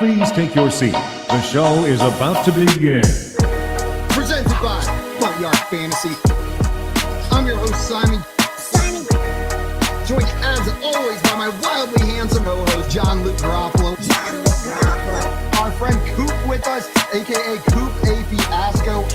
Please take your seat. The show is about to begin. Presented by Front Yard Fantasy. I'm your host, Simon. Joined as always by my wildly handsome co-host, John Luke Garoppolo. Our friend Coop with us, aka Coop A. Fiasco.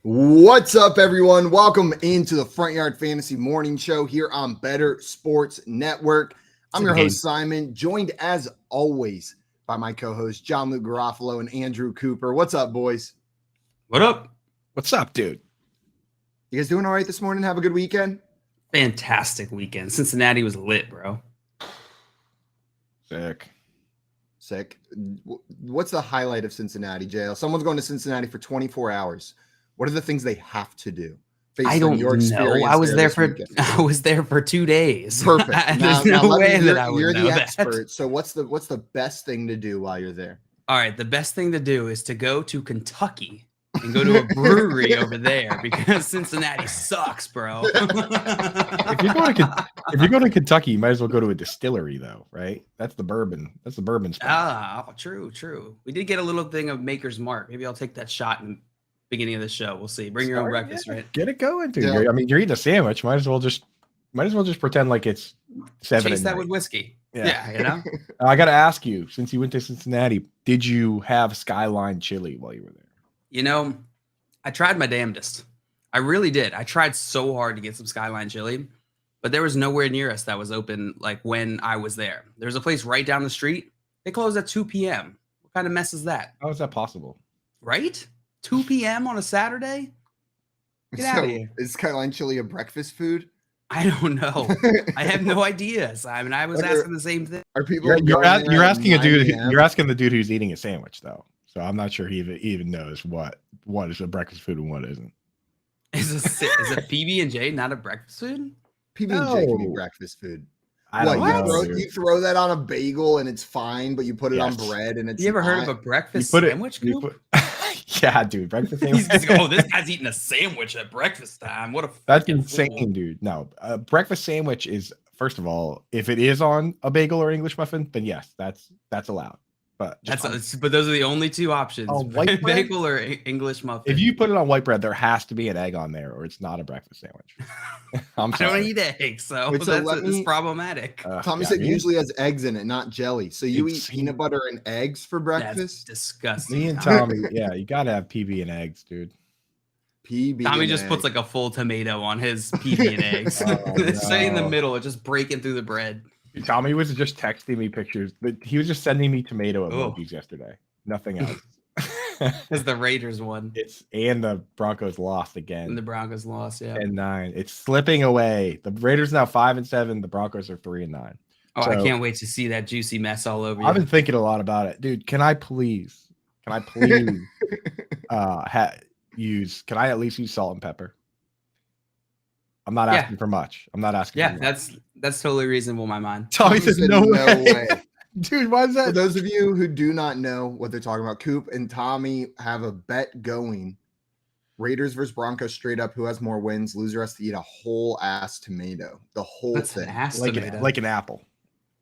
What's up, everyone? Welcome into the Front Yard Fantasy Morning Show here on Better Sports Network. I'm your host, Simon, joined as always by my co-hosts, John Luke Garofalo and Andrew Cooper. What's up, boys? What up? What's up, dude? You guys doing all right this morning? Have a good weekend? Fantastic weekend. Cincinnati was lit, bro. Sick. What's the highlight of Cincinnati, JL? Someone's going to Cincinnati for 24 hours. What are the things they have to do? I don't know. I was there for 2 days. Perfect. There's no way that I would know that. You're the expert. So what's the best thing to do while you're there? All right, the best thing to do is to go to Kentucky and go to a brewery over there because Cincinnati sucks, bro. If you go to Kentucky, you might as well go to a distillery, though, right? That's the bourbon. That's the bourbon spot. True. We did get a little thing of Maker's Mark. Maybe I'll take that shot in the beginning of the show. We'll see. Bring your own breakfast, right? Get it going, dude. Yeah. I mean, you're eating a sandwich. Might as well just pretend like it's 7. Chase that with whiskey. Yeah, you know. I got to ask you, since you went to Cincinnati, did you have Skyline chili while you were there? You know, I tried my damnedest. I really did. I tried so hard to get some Skyline chili, but there was nowhere near us that was open like when I was there. There's a place right down the street. They closed at 2 p.m. What kind of mess is that? How is that possible? Right? 2 p.m. on a Saturday? Get out of here. Is Skyline chili a breakfast food? I don't know. I have no idea, Simon. I was asking the same thing. Are people? You're asking a dude. You're asking the dude who's eating a sandwich, though. So I'm not sure he even knows what is a breakfast food and what isn't. Is a PB&J not a breakfast food? PB&J can be breakfast food. You throw that on a bagel and it's fine, but you put it on bread and it's. You ever heard of a breakfast sandwich? Yeah, dude, breakfast sandwich. This guy's eating a sandwich at breakfast time. That's insane, dude. No, breakfast sandwich is, first of all, if it is on a bagel or English muffin, then yes, that's allowed. But but those are the only two options: white bagel or English muffin. If you put it on white bread, there has to be an egg on there, or it's not a breakfast sandwich. I don't eat eggs, so it's problematic. Tommy said usually has eggs in it, not jelly. So you eat peanut butter and eggs for breakfast? That's disgusting. Me and Tommy, yeah, you gotta have PB and eggs, dude. Tommy just puts like a full tomato on his PB and eggs. Stay in the middle, just breaking through the bread. Tommy was just texting me pictures, but he was just sending me tomato emojis yesterday. Nothing else. Because the Raiders won. And the Broncos lost again. And the Broncos lost, yeah. 10-9. It's slipping away. The Raiders now 5-7. The Broncos are 3-9. Oh, so, I can't wait to see that juicy mess all over you. I've been thinking a lot about it, dude. Can I please can I at least use salt and pepper? I'm not asking for much. I'm not asking. Yeah, that's totally reasonable in my mind. Tommy says no way. Dude, why is that? For those of you who do not know what they're talking about, Coop and Tommy have a bet going. Raiders versus Broncos straight up. Who has more wins? Loser has to eat a whole ass tomato. The whole thing. Like an apple.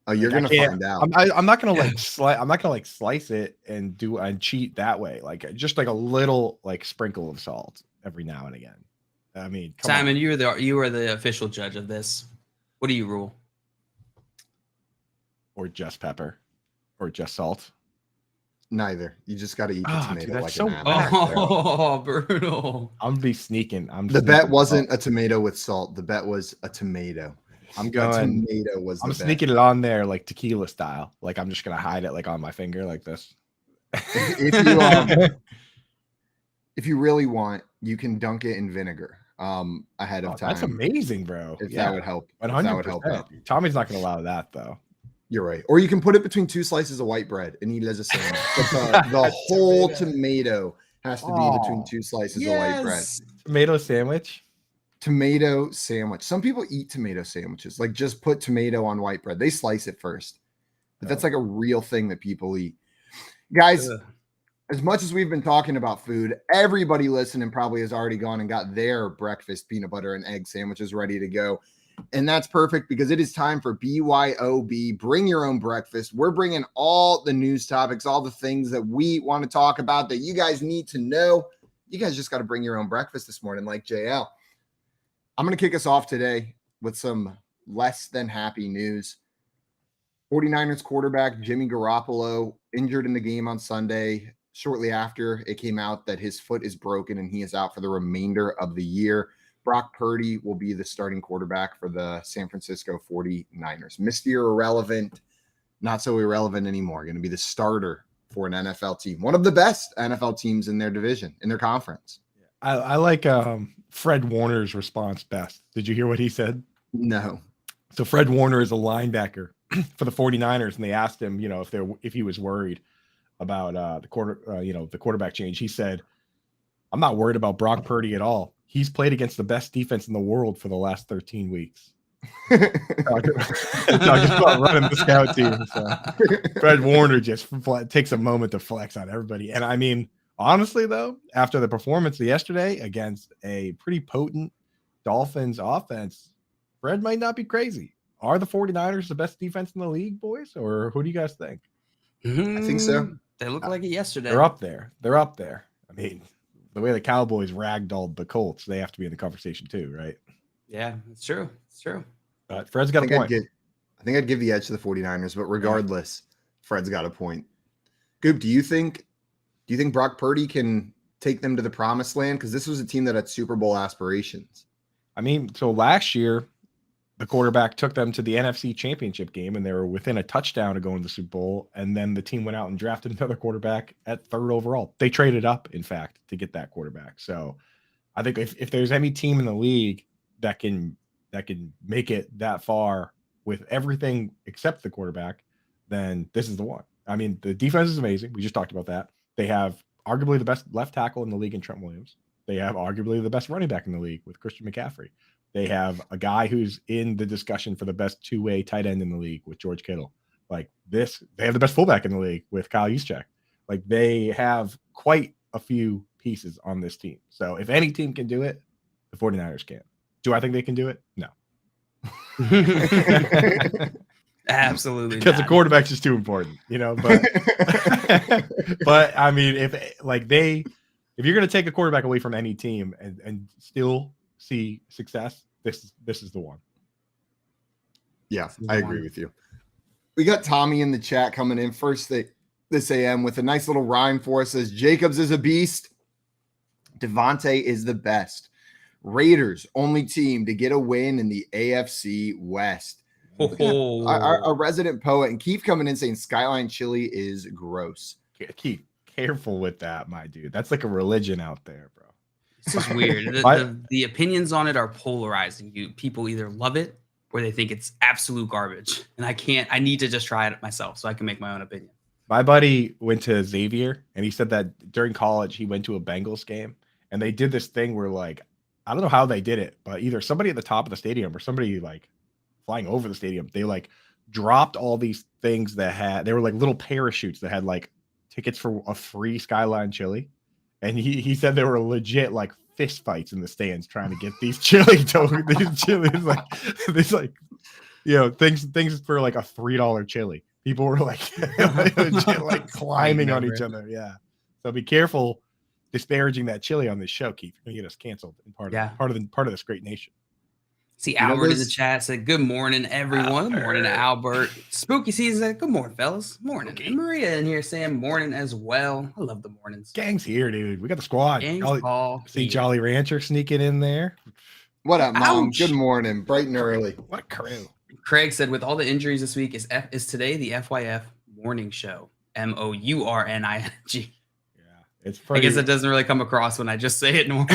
Oh, you're gonna find out. I'm not gonna I'm not gonna slice it and cheat that way. Like just like a little sprinkle of salt every now and again. I mean, Simon, you are the official judge of this. What do you rule? Or just pepper, or just salt? Neither. You just got to eat the tomato dude, like an apple. Oh, brutal! I'm gonna be sneaking. The bet wasn't a tomato with salt. The bet was a tomato. I'm sneaking it on there like tequila style. Like I'm just gonna hide it on my finger like this. If you really want, you can dunk it in vinegar ahead of time. That's amazing, bro. If that would help. 100%. That would help out. Tommy's not going to allow that, though. You're right. Or you can put it between 2 slices of white bread and eat it as a sandwich. But the whole tomato has to be between 2 slices of white bread. Tomato sandwich. tomato sandwich. Some people eat tomato sandwiches, like just put tomato on white bread. They slice it first. But that's like a real thing that people eat. Guys, as much as we've been talking about food, everybody listening probably has already gone and got their breakfast peanut butter and egg sandwiches ready to go. And that's perfect because it is time for BYOB. Bring your own breakfast. We're bringing all the news topics, all the things that we want to talk about that you guys need to know. You guys just got to bring your own breakfast this morning, like JL. I'm going to kick us off today with some less than happy news. 49ers quarterback Jimmy Garoppolo injured in the game on Sunday. Shortly after, it came out that his foot is broken and he is out for the remainder of the year. Brock Purdy will be the starting quarterback for the San Francisco 49ers. Mr. Irrelevant, not so irrelevant anymore. Going to be the starter for an NFL team. One of the best NFL teams in their division, in their conference. I like Fred Warner's response best. Did you hear what he said? No. So Fred Warner is a linebacker for the 49ers, and they asked him, if he was worried about the quarterback change. He said, "I'm not worried about Brock Purdy at all. He's played against the best defense in the world for the last 13 weeks." Talking about running the scout team. So Fred Warner just takes a moment to flex on everybody. And I mean, honestly, though, after the performance of yesterday against a pretty potent Dolphins offense, Fred might not be crazy. Are the 49ers the best defense in the league, boys? Or who do you guys think? I think so. They look like it yesterday. They're up there. I mean, the way the Cowboys ragdolled the Colts, they have to be in the conversation too, right? Yeah, it's true. But Fred's got a point. I think I'd give the edge to the 49ers, but regardless, Fred's got a point. Goop, do you think Brock Purdy can take them to the promised land? Because this was a team that had Super Bowl aspirations. I mean, so last year, the quarterback took them to the NFC Championship game, and they were within a touchdown of going to the Super Bowl. And then the team went out and drafted another quarterback at 3rd overall. They traded up, in fact, to get that quarterback. So I think if there's any team in the league that can make it that far with everything except the quarterback, then this is the one. I mean, the defense is amazing. We just talked about that. They have arguably the best left tackle in the league in Trent Williams. They have arguably the best running back in the league with Christian McCaffrey. They have a guy who's in the discussion for the best two-way tight end in the league with George Kittle. Like this, they have the best fullback in the league with Kyle Juszczyk. Like they have quite a few pieces on this team. So if any team can do it, the 49ers can. Do I think they can do it? No. Absolutely because not. the quarterback's just too important, but but I mean, if you're going to take a quarterback away from any team and still see success, this is the one. Yeah, I agree with you. We got Tommy in the chat coming in first this AM with a nice little rhyme for us. Says Jacobs is a beast. Devontae is the best. Raiders only team to get a win in the AFC West. Our resident poet and Keith coming in saying Skyline chili is gross. Keith, careful with that, my dude. That's like a religion out there, bro. This is weird. The opinions on it are polarizing. People either love it or they think it's absolute garbage. And I need to just try it myself so I can make my own opinion. My buddy went to Xavier and he said that during college he went to a Bengals game and they did this thing where I don't know how they did it, but either somebody at the top of the stadium or somebody flying over the stadium, they dropped all these things they were like little parachutes that had tickets for a free Skyline chili. And he said there were legit fist fights in the stands trying to get these chilies, things for a $3 chili. People were legit climbing on each other. Yeah. So be careful disparaging that chili on this show, Keith. You're gonna get us canceled in part of this great nation. See, Albert in the chat said, "Good morning, everyone. Good morning to Albert. Spooky season. Good morning, fellas. Morning." Okay. And Maria in here saying morning as well. I love the mornings. Gang's here, dude. We got the squad. See Jolly Rancher sneaking in there. What up, Mom? Ouch. Good morning. Bright and early. What a crew. Craig said, with all the injuries this week, is today the FYF Morning Show? MOURNING. It's pretty... I guess it doesn't really come across when I just say it normally.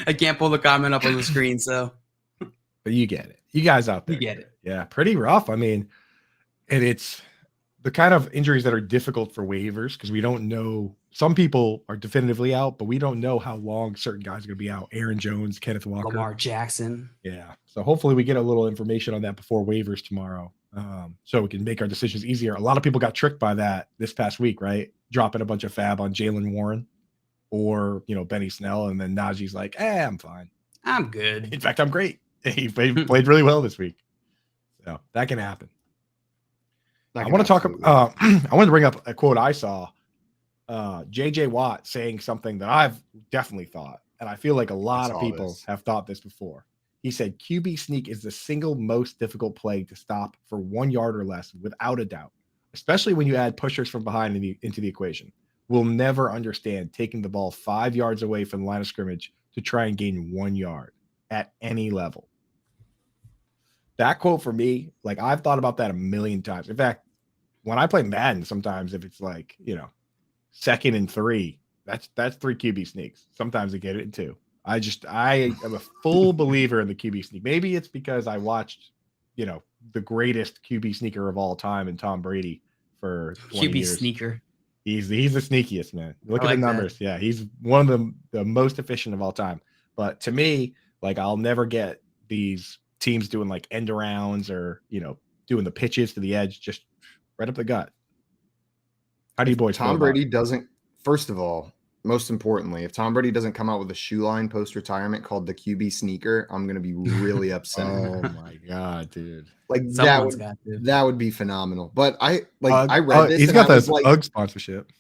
I can't pull the comment up on the screen, so. But you get it. You guys out there. You get it. Yeah, pretty rough. I mean, and it's the kind of injuries that are difficult for waivers because we don't know some people are definitively out, but we don't know how long certain guys are going to be out. Aaron Jones, Kenneth Walker, Lamar Jackson. Yeah. So hopefully we get a little information on that before waivers tomorrow, so we can make our decisions easier. A lot of people got tricked by that this past week, right? Dropping a bunch of fab on Jaylen Warren or, Benny Snell. And then Najee's like, I'm fine. I'm good. In fact, I'm great. He played really well this week. So that can happen. I want to talk about, I wanted to bring up a quote I saw. JJ Watt saying something that I've definitely thought, and I feel like a lot of people have thought this before. He said, QB sneak is the single most difficult play to stop for 1 yard or less, without a doubt, especially when you add pushers from behind into the equation. We'll never understand taking the ball 5 yards away from the line of scrimmage to try and gain 1 yard at any level. That quote for me, like, I've thought about that a million times. In fact, when I play Madden, sometimes if it's like, 2nd and 3, that's 3 QB sneaks. Sometimes I get it in 2. I am a full believer in the QB sneak. Maybe it's because I watched, the greatest QB sneaker of all time in Tom Brady for 20 QB years. sneaker. He's the sneakiest, man. Look at like the numbers. that. Yeah, he's one of the most efficient of all time. But to me, like, I'll never get these teams doing like end arounds or, doing the pitches to the edge, just right up the gut. How do you boys? Tom Brady doesn't, first of all, most importantly, if Tom Brady doesn't come out with a shoe line post-retirement called the QB sneaker, I'm going to be really upset. Oh my God, dude. Like Someone's that would be phenomenal. But I read this. He's got this UGG sponsorship.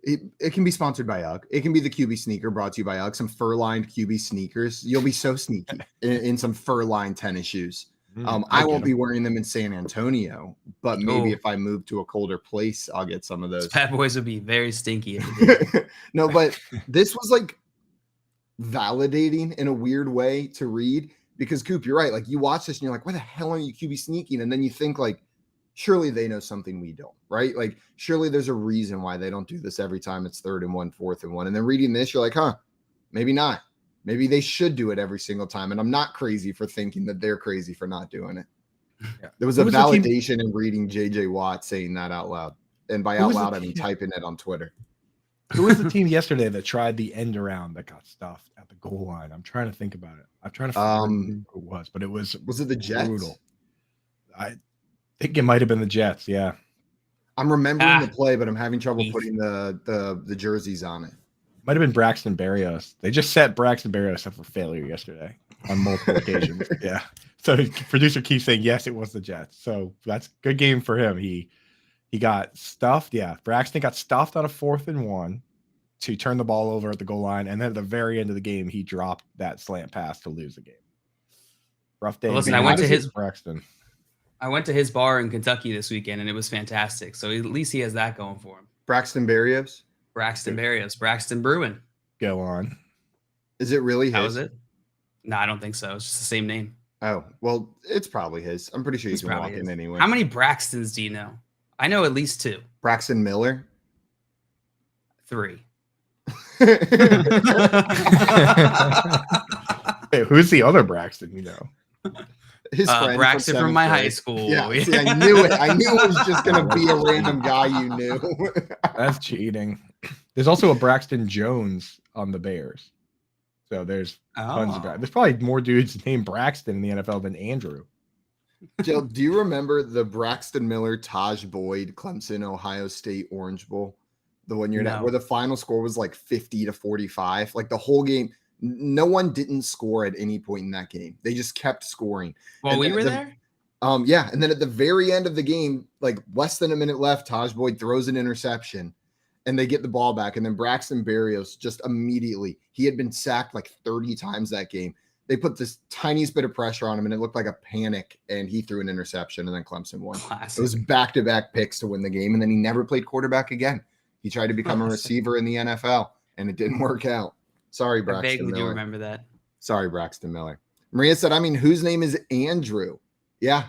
It can be sponsored by UGG. It can be the QB sneaker brought to you by UGG. Some fur-lined QB sneakers. You'll be so sneaky in some fur-lined tennis shoes. I won't be wearing them in San Antonio, but maybe if I move to a colder place, I'll get some of those. Bad boys would be very stinky. No, but this was like validating in a weird way to read, because Coop, you're right. Like, you watch this and you're like, why the hell are you QB sneaking? And then you think, like, surely they know something we don't, right? Like, surely there's a reason why they don't do this every time it's 3rd and 1, 4th and 1. And then reading this, you're like, maybe not. Maybe they should do it every single time. And I'm not crazy for thinking that they're crazy for not doing it. Yeah. There was a validation in reading JJ Watt saying that out loud. And by out loud, I mean typing it on Twitter. Who was the team yesterday that tried the end around that got stuffed at the goal line? I'm trying to think about it. I'm trying to figure who it was, but it was it the Jets? Brutal. I think it might have been the Jets. Yeah. I'm remembering the play, but I'm having trouble putting the jerseys on it. Might have been Braxton Berrios. They just set Braxton Berrios up for failure yesterday on multiple occasions. Yeah. So producer keeps saying, yes, it was the Jets. So that's a good game for him. He got stuffed. Yeah. Braxton got stuffed on a 4th and 1 to turn the ball over at the goal line. And then at the very end of the game, he dropped that slant pass to lose the game. Rough day. Listen, I went to his Braxton. I went to his bar in Kentucky this weekend, and it was fantastic. So at least he has that going for him. Braxton Berrios? Braxton Berrios. Braxton Bruin. Go on. Is it really his? How is it? No, I don't think so. It's just the same name. Oh, well, it's probably his. I'm pretty sure you can walk in anyway. How many Braxtons do you know? I know at least 2. Braxton Miller? 3. Hey, who's the other Braxton you know? His friend Braxton from my high school. Yeah, see, I knew it. I knew it was just going to be a random guy you knew. That's cheating. There's also a Braxton Jones on the Bears. So there's tons of guys. There's probably more dudes named Braxton in the NFL than Andrew. Jill, do you remember the Braxton Miller, Taj Boyd, Clemson, Ohio State Orange Bowl? The one year where the final score was like 50-45. Like the whole game, no one didn't score at any point in that game. They just kept scoring. Well, we were there? Yeah. And then at the very end of the game, like less than a minute left, Taj Boyd throws an interception and they get the ball back. And then Braxton Berrios just immediately, he had been sacked like 30 times that game. They put this tiniest bit of pressure on him and it looked like a panic, and he threw an interception and then Clemson won. Classic. It was back-to-back picks to win the game. And then he never played quarterback again. He tried to become a receiver in the NFL and it didn't work out. Sorry, Braxton Miller. I vaguely Miller. do remember that. Sorry, Braxton Miller. Maria said, whose name is Andrew? Yeah,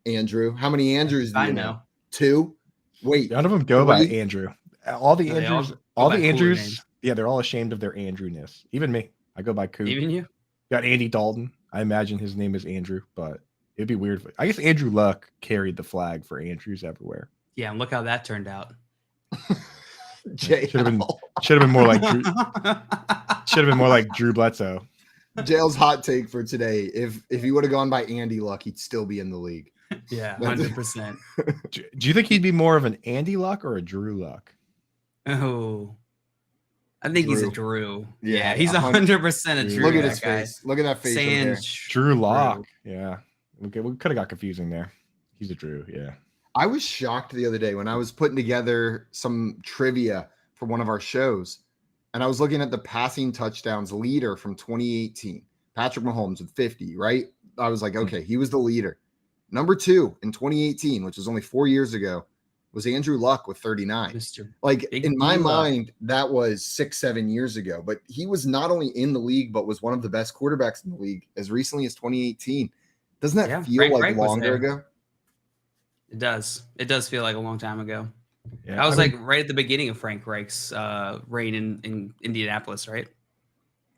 Andrew. How many Andrews do you know? 2? Wait. None of them go by Andrew. All the Andrews, names. Yeah, they're all ashamed of their Andrewness. Even me. I go by Coop. Even you? Got Andy Dalton. I imagine his name is Andrew, but it'd be weird. I guess Andrew Luck carried the flag for Andrews everywhere. Yeah, and look how that turned out. Jay Should have been more like Drew Bledsoe. Jail's hot take for today. If he would have gone by Andy Luck, he'd still be in the league. Yeah, 100%. Do you think he'd be more of an Andy Luck or a Drew Luck? Oh, I think he's a Drew. Yeah, Yeah, he's 100% a Drew. Look at his guy. face. Look at that face. Sans Drew Lock. Yeah. Okay, we could have got confusing there. He's a Drew. Yeah. I was shocked the other day when I was putting together some trivia for one of our shows, and I was looking at the passing touchdowns leader from 2018, Patrick Mahomes with 50, right? I was like, okay, he was the leader. Number 2 in 2018, which was only 4 years ago, was Andrew Luck with 39. Like, in my mind, that was 6-7 years ago, but he was not only in the league, but was one of the best quarterbacks in the league as recently as 2018. Doesn't that feel like longer ago? It does. It does feel like a long time ago. Yeah, I was right at the beginning of Frank Reich's reign in Indianapolis, right?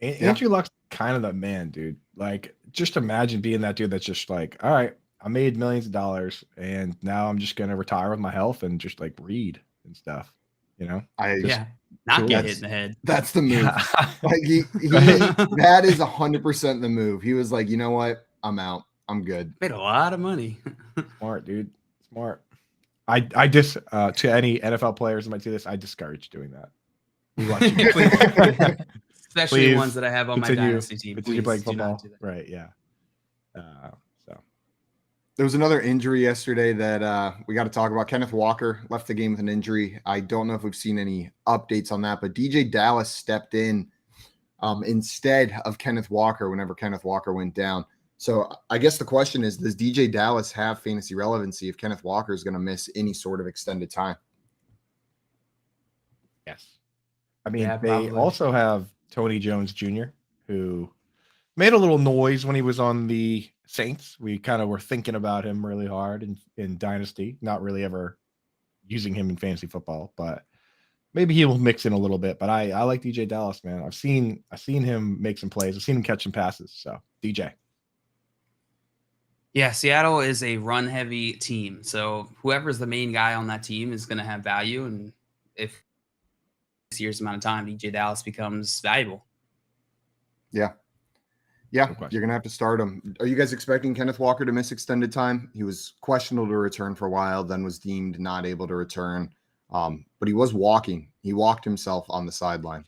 Andrew Luck's kind of the man, dude. Like, just imagine being that dude that's just like, all right, I made millions of dollars, and now I'm just gonna retire with my health and just like read and stuff. You know? Not get hit in the head. That's the move. Like he that is 100% the move. He was like, you know what? I'm out. I'm good. Made a lot of money. Smart, dude. Smart. I just to any NFL players that might see this, I discourage doing that. We want you Especially the ones that I have on my dynasty team. Continue playing football. Right, yeah. So there was another injury yesterday that we got to talk about. Kenneth Walker left the game with an injury. I don't know if we've seen any updates on that, but DJ Dallas stepped in instead of Kenneth Walker whenever Kenneth Walker went down. So I guess the question is, does DJ Dallas have fantasy relevancy if Kenneth Walker is going to miss any sort of extended time? Yes. I mean, they also have Tony Jones Jr., who made a little noise when he was on the Saints. We kind of were thinking about him really hard in Dynasty, not really ever using him in fantasy football, but maybe he will mix in a little bit. But I like DJ Dallas, man. I've seen him make some plays. I've seen him catch some passes. So DJ. Yeah, Seattle is a run-heavy team. So whoever's the main guy on that team is going to have value. And if this year's amount of time, DJ Dallas becomes valuable. Yeah. Yeah, you're going to have to start him. Are you guys expecting Kenneth Walker to miss extended time? He was questionable to return for a while, then was deemed not able to return. But he was walking. He walked himself on the sideline.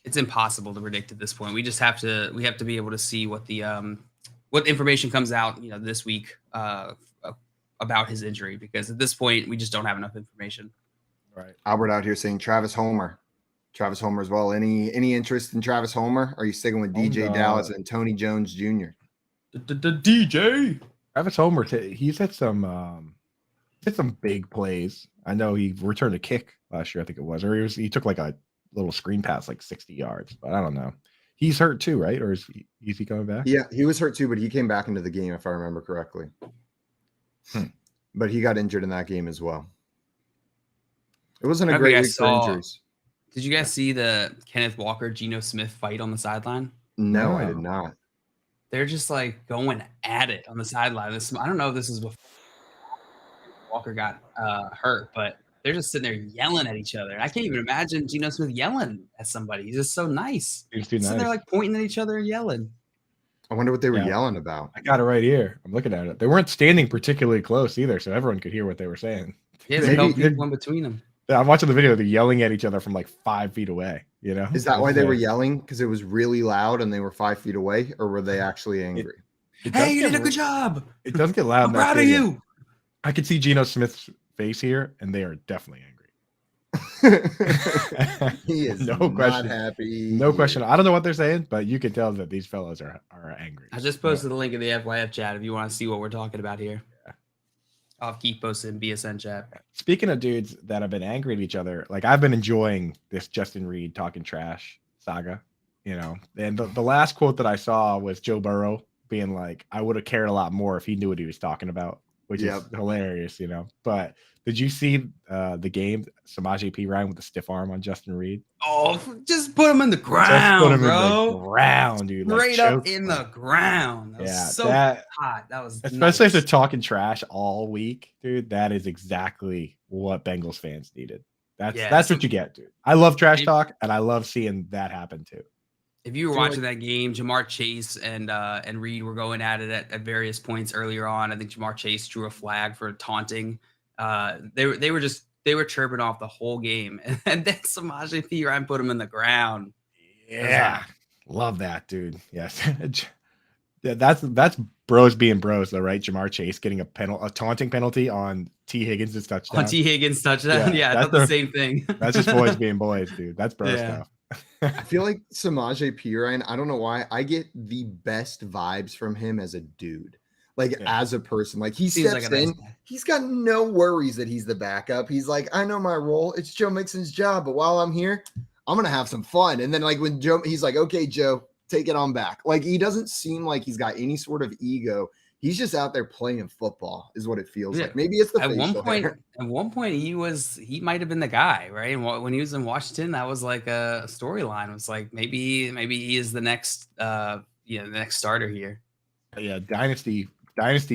It's impossible to predict at this point. We have to be able to see what the what information comes out, this week about his injury, because at this point we just don't have enough information. Right. Albert out here saying Travis Homer as well. Any interest in Travis Homer? Are you sticking with DJ Dallas and Tony Jones Jr.? DJ Travis Homer. He's had some big plays. I know he returned a kick last year, I think it was, or he took like a little screen pass, like 60 yards, but I don't know. He's hurt too, right? Or is he coming back? Yeah, he was hurt too, but he came back into the game, if I remember correctly. But he got injured in that game as well. It wasn't a great week for injuries. Did you guys see the Kenneth Walker, Geno Smith fight on the sideline? No, I did not. They're just like going at it on the sideline. I don't know if this is before Walker got hurt, but they're just sitting there yelling at each other. I can't even imagine Geno Smith yelling at somebody. He's just so nice. He's too nice. So they're like pointing at each other and yelling. I wonder what they were yelling about. I got it right here. I'm looking at it. They weren't standing particularly close either, so everyone could hear what they were saying. Yeah, there's no people in between them. Yeah, I'm watching the video. They're yelling at each other from like 5 feet away. Is that why they were yelling? Because it was really loud and they were 5 feet away, or were they actually angry? Hey, you did a good job. It does get loud. I'm proud of you. I could see Geno Smith's face here, and they are definitely angry. He is not happy. No question. I don't know what they're saying, but you can tell that these fellows are angry. I just posted the link in the FYF chat if you want to see what we're talking about here. Yeah. I'll keep posting BSN chat. Speaking of dudes that have been angry at each other, like I've been enjoying this Justin Reed talking trash saga, and the last quote that I saw was Joe Burrow being like, I would have cared a lot more if he knew what he was talking about, which is hilarious, but did you see the game Samaje Perine with the stiff arm on Justin Reed? Oh, just put him in the ground, put him bro. In the ground, dude. Straight up in the ground. That was so hot. That was especially if they're talking trash all week, dude. That is exactly what Bengals fans needed. That's what you get, dude. I love trash talk, and I love seeing that happen too. If you were watching that game, Jamar Chase and Reed were going at it at various points earlier on. I think Jamar Chase drew a flag for taunting. They were chirping off the whole game, and then Samaje Perine put him in the ground. Yeah, love that, dude. Yes, that's bros being bros, though, right? Jamar Chase getting a taunting penalty on Tee Higgins' touchdown. On Tee Higgins' touchdown, yeah, that's the same thing. That's just boys being boys, dude. That's bro stuff. I feel like Samaje Perine, I don't know why, I get the best vibes from him as a dude. Like, as a person. Like, he steps in, he's got no worries that he's the backup. He's like, I know my role. It's Joe Mixon's job, but while I'm here, I'm going to have some fun. And then, like, when he's like, okay, Joe, take it on back. Like, he doesn't seem like he's got any sort of ego. He's just out there playing football, is what it feels like. Maybe it's the facial hair. At one point, he might have been the guy, right? And when he was in Washington, that was like a storyline. It was like maybe he is the next, the next starter here. Yeah, dynasty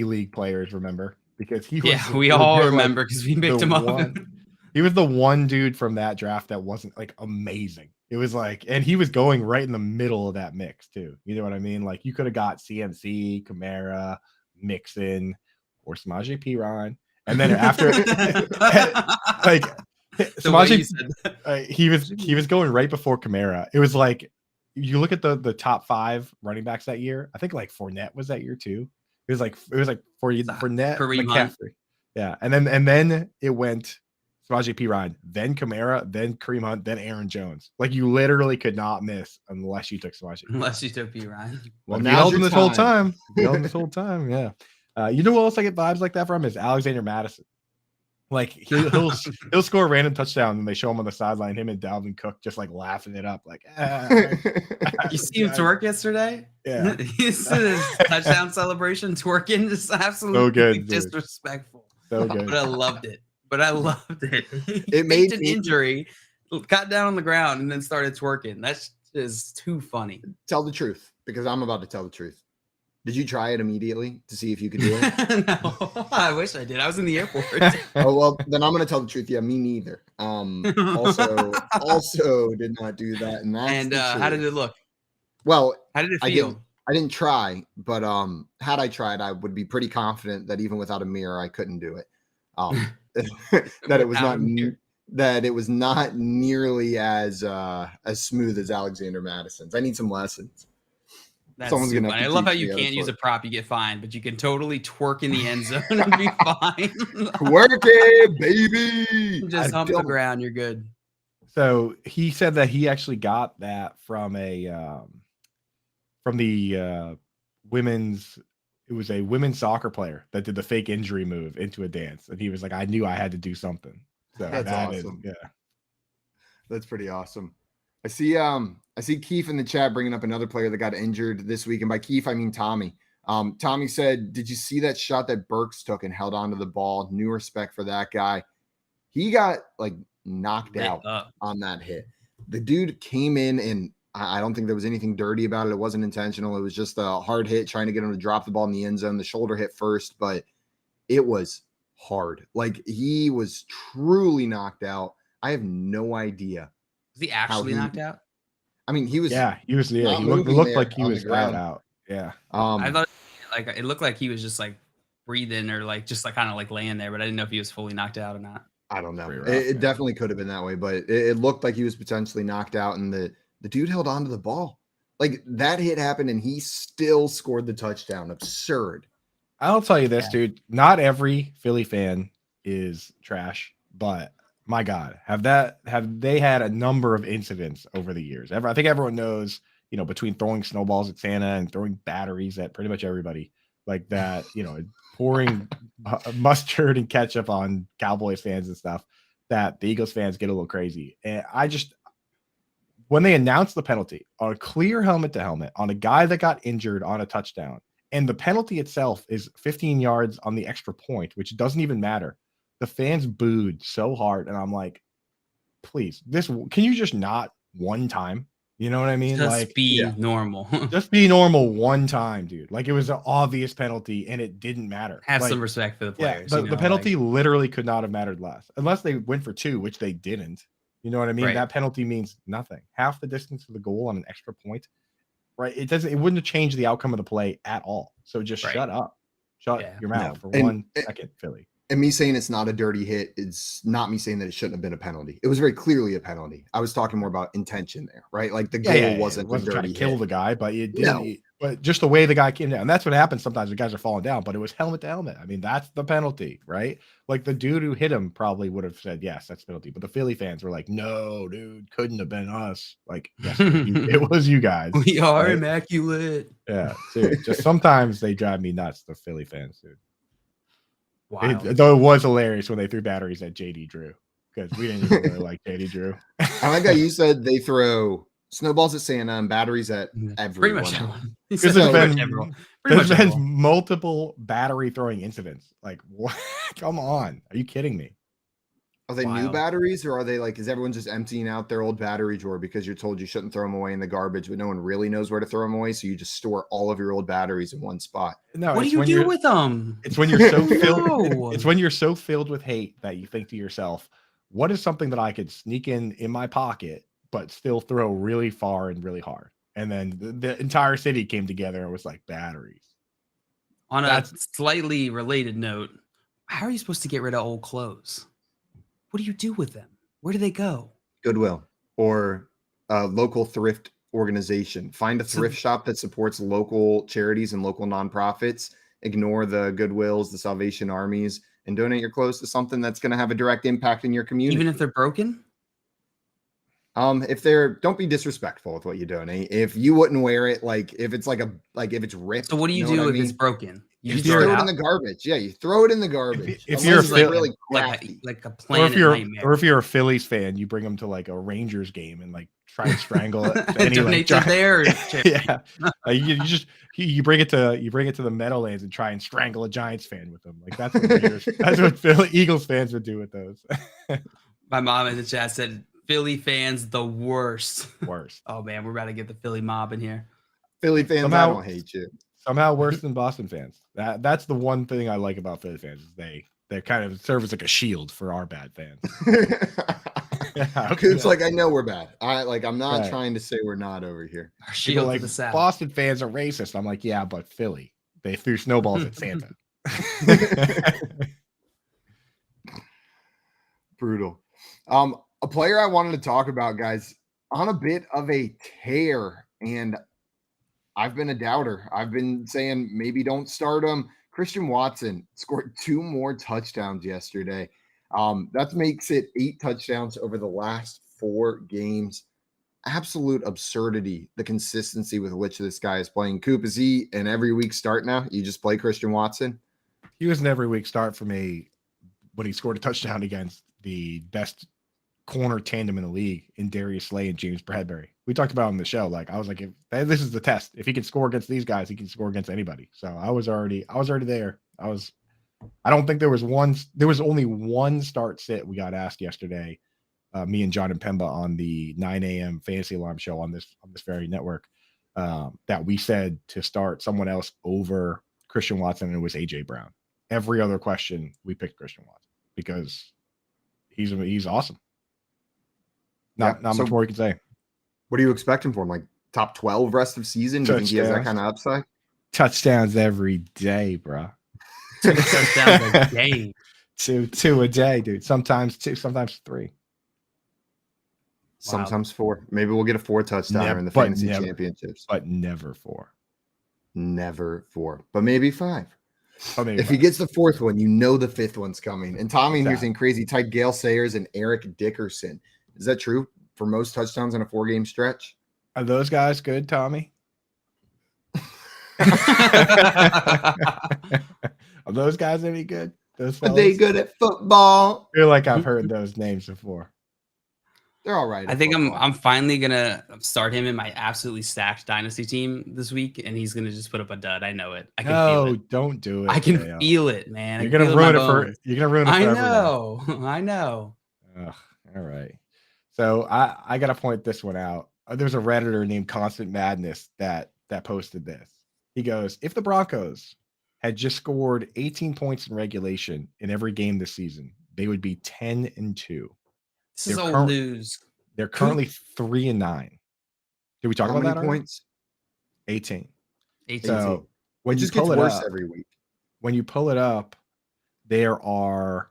league players remember because he was. Yeah, we all remember because we picked him up. He was the one dude from that draft that wasn't like amazing. It was like, and he was going right in the middle of that mix too. You know what I mean? Like you could have got CMC, Kamara, Mixon, or Samaje Perine, and then after, like Samaje, he was going right before Kamara. It was like you look at the top 5 running backs that year. I think like Fournette was that year too. It was like Fournette, McCaffrey, yeah, and then it went Samaje Perine, then Kamara, then Kareem Hunt, then Aaron Jones. Like you literally could not miss unless you took Samaje. Unless you took Perine. Well, now held him this whole time. Held this whole time, yeah. You know who else I get vibes like that from is Alexander Madison. Like he'll score a random touchdown and they show him on the sideline, him and Dalvin Cook just like laughing it up, like. You see him twerk yesterday? Yeah, his touchdown celebration twerking just absolutely so good, disrespectful. So good, but I loved it. It made an injury, got down on the ground, and then started twerking. That's just too funny. Tell the truth, because I'm about to tell the truth. Did you try it immediately to see if you could do it? No, I wish I did. I was in the airport. Oh well, then I'm going to tell the truth. Yeah, me neither. Also did not do that. And how did it look? Well, how did it feel? I didn't try, but had I tried, I would be pretty confident that even without a mirror, I couldn't do it. That it was not nearly as smooth as Alexander Madison's. I need some lessons. Someone's gonna. I love how you can't use a prop; you get fined, but you can totally twerk in the end zone and be fine. Twerk it, baby! Just hump the ground, you're good. So he said that he actually got that from the women's. It was a women's soccer player that did the fake injury move into a dance, and he was like, "I knew I had to do something." So that's awesome. That's pretty awesome. I see Keith in the chat bringing up another player that got injured this week, and by Keith I mean Tommy. Tommy said, "Did you see that shot that Burks took and held onto the ball? New respect for that guy. He got like knocked out on that hit. The dude came in and." I don't think there was anything dirty about it. It wasn't intentional. It was just a hard hit trying to get him to drop the ball in the end zone. The shoulder hit first, but it was hard. Like he was truly knocked out. I have no idea. Was he actually knocked out? I mean, he was. Yeah, he was. Yeah, he looked like he was out. Yeah. I thought like it looked like he was just like breathing or like just like kind of like laying there, but I didn't know if he was fully knocked out or not. I don't know. It definitely could have been that way, but it looked like he was potentially knocked out, and the dude held on to the ball. Like that hit happened and he still scored the touchdown. Absurd. I'll tell you this, dude. Not every Philly fan is trash, but my God, have they had a number of incidents over the years? I think everyone knows, between throwing snowballs at Santa and throwing batteries at pretty much everybody like that, pouring mustard and ketchup on Cowboys fans and stuff, that the Eagles fans get a little crazy. And when they announced the penalty on a clear helmet to helmet on a guy that got injured on a touchdown, and the penalty itself is 15 yards on the extra point, which doesn't even matter. The fans booed so hard. And I'm like, please, can you just not one time, You know what I mean? Just be normal. Just be normal one time, dude. Like it was an obvious penalty and it didn't matter. Have like, some respect for the players. Yeah, the penalty literally could not have mattered less unless they went for 2, which they didn't. You know what I mean? Right. That penalty means nothing. Half the distance to the goal on an extra point, right? It wouldn't have changed the outcome of the play at all. So just shut up. Shut your mouth for 1 second, Philly. And me saying it's not a dirty hit is not me saying that it shouldn't have been a penalty. It was very clearly a penalty. I was talking more about intention there, right? Like the goal wasn't trying to kill the guy, but it didn't. But just the way the guy came down, and that's what happens sometimes. The guys are falling down, but it was helmet to helmet. I mean, that's the penalty, right? Like the dude who hit him probably would have said yes, that's penalty. But the Philly fans were like, no, dude, couldn't have been us. Like, yes, it was you guys. We are immaculate. Yeah, dude. Just sometimes they drive me nuts. The Philly fans, dude. Though it was hilarious when they threw batteries at JD Drew because we didn't even really like JD Drew. I like how you said they throw snowballs at Santa and batteries at everyone. Pretty much. Because there's been multiple battery throwing incidents. Like, what? Come on. Are you kidding me? Are they new batteries or are they like, is everyone just emptying out their old battery drawer because you're told you shouldn't throw them away in the garbage, but no one really knows where to throw them away? So you just store all of your old batteries in one spot. No, what do you do with them? It's when you're so filled. It's when you're so filled with hate that you think to yourself, what is something that I could sneak in my pocket, but still throw really far and really hard? And then the entire city came together and was like batteries. On a slightly related note, how are you supposed to get rid of old clothes? What do you do with them? Where do they go? Goodwill or a local thrift organization. Find a thrift shop that supports local charities and local nonprofits. Ignore the Goodwills, the Salvation Armies, and donate your clothes to something that's going to have a direct impact in your community. Even if they're broken? Don't be disrespectful with what you donate. If you wouldn't wear it, like if it's if it's ripped. So what do you do if it's broken? You throw it in the garbage. Yeah, you throw it in the garbage. If you're really crafty. like a planet nightmare. Or if you're a Phillies fan, you bring them to like a Rangers game and like try and strangle it. Donate to there. Yeah, you bring it to the Meadowlands and try and strangle a Giants fan with them. Like that's what Philly Eagles fans would do with those. My mom in the chat said Philly fans the worst. Oh man, we're about to get the Philly mob in here. Philly fans, I don't hate you. Somehow worse than Boston fans. That's the one thing I like about Philly fans is they kind of serve as like a shield for our bad fans. It's like I know we're bad. I'm not trying to say we're not over here. Our shield like to the south. Boston fans are racist. I'm like, yeah, but Philly, they threw snowballs at Santa. Brutal. A player I wanted to talk about, guys, on a bit of a tear, and I've been a doubter. I've been saying maybe don't start him. Christian Watson scored 2 more touchdowns yesterday. That makes it 8 touchdowns over the last 4 games. Absolute absurdity, the consistency with which this guy is playing. Coop, is he an every week start now? You just play Christian Watson? He was an every week start for me when he scored a touchdown against the best corner tandem in the league in Darius Slay and James Bradbury. We talked about him on the show. Like I was like, this is the test. If he can score against these guys, he can score against anybody. So I was already there. I don't think there was only one start sit we got asked yesterday. Me and John and Pemba on the 9 a.m. fantasy alarm show on this very network that we said to start someone else over Christian Watson, and it was AJ Brown. Every other question we picked Christian Watson because he's awesome. Not much more you can say. What are you expecting for him? Like top 12 rest of season? Do you think he has that kind of upside? Touchdowns every day, bro. 2 touchdowns a day. Two a day, dude. Sometimes 2, sometimes 3. Sometimes 4. Maybe we'll get a 4 touchdowner in the fantasy championships. But never 4. Never 4. But maybe 5. Oh, maybe if 5. He gets the 4th one, you know the 5th one's coming. And Tommy here's saying crazy tight Gale Sayers and Eric Dickerson. Is that true for most touchdowns in a 4-game stretch? Are those guys good, Tommy? Are those guys any good? Are they good at football? I feel like I've heard those names before. They're all right. I think I'm finally gonna start him in my absolutely stacked dynasty team this week, and he's gonna just put up a dud. I know it. I can feel it. Don't do it. I can feel it, man. You're gonna ruin it for. You're gonna ruin it for everyone. I know. Ugh, all right. So I got to point this one out. there's a Redditor named Constant Madness that posted this. He goes, if the Broncos had just scored 18 points in regulation in every game this season, they would be 10-2. This is old news. They're currently 3-9. Did we talk How about many that already? points? 18. 18. So when It you just gets pull it worse up, every week. when you pull it up, there are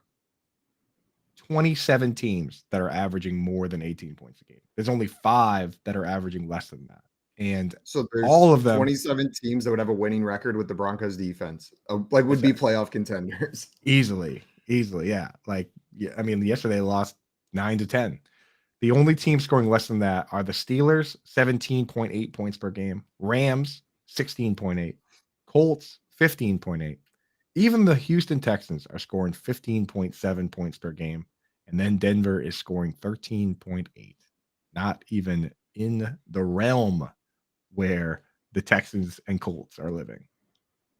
27 teams that are averaging more than 18 points a game. There's only 5 that are averaging less than that. And So there's all of them 27 teams that would have a winning record with the Broncos defense, like would be playoff contenders. easily, yeah. Like, yeah, I mean, yesterday they lost 9-10. The only team scoring less than that are the Steelers, 17.8 points per game, Rams, 16.8, Colts, 15.8. Even the Houston Texans are scoring 15.7 points per game, and then Denver is scoring 13.8. Not even in the realm where the Texans and Colts are living.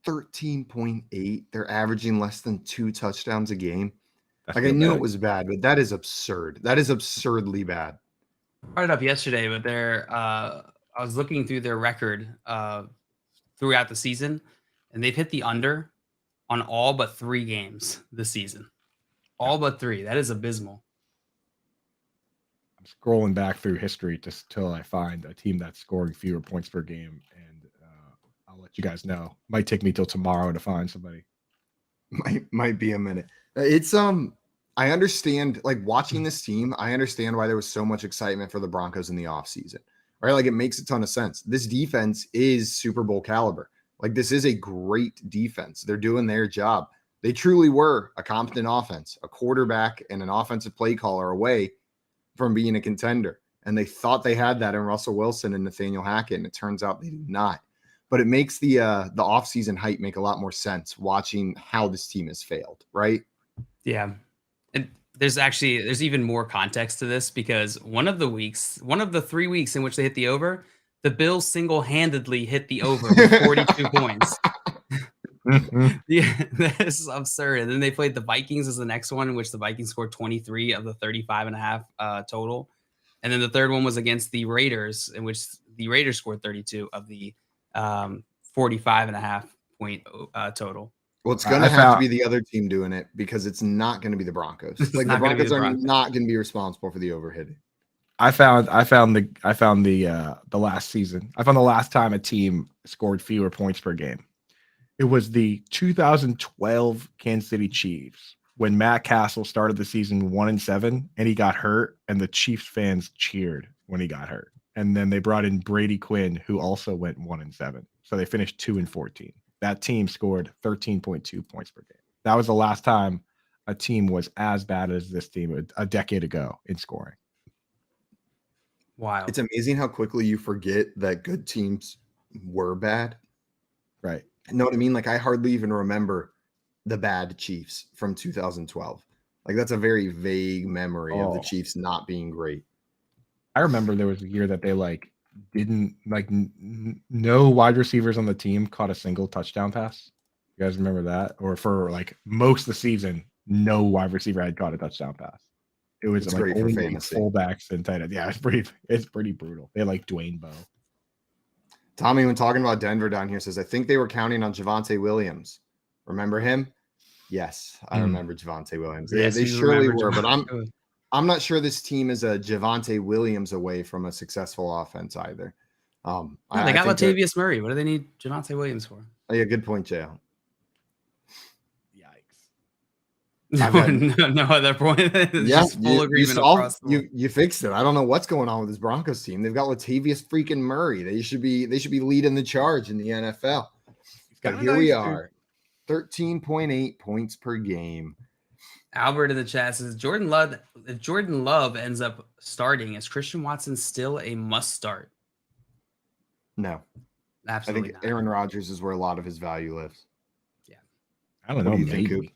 13.8. They're averaging less than 2 touchdowns a game. That's Like I real knew bad. it was bad, but that is absurd. That is absurdly bad. Brought it up yesterday, but I was looking through their record throughout the season, and they've hit the under on all but 3 games this season. All but 3. That is abysmal. I'm scrolling back through history just till I find a team that's scoring fewer points per game, and I'll let you guys know. Might take me till tomorrow to find somebody. Might be a minute. It's I understand, like watching this team, I understand why there was so much excitement for the Broncos in the offseason. Right? Like it makes a ton of sense. This defense is Super Bowl caliber. Like this is a great defense. They're doing their job. They truly were a competent offense, a quarterback and an offensive play caller away from being a contender. And they thought they had that in Russell Wilson and Nathaniel Hackett, and it turns out they do not. But it makes the offseason hype make a lot more sense watching how this team has failed, right? Yeah. And there's even more context to this because one of the 3 weeks in which they hit the over, the Bills single-handedly hit the over with 42 points. Yeah, this is absurd. And then they played the Vikings as the next one, in which the Vikings scored 23 of the 35.5 total. And then the third one was against the Raiders, in which the Raiders scored 32 of the 45.5 point total. Well, it's going to have to be the other team doing it because it's not going to be the Broncos. Like the Broncos are not going to be responsible for the overhitting. I found the last season. I found the last time a team scored fewer points per game. It was the 2012 Kansas City Chiefs when Matt Castle started the season 1-7 and he got hurt, and the Chiefs fans cheered when he got hurt. And then they brought in Brady Quinn, who also went 1-7. So they finished 2-14. That team scored 13.2 points per game. That was the last time a team was as bad as this team a decade ago in scoring. Wow. It's amazing how quickly you forget that good teams were bad. Right. You know what I mean? Like I hardly even remember the bad Chiefs from 2012. Like that's a very vague memory of the Chiefs not being great. I remember there was a year that they didn't no wide receivers on the team caught a single touchdown pass. You guys remember that? Or for most of the season, no wide receiver had caught a touchdown pass. It was It's like great for only fantasy. fullbacks and tight ends. Yeah, it's pretty brutal. They like Dwayne Bowe. Tommy, when talking about Denver down here, says, I think they were counting on Javonte Williams. Remember him? Yes, I remember Javonte Williams. Yes, they surely were, but I'm not sure this team is a Javonte Williams away from a successful offense either. They got Latavius Murray. What do they need Javonte Williams for? Oh, yeah, good point, Jay. No other point. Yeah, full agreement. You fixed it. I don't know what's going on with this Broncos team. They've got Latavius freaking Murray. They should be leading the charge in the NFL. But here we are, 13.8 points per game. Albert in the chat says Jordan Love. If Jordan Love ends up starting, is Christian Watson still a must start? No, absolutely. I think Aaron Rodgers is where a lot of his value lives. Yeah, I don't know. Maybe.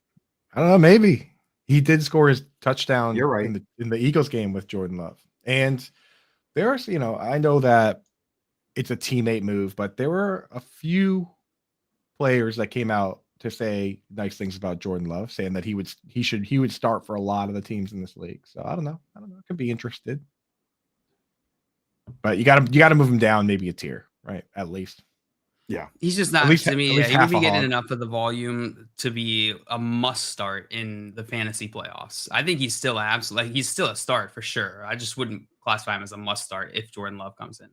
I don't know. Maybe he did score his touchdown. You're right. In the Eagles game with Jordan Love. And there's, I know that it's a teammate move, but there were a few players that came out to say nice things about Jordan Love, saying that he would start for a lot of the teams in this league. So I don't know. I could be interested. But you got to move him down maybe a tier, right? At least. Yeah. He's just not, least- to me, at least he would half be a getting hog. enough of the volume to be a must start in the fantasy playoffs. I think he's still he's still a start for sure. I just wouldn't classify him as a must start if Jordan Love comes in.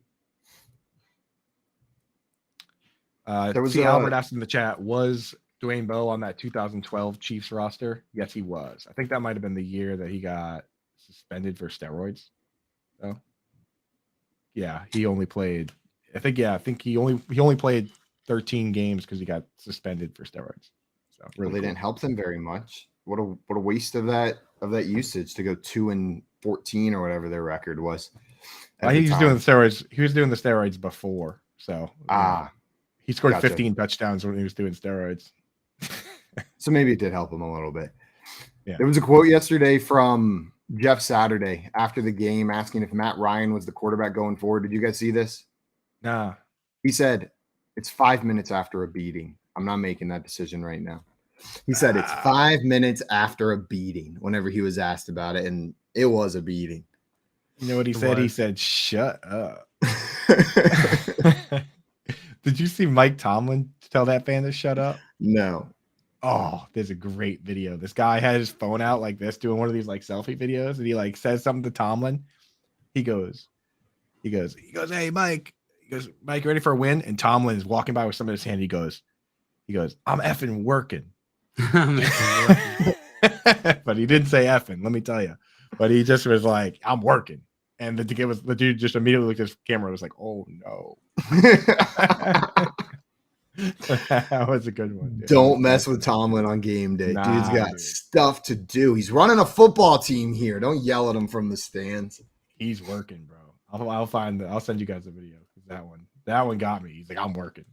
There was Albert asked in the chat, was Dwayne Bowe on that 2012 Chiefs roster? Yes, he was. I think that might have been the year that he got suspended for steroids. So, yeah, he only played. I think he only played 13 games because he got suspended for steroids. So Well, they didn't help them very much. What a waste of that usage to go 2-14 or whatever their record was. He was doing the steroids. He was doing the steroids before. So he scored 15 touchdowns when he was doing steroids. So maybe it did help him a little bit. Yeah. There was a quote yesterday from Jeff Saturday after the game asking if Matt Ryan was the quarterback going forward. Did you guys see this? Nah. He said, it's 5 minutes after a beating. I'm not making that decision right now. He said it's 5 minutes after a beating whenever he was asked about it, and it was a beating. You know what he said? He said, shut up. Did you see Mike Tomlin tell that fan to shut up? No. Oh, there's a great video. This guy had his phone out like this, doing one of these like selfie videos, and he like says something to Tomlin. He goes, hey, Mike. He goes, Mike, you ready for a win? And Tomlin is walking by with some in his hand. He goes, I'm effing working. But he didn't say effing, let me tell you. But he just was like, I'm working. And the dude just immediately looked at his camera and was like, oh no. That was a good one. Dude. Don't mess with Tomlin on game day. Nah, Dude's got dude. stuff to do. He's running a football team here. Don't yell at him from the stands. He's working, bro. I'll send you guys a video. That one got me. He's like, I'm working.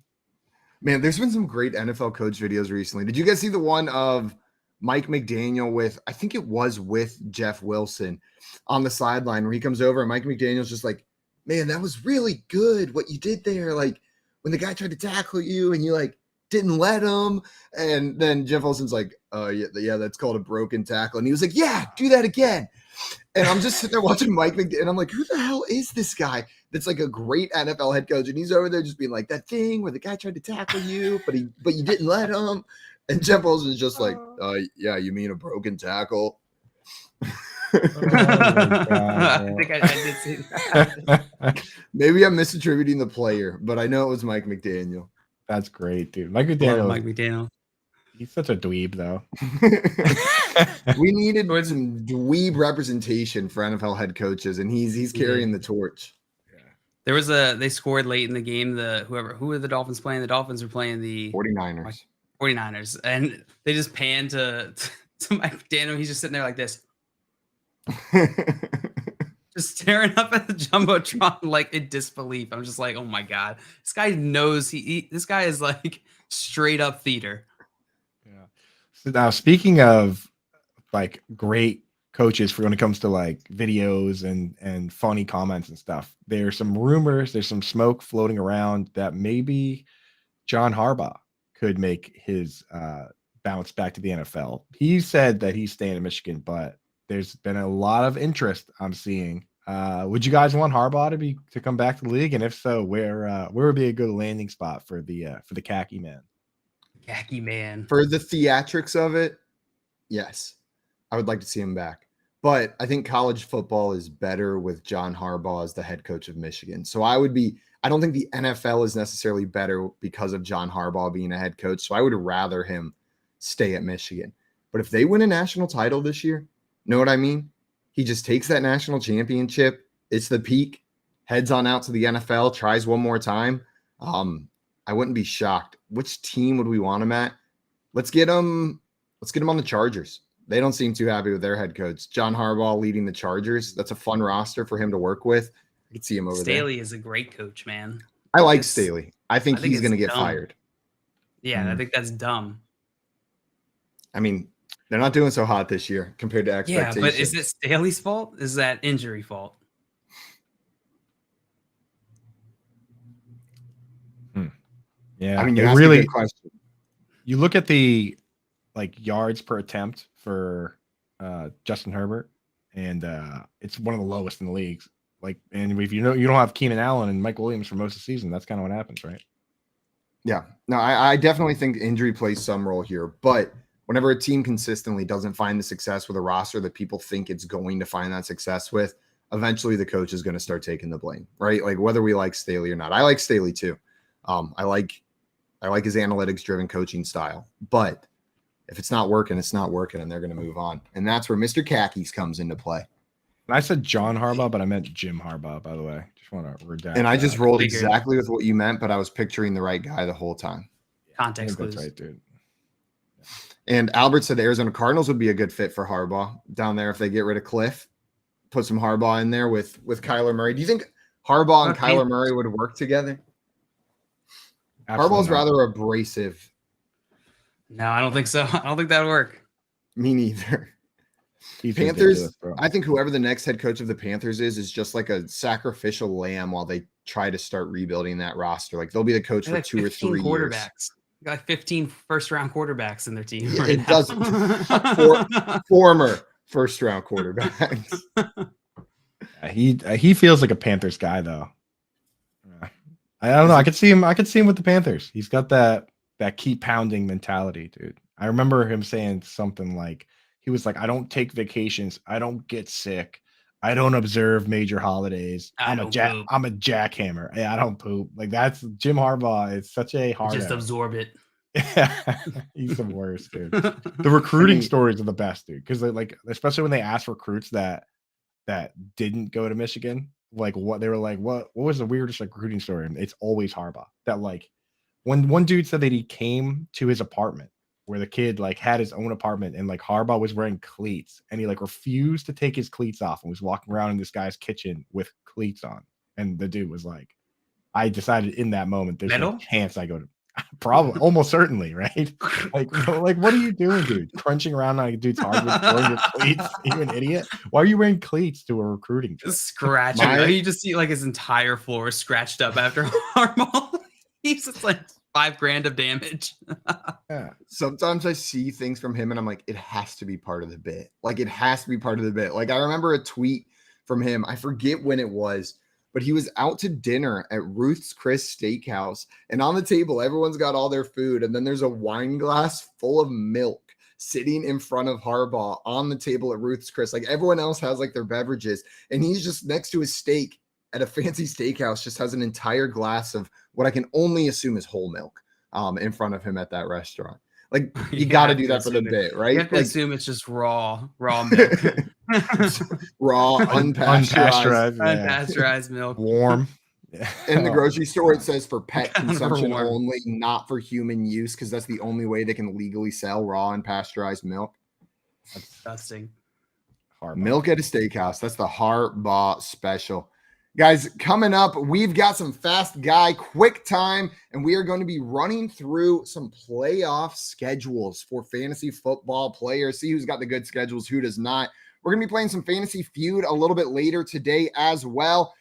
Man, there's been some great NFL coach videos recently. Did you guys see the one of Mike McDaniel I think it was with Jeff Wilson on the sideline where he comes over and Mike McDaniel's just like, man, that was really good what you did there. Like when the guy tried to tackle you and you like didn't let him. And then Jeff Wilson's like, yeah, that's called a broken tackle. And he was like, yeah, do that again. And I'm just sitting there watching Mike McDaniel, and I'm like, who the hell is this guy that's like a great NFL head coach? And he's over there just being like, that thing where the guy tried to tackle you, but you didn't let him. And Jeff Wilson's just like, yeah, you mean a broken tackle? I think I did see that. Maybe I'm misattributing the player, but I know it was Mike McDaniel. That's great, dude. Mike McDaniel. He's such a dweeb, though. We needed some dweeb representation for NFL head coaches, and he's carrying the torch. There was they scored late in the game. Who were the Dolphins playing? The Dolphins were playing the 49ers, and they just panned to Mike McDaniel. He's just sitting there like this, just staring up at the jumbotron like in disbelief. I'm just like, oh my god, this guy knows this guy is like straight up theater. Yeah. So now, speaking of like great coaches for when it comes to like videos and funny comments and stuff, there's some rumors, there's some smoke floating around that maybe John Harbaugh could make his bounce back to the NFL. He said that he's staying in Michigan, but there's been a lot of interest I'm seeing. Would you guys want Harbaugh to come back to the league? And if so, where would be a good landing spot for the khaki man? Khaki man. For the theatrics of it, yes. I would like to see him back. But I think college football is better with John Harbaugh as the head coach of Michigan. So I don't think the NFL is necessarily better because of John Harbaugh being a head coach. So I would rather him stay at Michigan. But if they win a national title this year, know what I mean? He just takes that national championship. It's the peak, heads on out to the NFL, tries one more time. I wouldn't be shocked. Which team would we want him at? Let's get him on the Chargers. They don't seem too happy with their head coach. John Harbaugh leading the Chargers. That's a fun roster for him to work with. I could see him over there. Staley is a great coach, man. I like Staley. I think he's going to get fired. Yeah, I think that's dumb. I mean, they're not doing so hot this year compared to expectations. Yeah, but is it Staley's fault? Is that injury fault? Yeah, I mean, you really a good question. You look at the like yards per attempt for Justin Herbert, and it's one of the lowest in the leagues. Like, and if you don't have Keenan Allen and Mike Williams for most of the season, that's kind of what happens, right? Yeah. No, I definitely think injury plays some role here. But whenever a team consistently doesn't find the success with a roster that people think it's going to find that success with, eventually the coach is going to start taking the blame, right? Like whether we like Staley or not. I like Staley too. I like his analytics-driven coaching style. But if it's not working, it's not working, and they're going to move on. And that's where Mr. Khakis comes into play. And I said John Harbaugh, but I meant Jim Harbaugh, by the way. Just want to redact. And I just that. rolled exactly with what you meant, but I was picturing the right guy the whole time. Context clues. That's right, dude. And Albert said the Arizona Cardinals would be a good fit for Harbaugh down there if they get rid of Cliff. Put some Harbaugh in there with Kyler Murray. Do you think Harbaugh and Kyler Murray would work together? Absolutely Harbaugh's not. rather abrasive. No, I don't think so. I don't think that would work. Me neither. He's Panthers, ridiculous, bro. I think whoever the next head coach of the Panthers is just like a sacrificial lamb while they try to start rebuilding that roster. Like they'll be the coach They for have 2 or 3 years. quarterbacks. They got like 15 first-round quarterbacks in their team. Yeah, right it now. doesn't. Former first-round quarterbacks. He feels like a Panthers guy though. I don't know. I could see him with the Panthers. He's got that keep pounding mentality, dude. I remember him saying something like, he was like, I don't take vacations. I don't get sick. I don't observe major holidays. I'm a jackhammer. Yeah, I don't poop. Like that's Jim Harbaugh. It's such a hard. Just absorb it. Yeah, he's the worst, dude. The recruiting stories are the best, dude. Because like, especially when they ask recruits that didn't go to Michigan, like what they were like, what was the weirdest like recruiting story? And it's always Harbaugh. That like when one dude said that he came to his apartment where the kid like had his own apartment and like Harbaugh was wearing cleats and he like refused to take his cleats off and was walking around in this guy's kitchen with cleats on. And the dude was like, I decided in that moment there's no chance I go to probably almost certainly, right? Like what are you doing, dude? Crunching around on a dude's hardwood floor with cleats? You an idiot? Why are you wearing cleats to a recruiting trip? Just scratching. You just see like his entire floor scratched up after Harbaugh. He's just like $5,000 of damage. Yeah. Sometimes I see things from him and I'm like, it has to be part of the bit. Like it has to be part of the bit. Like I remember a tweet from him. I forget when it was, but he was out to dinner at Ruth's Chris Steakhouse, and on the table, everyone's got all their food. And then there's a wine glass full of milk sitting in front of Harbaugh on the table at Ruth's Chris. Like everyone else has like their beverages, and he's just next to his steak at a fancy steakhouse, just has an entire glass of what I can only assume is whole milk in front of him at that restaurant. Like you got to do that for the bit, right? You have to like, assume it's just raw milk. raw, unpasteurized milk. Warm. In the grocery store, it says for pet consumption only, not for human use, because that's the only way they can legally sell raw and pasteurized milk. That's disgusting. Milk at a steakhouse. That's the Harbaugh special. Guys, coming up, we've got some fast guy quick time, and we are going to be running through some playoff schedules for fantasy football players. See who's got the good schedules, who does not. We're going to be playing some fantasy feud a little bit later today as well.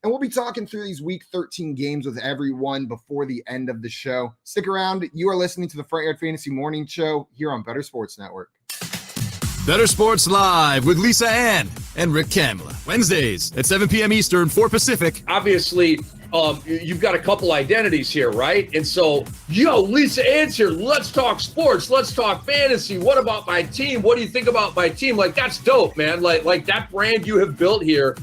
And we'll be talking through these week 13 games with everyone before the end of the show. Stick around. You are listening to the Front Yard Fantasy Morning Show here on Better Sports Network. Better Sports Live with Lisa Ann and Rick Kamla. Wednesdays at 7 p.m. Eastern, 4 Pacific. Obviously, you've got a couple identities here, right? And so, Lisa Ann's here. Let's talk sports. Let's talk fantasy. What about my team? What do you think about my team? Like, that's dope, man. Like that brand you have built here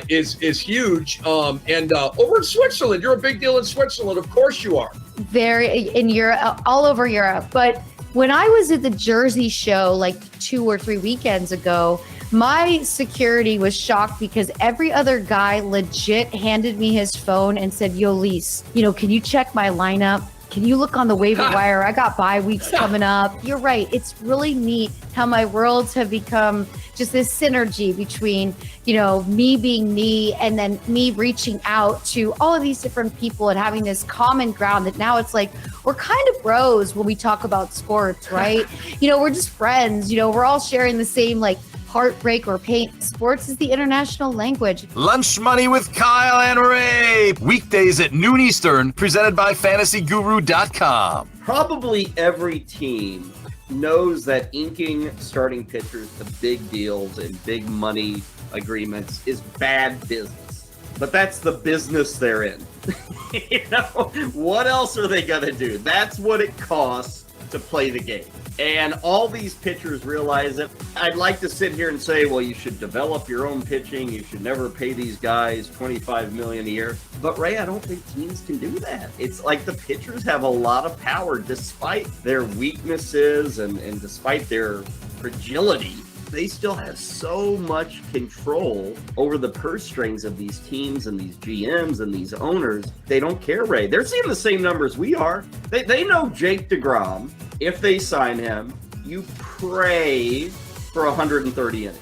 is huge. And over in Switzerland, you're a big deal in Switzerland. Of course you are. In Europe, all over Europe. But when I was at the Jersey show like 2 or 3 weekends ago, my security was shocked because every other guy legit handed me his phone and said, yo, Lise, can you check my lineup? Can you look on the waiver wire? I got bye weeks coming up. You're right. It's really neat how my worlds have become just this synergy between, me being me and then me reaching out to all of these different people and having this common ground that now it's like we're kind of bros when we talk about sports, right? We're just friends. We're all sharing the same heartbreak or pain. Sports is the international language. Lunch Money with Kyle and Ray. Weekdays at noon Eastern, presented by FantasyGuru.com. Probably every team knows that inking starting pitchers to big deals and big money agreements is bad business. but that's the business they're in. What else are they going to do? That's what it costs to play the game. And all these pitchers realize it. I'd like to sit here and say, well, you should develop your own pitching. You should never pay these guys $25 million a year. But Ray, I don't think teams can do that. It's like the pitchers have a lot of power despite their weaknesses and despite their fragility. They still have so much control over the purse strings of these teams and these GMs and these owners. They don't care, Ray. They're seeing the same numbers we are. They know Jake DeGrom, if they sign him, you pray for 130 innings.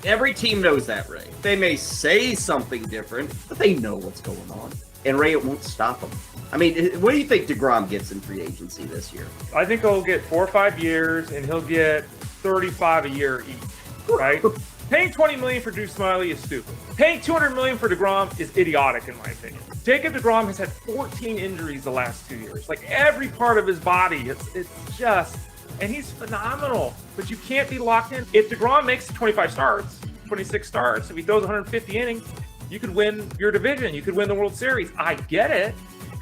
Every team knows that, Ray. They may say something different, but they know what's going on. And Ray, it won't stop them. I mean, what do you think DeGrom gets in free agency this year? I think he'll get 4 or 5 years, and he'll get 35 a year each, right? Paying $20 million for Drew Smyly is stupid. Paying $200 million for DeGrom is idiotic, in my opinion. Jacob DeGrom has had 14 injuries the last 2 years. Like, every part of his body, it's just, and he's phenomenal. But you can't be locked in. If DeGrom makes 25 starts, 26 starts, if he throws 150 innings, you could win your division. You could win the World Series. I get it.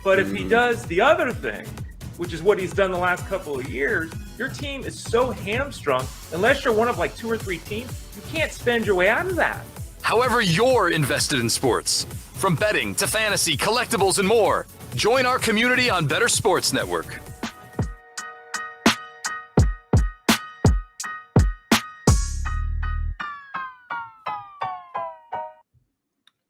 But if he does the other thing, which is what he's done the last couple of years, your team is so hamstrung, unless you're one of like 2 or 3 teams, you can't spend your way out of that. However you're invested in sports, from betting to fantasy, collectibles, and more, join our community on Better Sports Network.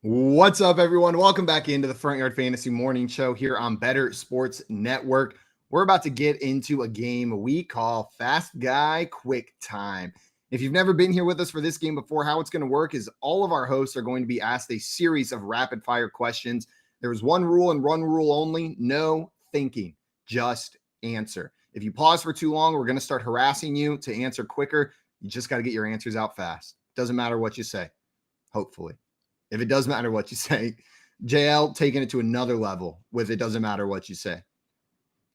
What's up, everyone? Welcome back into the Front Yard Fantasy Morning Show here on Better Sports Network. We're about to get into a game we call Fast Guy Quick Time. If you've never been here with us for this game before, how it's going to work is all of our hosts are going to be asked a series of rapid-fire questions. There's one rule and one rule only: no thinking, just answer. If you pause for too long, we're going to start harassing you to answer quicker. You just got to get your answers out fast. Doesn't matter what you say, hopefully. If it does matter what you say, JL taking it to another level with it doesn't matter what you say.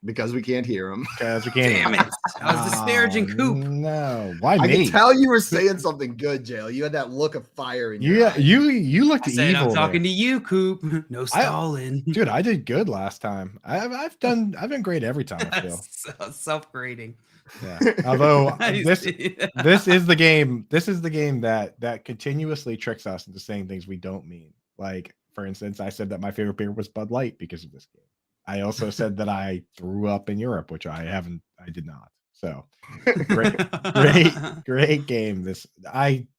Because we can't hear him. Because we can't. Damn it. I was disparaging Coop. No. Why I me? could tell you were saying something good, JL. You had that look of fire in your Yeah, eye. you looked I said, evil. I'm talking there. to you, Coop. No stalling. Dude, I did good last time. I've been great every time, I feel. Self-grading. Yeah. Although Nice. this is the game. This is the game that continuously tricks us into saying things we don't mean. Like, for instance, I said that my favorite beer was Bud Light because of this game. I also said that I threw up in Europe, which I did not. So great game. This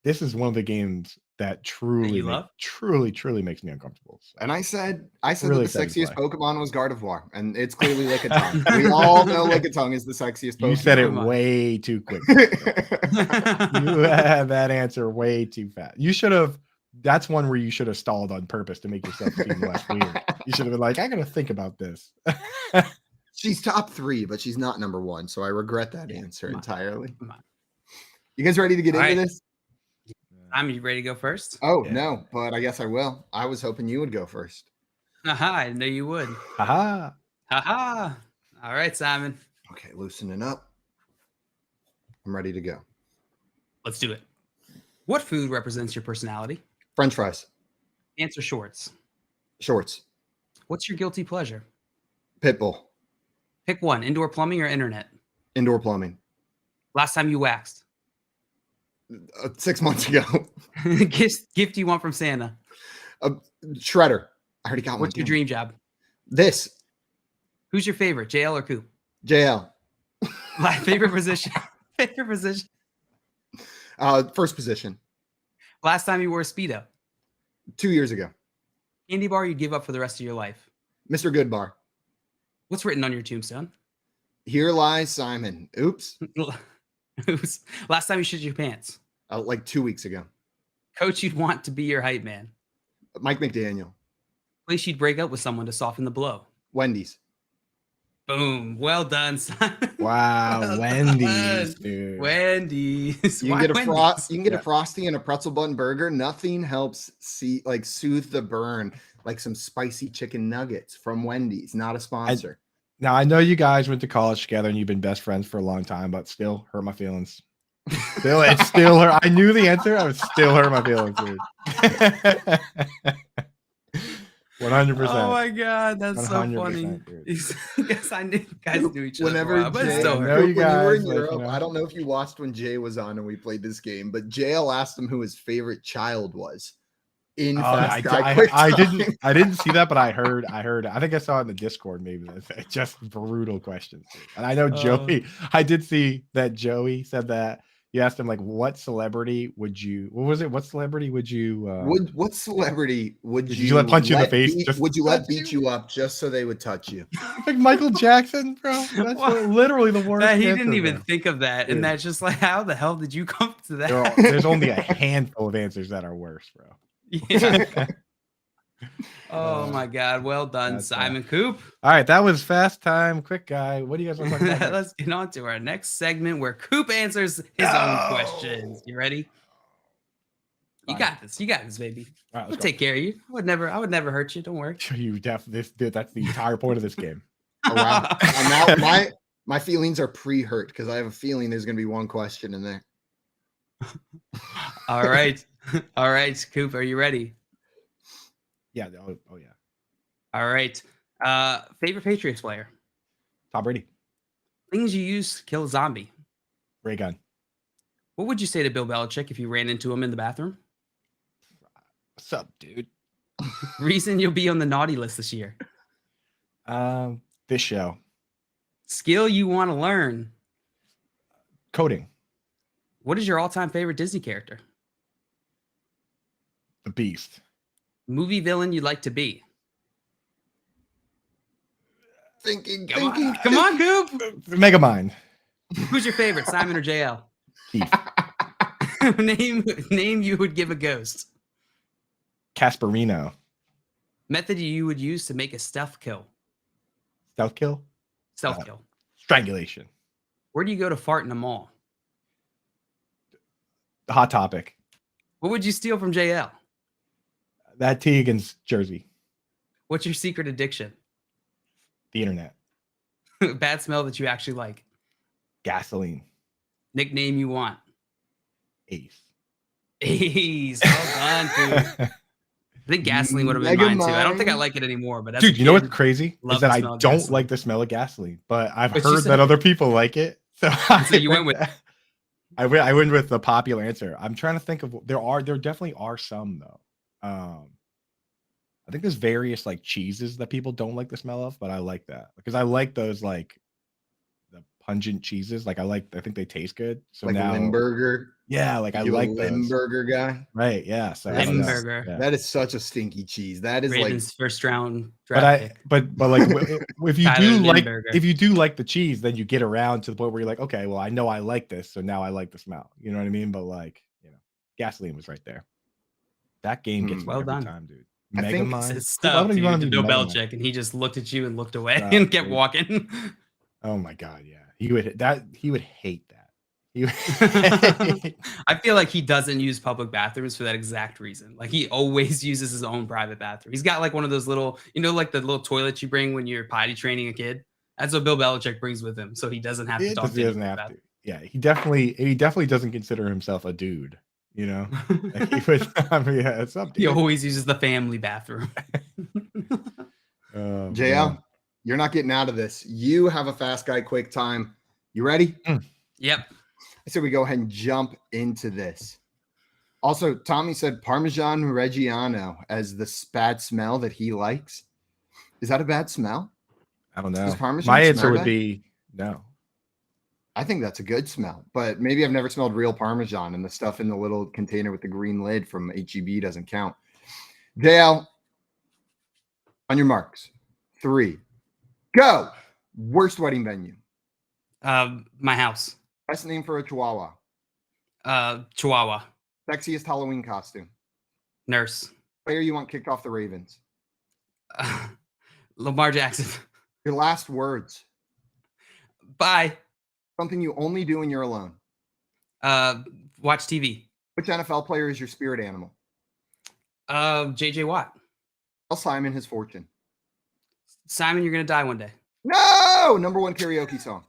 is one of the games that truly makes me uncomfortable. So. And I said Really that the excited to sexiest play. Pokemon was Gardevoir, and it's clearly Lickitung. We all know Lickitung is the sexiest Pokemon. You said it Come on. way too quick. You had that answer way too fast. You should have. That's one where you should have stalled on purpose to make yourself seem less weird. You should have been like, I gotta think about this. She's top 3, but she's not number 1, so I regret that answer entirely. Come on. You guys ready to get All into right. this? You ready to go first? Oh, Yeah. no, but I guess I will. I was hoping you would go first. Aha, I know you would. Haha. Haha. All right, Simon. Okay, loosening up. I'm ready to go. Let's do it. What food represents your personality? French fries, Answer shorts. shorts, What's your guilty pleasure? Pitbull, Pick one, indoor plumbing or internet. indoor plumbing. Last time you waxed. 6 months ago. Gift you want from Santa. Shredder. I already got one. What's your dream job? This. Who's your favorite, JL or Coop? JL. My favorite position. Favorite position. First position. Last time you wore a Speedo. 2 years ago. Candy bar you'd give up for the rest of your life. Mr. Goodbar. What's written on your tombstone? Here lies Simon. Oops. Last time you shit your pants. Like 2 weeks ago. Coach you'd want to be your hype man. Mike McDaniel. Place you'd break up with someone to soften the blow. Wendy's. Boom. Well done, Simon. Wow, Well Wendy's, done. dude. Wendy's. You Why can get Wendy's? you can get a Frosty and a pretzel bun burger. Nothing helps soothe the burn like some spicy chicken nuggets from Wendy's. Not a sponsor. Now I know you guys went to college together and you've been best friends for a long time, but still hurt my feelings. It's still hurt. I knew the answer. I would still hurt my feelings, dude. 100%. Oh my god, that's so 100%, funny. dude. Guess I knew guys knew each other. Whenever for a while, but it Jay, still I know hurt. you when you were in guys, like, Europe, you know. I don't know if you watched when Jay was on and we played this game, but JL asked him who his favorite child was in Fast Guy Quick I Time. didn't see that, but I heard. I think I saw it in the Discord. Maybe that's just brutal questions. Dude. And I know Joey. I did see that Joey said that. You asked him like, what celebrity would you? What was it? What celebrity would you? What celebrity would Did you, you let punch you in the face? would you let beat you up just so they would touch you? Like Michael Jackson, bro. That's literally the worst. He answer, didn't even bro. think of that, Dude. and that's just like, how the hell did you come to that? There's only a handful of answers that are worse, bro. Yeah. Oh my god, well done, That's Simon Coop. All right, that was fast time, quick guy. What do you guys want to talk about next? Let's get on to our next segment where Coop answers his own questions. You ready? You got this. You got this, baby. All right, We'll let's take care of you. I would never hurt you. Don't worry. go. You definitely. That's the entire point of this game. Oh, wow. And now my feelings are pre-hurt because I have a feeling there's going to be one question in there. All right. All right, Coop, are you ready? Yeah. Oh yeah. All right. Favorite Patriots player? Tom Brady, Things you use to kill a zombie. ray gun. What would you say to Bill Belichick if you ran into him in the bathroom? What's up, dude? Reason you'll be on the naughty list this year. This show, Skill you want to learn. coding, What is your all-time favorite Disney character? the Beast, Movie villain you'd like to be. Thinking. Come on, Coop. Megamind, Who's your favorite, Simon or JL? Keith, name you would give a ghost. Casperino, Method you would use to make a stealth kill. stealth kill, Stealth kill. strangulation, Where do you go to fart in a mall? the Hot Topic, What would you steal from JL? that Tee Higgins jersey, What's your secret addiction? the internet, Bad smell that you actually like. gasoline, Nickname you want. Ace. Ace. Well done, dude. I think gasoline would have been mine too. I don't think I like it anymore, but as Dude, a you know kid, what's crazy love is that the I smell of don't gasoline. like the smell of gasoline, but I've But you heard said- that other people like it. So, So you went with- I went with the popular answer. I'm trying to think of there definitely are some though. I think there's various like cheeses that people don't like the smell of, but I like that because I like those like the pungent cheeses. Like I think they taste good. So Like now, Limburger. yeah, like I You a like those. Limburger guy. Right? Yeah. So I don't know. Limburger. Yeah. That is such a stinky cheese. That is Ravens first round But draft pick. but like if you Tyler do like the cheese, then you get around to the point where you're like, okay, well, I know I like this, so now I like the smell. You know what I mean? But like, gasoline was right there. That game gets me Well every done. time, dude. I think Megamind. It's Why stuff would you to wanna be Bill Megamind? Belichick, and he just looked at you and looked away Stop, and kept dude. walking. Oh my god, yeah. He would hate that. He would I feel like he doesn't use public bathrooms for that exact reason. Like he always uses his own private bathroom. He's got like one of those little, like the little toilets you bring when you're potty training a kid. That's what Bill Belichick brings with him, so he doesn't have to He talk to doesn't anyone have about to. Yeah, he definitely doesn't consider himself a dude. You know, like he would. I mean, yeah, it's up. He Dude. always uses the family bathroom. Oh, JL, man. you're not getting out of this. You have a fast guy quick time. You ready? Yep. I said we go ahead and jump into this. Also, Tommy said Parmesan Reggiano as the bad smell that he likes. Is that a bad smell? I don't know. Does Parmesan My answer smell would bad? be no. I think that's a good smell, but maybe I've never smelled real Parmesan, and the stuff in the little container with the green lid from HEB doesn't count. JL, on your marks. 3, go. Worst wedding venue. My house. Best name for a chihuahua. Chihuahua. Sexiest Halloween costume. Nurse. Player you want kicked off the Ravens. Lamar Jackson. Your last words. Bye. Something you only do when you're alone. Watch TV. Which NFL player is your spirit animal? JJ Watt. Tell Simon his fortune. Simon, you're gonna die one day. No! Number 1 karaoke song.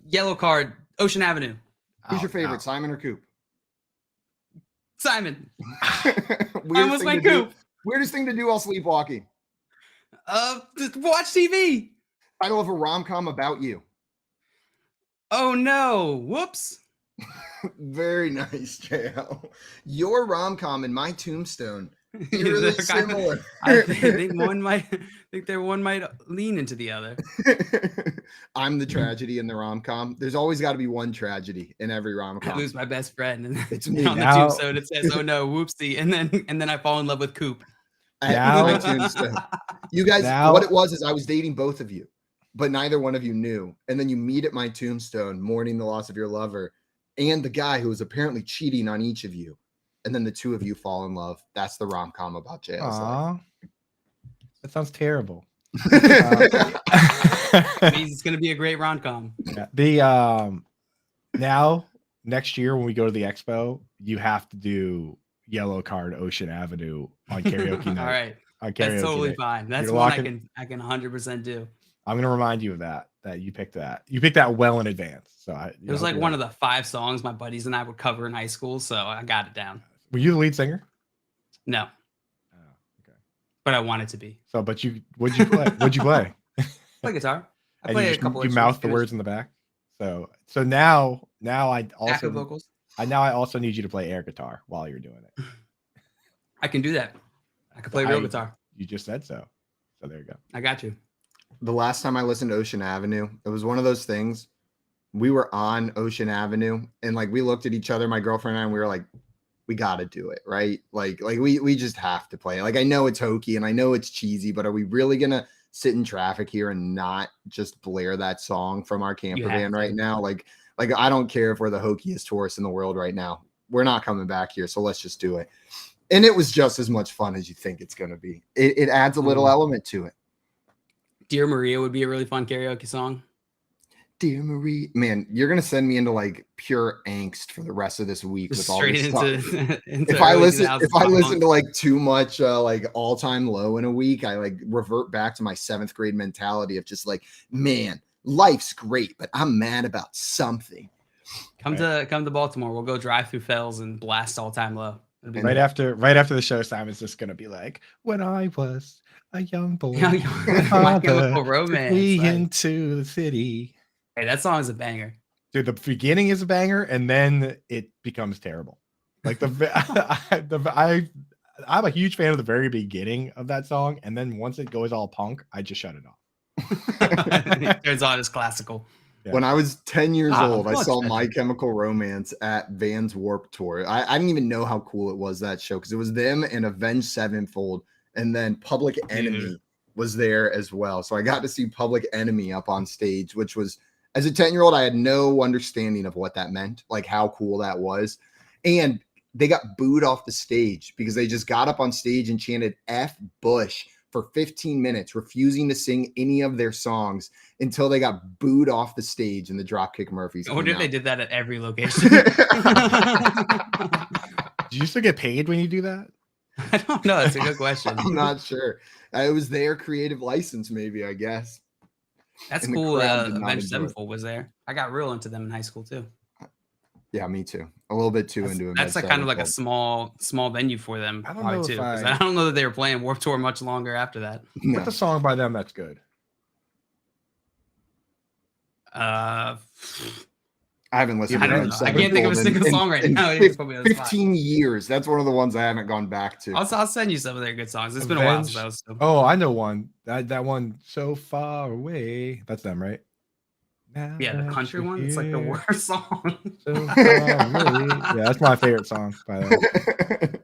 Yellow card. Ocean Avenue. Who's your favorite, Simon or Coop? Simon. Weirdest I almost thing went to do- Coop. Weirdest thing to do while sleepwalking. Just watch TV. Title of a rom-com about you. Oh no! Whoops. Very nice, JL. Your rom-com and my tombstone. Really similar. I think one might lean into the other. I'm the tragedy in the rom-com. There's always got to be one tragedy in every I rom-com. lose my best friend, and It's me. on the Now- tombstone it says, "Oh no, whoopsie," and then I fall in love with Coop. At my Now- tombstone. You guys, Now- what it was is I was dating both of you, but neither one of you knew. And then you meet at my tombstone, mourning the loss of your lover and the guy who was apparently cheating on each of you. And then the two of you fall in love. That's the rom-com about JL's life. Aw. That sounds terrible. It means it's gonna be a great rom-com. Yeah. The now next year when we go to the expo, you have to do Yellow Card Ocean Avenue on karaoke night. All right, On karaoke that's totally night. fine. That's You're one locking- I can 100% do. I'm gonna remind you of that you picked that. You picked that well in advance. So It was like one of the 5 songs my buddies and I would cover in high school, so I got it down. Were you the lead singer? No, Oh, okay. but I wanted to be. So, but what'd you play? What'd you play? Play guitar. I And play you, a just, couple. you mouth the words in the back. So now I backup also vocals. I also need you to play air guitar while you're doing it. I can do that. I can play real guitar. You just said so. So there you go. I got you. The last time I listened to Ocean Avenue, it was one of those things. We were on Ocean Avenue and like we looked at each other, my girlfriend and I, and we were like, we got to do it, right? Like we just have to play. Like I know it's hokey and I know it's cheesy, but are we really gonna sit in traffic here and not just blare that song from our camper van right now? Like I don't care if we're the hokiest tourists in the world right now. We're not coming back here, so let's just do it. And it was just as much fun as you think it's gonna be. It adds a little element to it. Dear Maria would be a really fun karaoke song. Dear Marie, man, you're gonna send me into like pure angst for the rest of this week with all Straight this stuff. into If I early listen 2000s to like too much like all-time low in a week, I like revert back to my 7th grade mentality of just like, man, life's great, but I'm mad about something. come to Baltimore. We'll go drive through Fells and blast all time low. It'll be Right after the show, Simon's just gonna be like, when I was a young boy, My Chemical Romance. we Like, into the city. hey, that song is a banger. Dude, the beginning is a banger, and then it becomes terrible. Like I'm a huge fan of the very beginning of that song, and then once it goes all punk, I just shut it off. Turns on as classical. Yeah. When I was 10 years old, I much saw better. My Chemical Romance at Vans Warped Tour. I didn't even know how cool it was, that show, because it was them and Avenged Sevenfold, and then Public Enemy was there as well. So I got to see Public Enemy up on stage, which was, as a 10-year-old, I had no understanding of what that meant, like how cool that was. And they got booed off the stage because they just got up on stage and chanted F Bush for 15 minutes, refusing to sing any of their songs until they got booed off the stage and the Dropkick Murphys. I wonder if came they out. did that at every location. Do you still get paid when you do that? I don't know. That's a good question. I'm not sure. It was their creative license, maybe, I guess. That's And the cool. crowd did not Avenged enjoy it. Sevenfold was there. I got real into them in high school too. Yeah, me too. A little bit too into it. That's like kind of like a small venue for them. I don't probably know if too. 'Cause I- I don't know that they were playing Warped Tour much longer after that. No. What's a song by them that's good? I haven't listened I to don't Avenged know. I can't think of a Sevenfold single song right now. You just put me on the spot. 15 years. That's one of the ones I haven't gone back to. I'll send you some of their good songs. It's been a while since I was. Oh, I know one. That one, So Far Away. That's them, right? Now Yeah, the that country you're one. It's like the here, worst song. so far away. Yeah, that's my favorite song. By the way.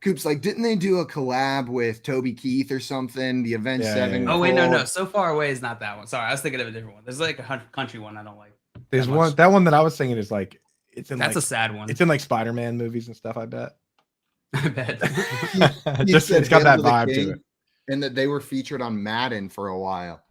Coop's like, didn't they do a collab with Toby Keith or something? The Avenged Yeah, Sevenfold. Oh wait, no. So Far Away is not that one. Sorry, I was thinking of a different one. There's like a country one I don't like. There's that one. much. That one that I was singing is like it's in That's like a sad one. it's in like Spider-Man movies and stuff. I bet. I bet. You Just said it's got that Hand of the vibe King, to it. And that they were featured on Madden for a while.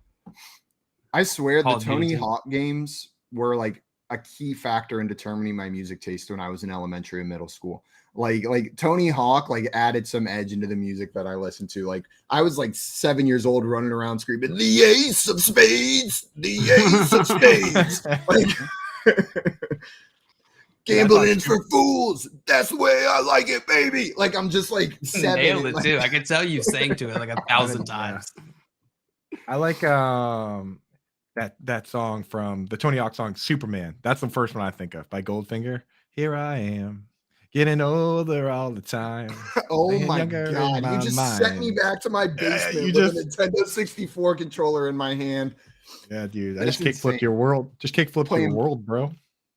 I swear Call the of Duty Tony too. Hawk games were like a key factor in determining my music taste when I was in elementary and middle school. Like Tony Hawk like added some edge into the music that I listened to. Like I was like 7 years old running around screaming, "The Ace of Spades, the Ace of Spades." Like Gambling's for fools. That's the way I like it, baby. Like I'm just like Nailed it like, too. I could tell you sang to it like 1,000 times. I like that song from the Tony Hawk song Superman. That's the first one I think of by Goldfinger. Here I am, getting older all the time. Oh my God. You just sent me back to my basement with a Nintendo 64 controller in my hand. Yeah, dude. I just kickflipped your world. Just kickflipped your world, bro.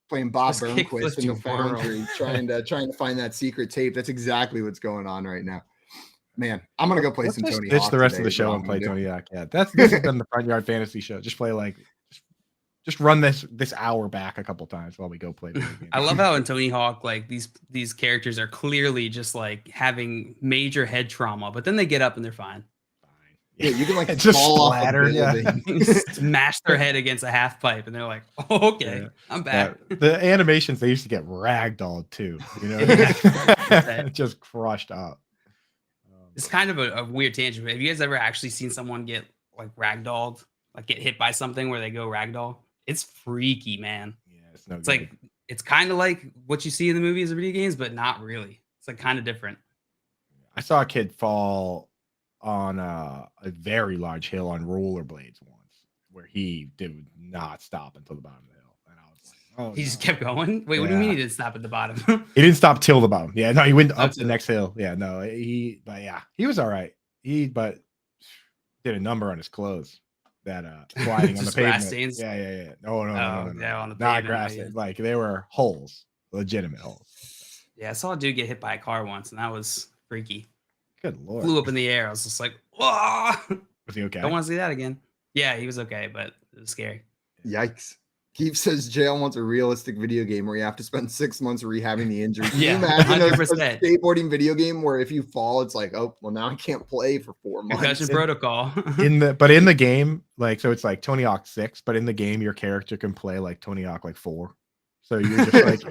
Playing Bob Burnquist in the Foundry, trying to find that secret tape. That's exactly what's going on right now. Man, I'm gonna go play some Tony Hawk. It's the rest of the show and play Tony Hawk. Yeah, this has been the Front Yard Fantasy Show. Just play just run this hour back a couple times while we go play. I love how in Tony Hawk, like these characters are clearly just like having major head trauma, but then they get up and they're fine. Yeah, you can like just fall splatter, off a building. Smash their head against a half pipe, and they're like, oh, "Okay, I'm back." The animations, they used to get ragdolled too. You know, just crushed up. It's kind of a weird tangent. Have you guys ever actually seen someone get like ragdolled, like get hit by something where they go ragdoll? It's freaky, man. Yeah, it's no good. Like it's kind of like what you see in the movies or video games, but not really. It's like kind of different. I saw a kid fall on a very large hill on rollerblades once, where he did not stop until the bottom of the hill, and I was like, "Oh!" He just kept going. Wait, what do you mean he didn't stop at the bottom? He didn't stop till the bottom. Yeah, no, he went up the next hill. Yeah, no, he was all right. He did a number on his clothes. That sliding on the pavement. Stains? Yeah. No. Yeah, on the not pavement, grass stains. Like they were holes, legitimate holes. Yeah, I saw a dude get hit by a car once, and that was freaky. Good Lord. Flew up in the air. I was just like, whoa. Was he okay? Don't want to see that again. Yeah, he was okay, but it was scary. Yikes. Keith says jail wants a realistic video game where you have to spend 6 months rehabbing the injury. Can you imagine a skateboarding video game where if you fall, it's like, oh, well, now I can't play for 4 months. Concussion protocol. in the game, like, so it's like Tony Hawk 6, but in the game, your character can play like Tony Hawk like 4. So you're just like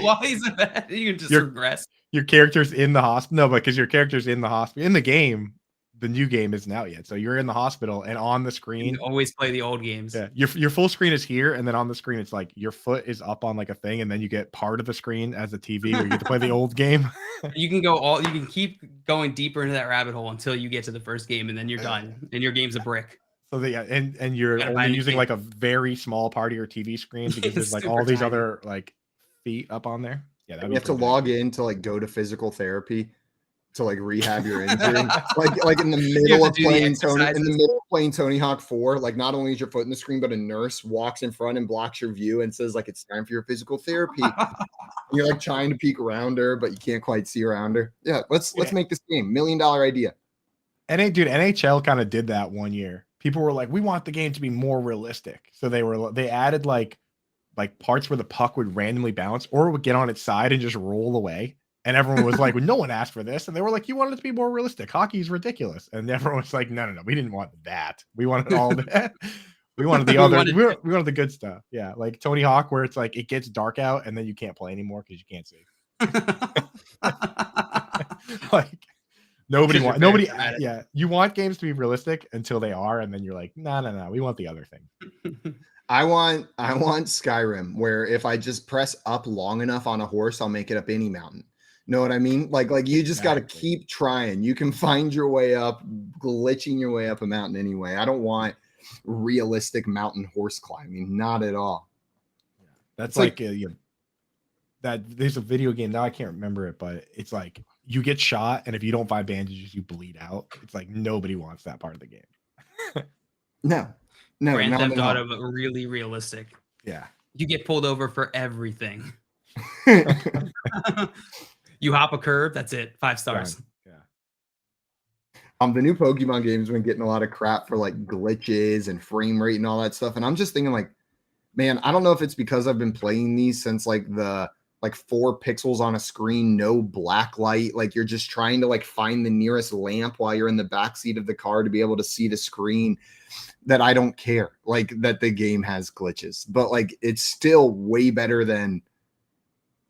while he's in bed, you can just regress. Your character's in the hospital. No, because your character's in the hospital. In the game, the new game isn't out yet. So you're in the hospital, and on the screen, you always play the old games. Yeah, your full screen is here, and then on the screen, it's like your foot is up on like a thing, and then you get part of the screen as a TV where you get to play the old game. You can keep going deeper into that rabbit hole until you get to the first game, and then you're done, and your game's a brick. So and you're only using like a very small part of your TV screen because there's like all these other like feet up on there. Yeah, you have to log in to like go to physical therapy to like rehab your injury. like in the middle of playing Tony Hawk 4, like not only is your foot in the screen, but a nurse walks in front and blocks your view and says like it's time for your physical therapy. You're like trying to peek around her, but you can't quite see around her. Yeah, let's make this game. $1 million idea. Dude, NHL kind of did that one year. People were like, we want the game to be more realistic. So they added like parts where the puck would randomly bounce or would get on its side and just roll away. And everyone was like, well, no one asked for this. And they were like, you wanted it to be more realistic. Hockey is ridiculous. And everyone was like, no, we didn't want that. We wanted all that. We wanted the other. We wanted the good stuff. Yeah. Like Tony Hawk, where it's like it gets dark out and then you can't play anymore because you can't see. Like you want games to be realistic until they are, and then you're like, no, we want the other thing. I want Skyrim, where if I just press up long enough on a horse, I'll make it up any mountain. Know what I mean? Like you just got to keep trying. You can find your way up, glitching your way up a mountain anyway. I don't want realistic mountain horse climbing, not at all. Yeah, that's like that. There's a video game now. I can't remember it, but it's like you get shot, and if you don't find bandages, you bleed out. It's like nobody wants that part of the game. No. Grand Theft Auto, but really realistic. Yeah. You get pulled over for everything. You hop a curb, that's it. 5 stars. Yeah. The new Pokemon game's been getting a lot of crap for like glitches and frame rate and all that stuff. And I'm just thinking like, man, I don't know if it's because I've been playing these since like the 4 pixels on a screen, no black light. Like you're just trying to like find the nearest lamp while you're in the backseat of the car to be able to see the screen, that I don't care like that the game has glitches, but like it's still way better than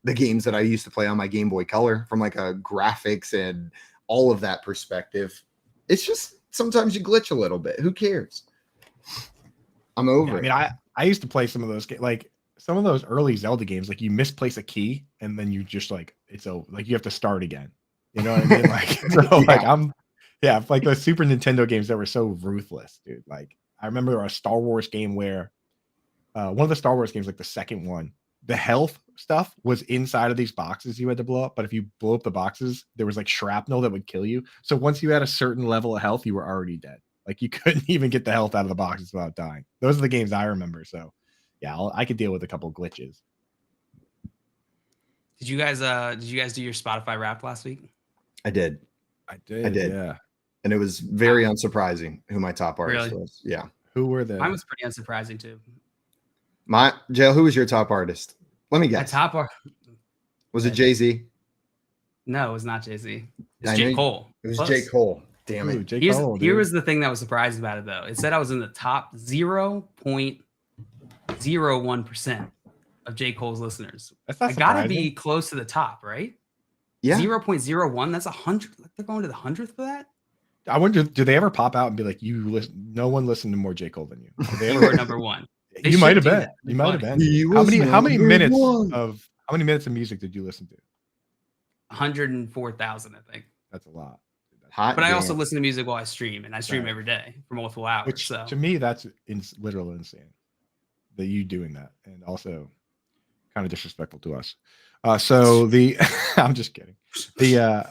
the games that I used to play on my Game Boy Color from like a graphics and all of that perspective. It's just sometimes you glitch a little bit. Who cares? I'm over it. I mean, I used to play some of those games. Like some of those early Zelda games, like you misplace a key and then you just like it's over. Like you have to start again. You know what I mean? Like so, like like those Super Nintendo games that were so ruthless, dude. Like I remember a Star Wars game where one of the Star Wars games, like the second one, the health stuff was inside of these boxes you had to blow up. But if you blow up the boxes, there was like shrapnel that would kill you. So once you had a certain level of health, you were already dead. Like you couldn't even get the health out of the boxes without dying. Those are the games I remember. So yeah, I could deal with a couple of glitches. Did you guys do your Spotify Wrapped last week? I did. Yeah. And it was very unsurprising who my top artist was. Yeah. Who were they? Mine was pretty unsurprising too. Jail, who was your top artist? Let me guess. Was it Jay-Z? No, it was not Jay-Z. It's J. Cole. It was J. Cole. Damn it. Here was the thing that was surprising about it, though. It said I was in the top 0.01% of J. Cole's listeners. That's not I gotta be close to the top, right? Yeah. 0.01. That's 100. They're going to the 100th for that. I wonder, do they ever pop out and be like, "You listen"? No one listened to more J. Cole than you. Did they You ever? were number one. You might have been. You might have been. How many minutes of music did you listen to? 104,000, I think. That's a lot. But I also listen to music while I stream, and I stream every day for multiple hours. Which so to me, that's literally insane that you doing that, and also kind of disrespectful to us. So I'm just kidding.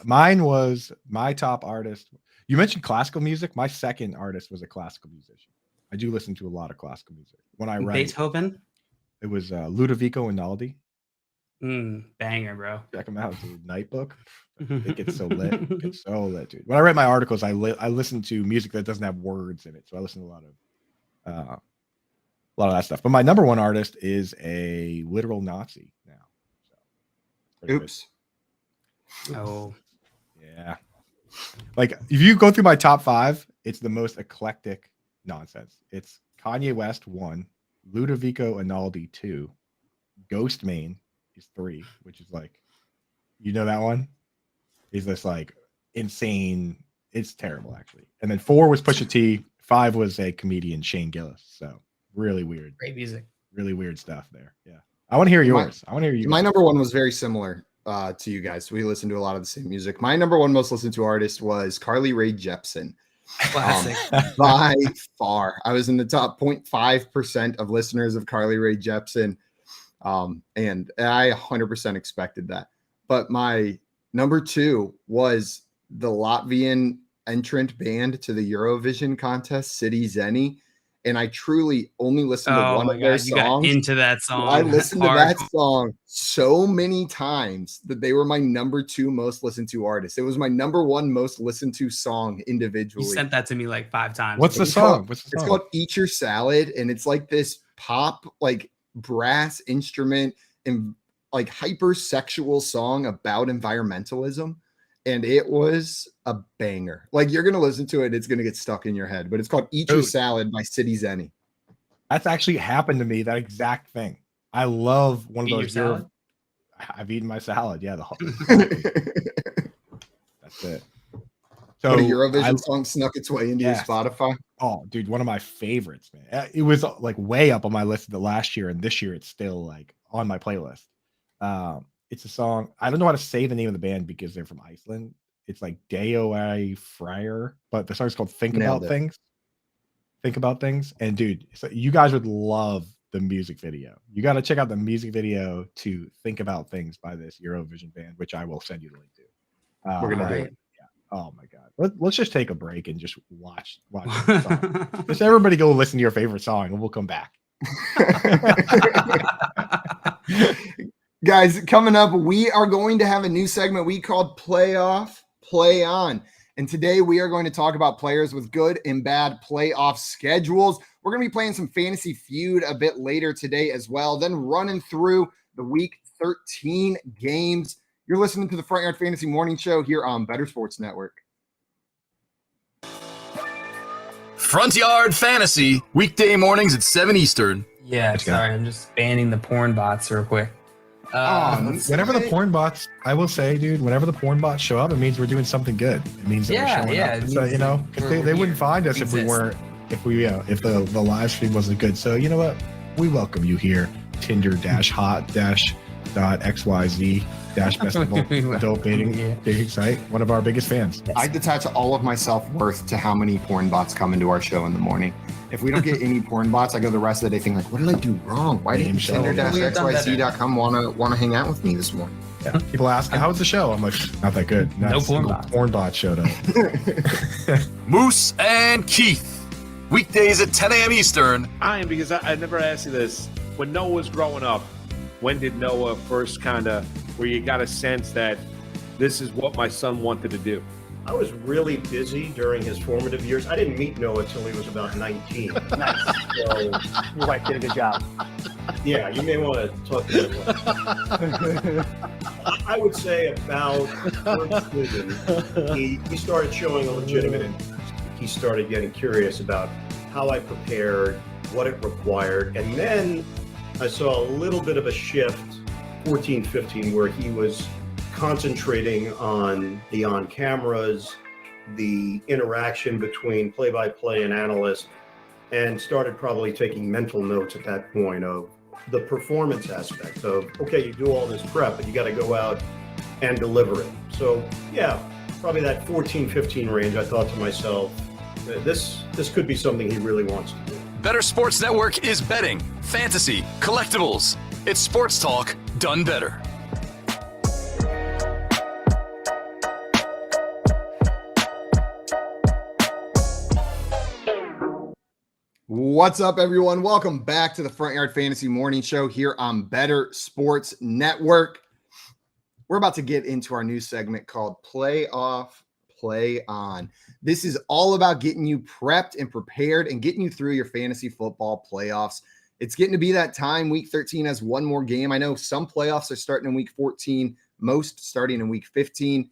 Mine was my top artist. You mentioned classical music. My second artist was a classical musician. I do listen to a lot of classical music. When I write, Beethoven. It was Ludovico Einaudi. Banger, bro. Check them out, dude. Nightbook. It gets so lit. It's so lit, dude. When I write my articles, I listen to music that doesn't have words in it. So I listen to a lot of that stuff. But my number one artist is a literal Nazi now. So, oops. Oh. Yeah. Like if you go through my top 5, it's the most eclectic nonsense. It's Kanye West 1, Ludovico Einaudi 2, Ghost Main is 3, which is like, you know that one? Is this like insane? It's terrible actually. And then 4 was Pusha T, 5 was a comedian, Shane Gillis. So really weird. Great music. Really weird stuff there. Yeah. I want to hear yours. My number one was very similar to you guys. We listened to a lot of the same music. My number one most listened to artist was Carly Rae Jepsen. Classic. By far. I was in the top 0.5% of listeners of Carly Rae Jepsen. And I 100% expected that. But my number 2 was the Latvian entrant band to the Eurovision contest, City Zeni. And I truly only listened to one of their songs. You got into that song. I listened to that song so many times that they were my number 2 most listened to artist. It was my number 1 most listened to song individually. You sent that to me like 5 times. What's the song? It's called Eat Your Salad. And it's like this pop, like brass instrument and like hypersexual song about environmentalism. And it was a banger. Like you're going to listen to it. It's going to get stuck in your head, but it's called Eat Your Salad by City Zeni. That's actually happened to me. That exact thing. I love one of those. I've eaten my salad. Yeah. That's it. So a Eurovision song snuck its way into your Spotify. Oh, dude. One of my favorites, man. It was like way up on my list of the last year. And this year it's still like on my playlist. It's a song. I don't know how to say the name of the band because they're from Iceland. It's like Deo Fryer, but the song's called Think About Things. Think About Things. And dude, so you guys would love the music video. You got to check out the music video to Think About Things by this Eurovision band, which I will send you the link to. We're going to do it. Yeah. Oh my God. Let's just take a break and just watch the song. Just everybody go listen to your favorite song and we'll come back. Guys, coming up, we are going to have a new segment we called Playoff Play On. And today we are going to talk about players with good and bad playoff schedules. We're going to be playing some Fantasy Feud a bit later today as well, then running through the Week 13 games. You're listening to the Front Yard Fantasy Morning Show here on Better Sports Network. Front Yard Fantasy, weekday mornings at 7 Eastern. Yeah, sorry, I'm just banning the porn bots real quick. Whenever the porn bots, I will say, dude, whenever the porn bots show up, it means we're doing something good. It means that we're showing up. So, you know, they wouldn't find us if we weren't, if the live stream wasn't good. So, you know what? We welcome you here Tinder-hot-.xyz-festival adult dating site. One of our biggest fans. I detach all of my self-worth to how many porn bots come into our show in the morning. If we don't get any porn bots, I go the rest of the day thinking like, what did I do wrong? Why didn't Tinder-xyz.com want to hang out with me this morning? Yeah. People ask, how was the show? I'm like, not that good. No porn bot showed up. Moose and Keith. Weekdays at 10 a.m. Eastern. Because I never asked you this. When Noah was growing up, when did Noah first where you got a sense that this is what my son wanted to do? I was really busy during his formative years. I didn't meet Noah until he was about 19. Nice. So, your wife did a good job. Yeah, you may want to talk to him. I would say about he started showing a legitimate interest. He started getting curious about how I prepared, what it required. And then I saw a little bit of a shift, 14, 15, where he was concentrating on the on-cameras, the interaction between play-by-play and analyst, and started probably taking mental notes at that point of the performance aspect of, okay, you do all this prep, but you got to go out and deliver it. So, yeah, probably that 14, 15 range, I thought to myself, this could be something he really wants to do. Better Sports Network is betting, fantasy, collectibles. It's sports talk done better. What's up, everyone? Welcome back to the Front Yard Fantasy Morning Show here on Better Sports Network. We're about to get into our new segment called Play Off, Play On. This is all about getting you prepped and prepared and getting you through your fantasy football playoffs. It's getting to be that time. Week 13 has one more game. I know some playoffs are starting in week 14, most starting in week 15,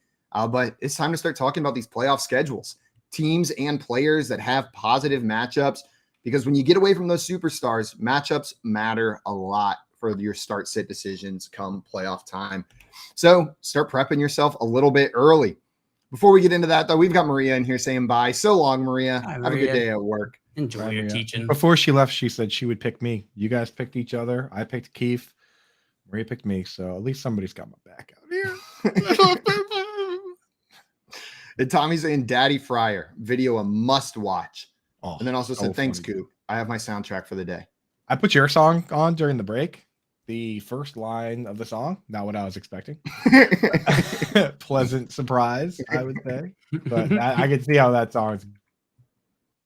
but it's time to start talking about these playoff schedules, teams and players that have positive matchups. Because when you get away from those superstars, matchups matter a lot for your start-sit decisions come playoff time. So start prepping yourself a little bit early. Before we get into that, though, we've got Maria in here saying bye. So long, Maria. Hi, Have a Maria. good day at work. Enjoy your teaching. Before she left, she said she would pick me. You guys picked each other. I picked Keith. Maria picked me. So at least somebody's got my back out here. And Tommy's saying Daddy Fryer, video a must-watch. Oh, And then also so said, thanks, funny. Coop. I have my soundtrack for the day. I put your song on during the break. The first line of the song, not what I was expecting. Pleasant surprise, I would say. But I can see how that song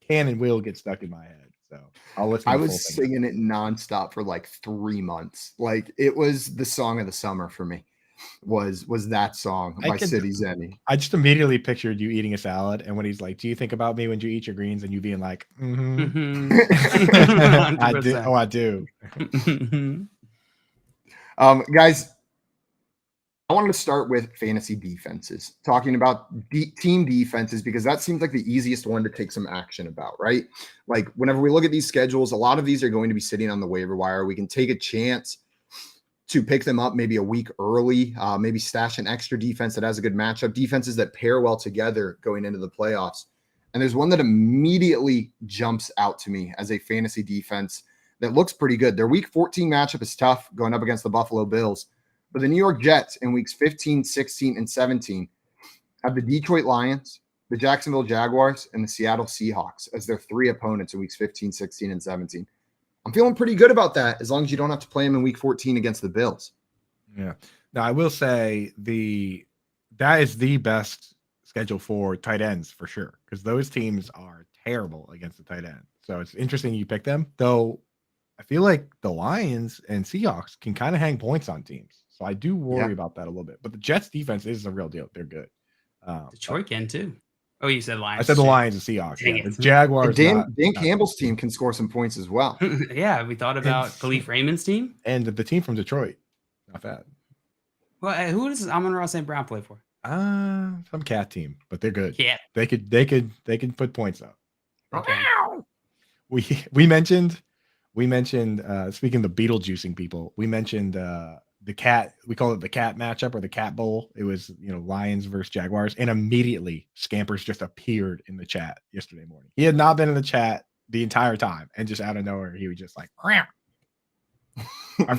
can and will get stuck in my head. So I'll listen. I was singing it nonstop for like 3 months. Like it was the song of the summer for me. Was that song by City Zenny. I just immediately pictured you eating a salad, and when he's like, "Do you think about me when you eat your greens?" and you being like, Mm-hmm. I do. Oh, I do. Guys, I wanted to start with fantasy defenses, talking about team defenses, because that seems like the easiest one to take some action about, right? Like whenever we look at these schedules, a lot of these are going to be sitting on the waiver wire. We can take a chance to pick them up maybe a week early, maybe stash an extra defense that has a good matchup, defenses that pair well together going into the playoffs. And there's one that immediately jumps out to me as a fantasy defense that looks pretty good. Their week 14 matchup is tough going up against the Buffalo Bills, but the New York Jets in weeks 15, 16, and 17 have the Detroit Lions, the Jacksonville Jaguars, and the Seattle Seahawks as their 3 opponents in weeks 15, 16, and 17. I'm feeling pretty good about that as long as you don't have to play them in week 14 against the Bills. Yeah. Now, I will say that is the best schedule for tight ends for sure, because those teams are terrible against the tight end. So it's interesting you pick them, though. I feel like the Lions and Seahawks can kind of hang points on teams. So I do worry about that a little bit. But the Jets defense is the real deal. They're good. Detroit can too. Oh, you said Lions. I said the Lions and Seahawks. Dang Yeah. it. The Jaguars. Dan Campbell's team can score some points as well. Yeah, we thought about Khalif Raymond's team. And the team from Detroit. Not bad. Well, who does Amon-Ra St. Brown play for? Some cat team, but they're good. Yeah. They could put points up. Okay. We mentioned speaking of the Beetlejuicing people, we mentioned the cat, we call it the cat matchup or the cat bowl. It was, Lions versus Jaguars, and immediately Scampers just appeared in the chat yesterday morning. He had not been in the chat the entire time, and just out of nowhere, he was just like,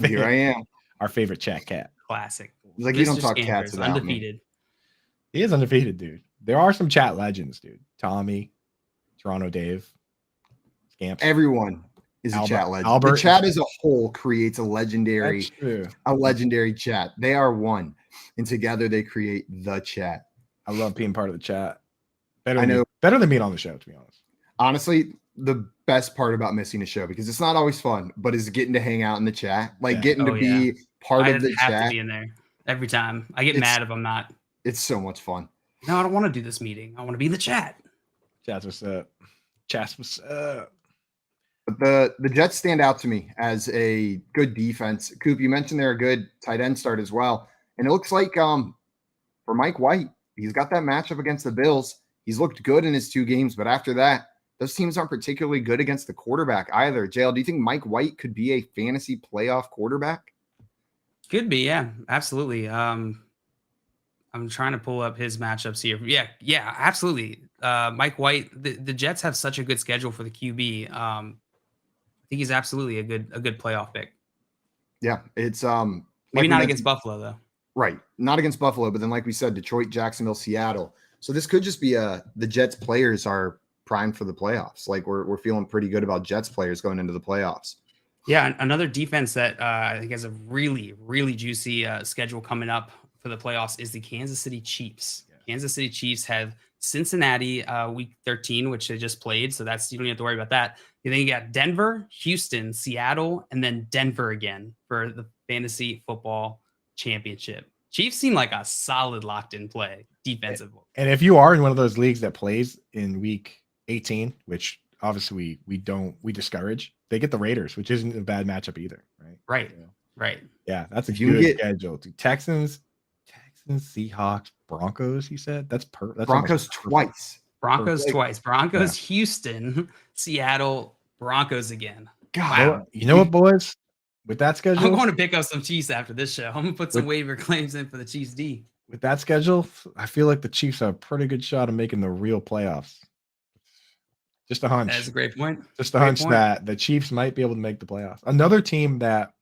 Here I am. Our favorite chat cat. Classic. It's like you don't Mr. talk Scanders, cats without me. undefeated. He is undefeated, dude. There are some chat legends, dude. Tommy, Toronto Dave, Scamps. Everyone is a chat legend. Albert. The chat as a whole creates a legendary chat. They are one, and together they create the chat. I love being part of the chat. Better than being on the show, to be honest. Honestly, the best part about missing a show, because it's not always fun, but is getting to hang out in the chat, getting to be part of the have chat. To be in there every time. I get mad if I'm not. It's so much fun. No, I don't want to do this meeting. I want to be in the chat. Chat's what's up. Chat's what's up. But the Jets stand out to me as a good defense. Coop, you mentioned they're a good tight end start as well. And it looks like for Mike White, he's got that matchup against the Bills. He's looked good in his 2 games, but after that, those teams aren't particularly good against the quarterback either. JL, do you think Mike White could be a fantasy playoff quarterback? Could be, yeah, absolutely. I'm trying to pull up his matchups here. Yeah, absolutely. Mike White, the Jets have such a good schedule for the QB. I think he's absolutely a good playoff pick. Yeah, it's maybe not against Buffalo though. Right, not against Buffalo, but then like we said, Detroit, Jacksonville, Seattle. So this could just be the Jets players are primed for the playoffs. Like we're feeling pretty good about Jets players going into the playoffs. Yeah, another defense that I think has a really, really juicy schedule coming up for the playoffs is the Kansas City Chiefs. Yeah. Kansas City Chiefs have Cincinnati week 13, which they just played. So you don't have to worry about that. And then you got Denver, Houston, Seattle, and then Denver again for the fantasy football championship. Chiefs seem like a solid locked in play defensive. And if you are in one of those leagues that plays in week 18, which obviously we discourage, they get the Raiders, which isn't a bad matchup either. Right. Right. Yeah. That's a good schedule. Texans, Seahawks, Broncos. You said that's Broncos twice. Broncos, Houston, Seattle, Broncos again. God, wow. You know what, boys? With that schedule, I'm going to pick up some Chiefs after this show. I'm going to put some waiver claims in for the Chiefs D. With that schedule, I feel like the Chiefs have a pretty good shot of making the real playoffs. Just a hunch. That's a great point. Just a hunch that the Chiefs might be able to make the playoffs. Another team that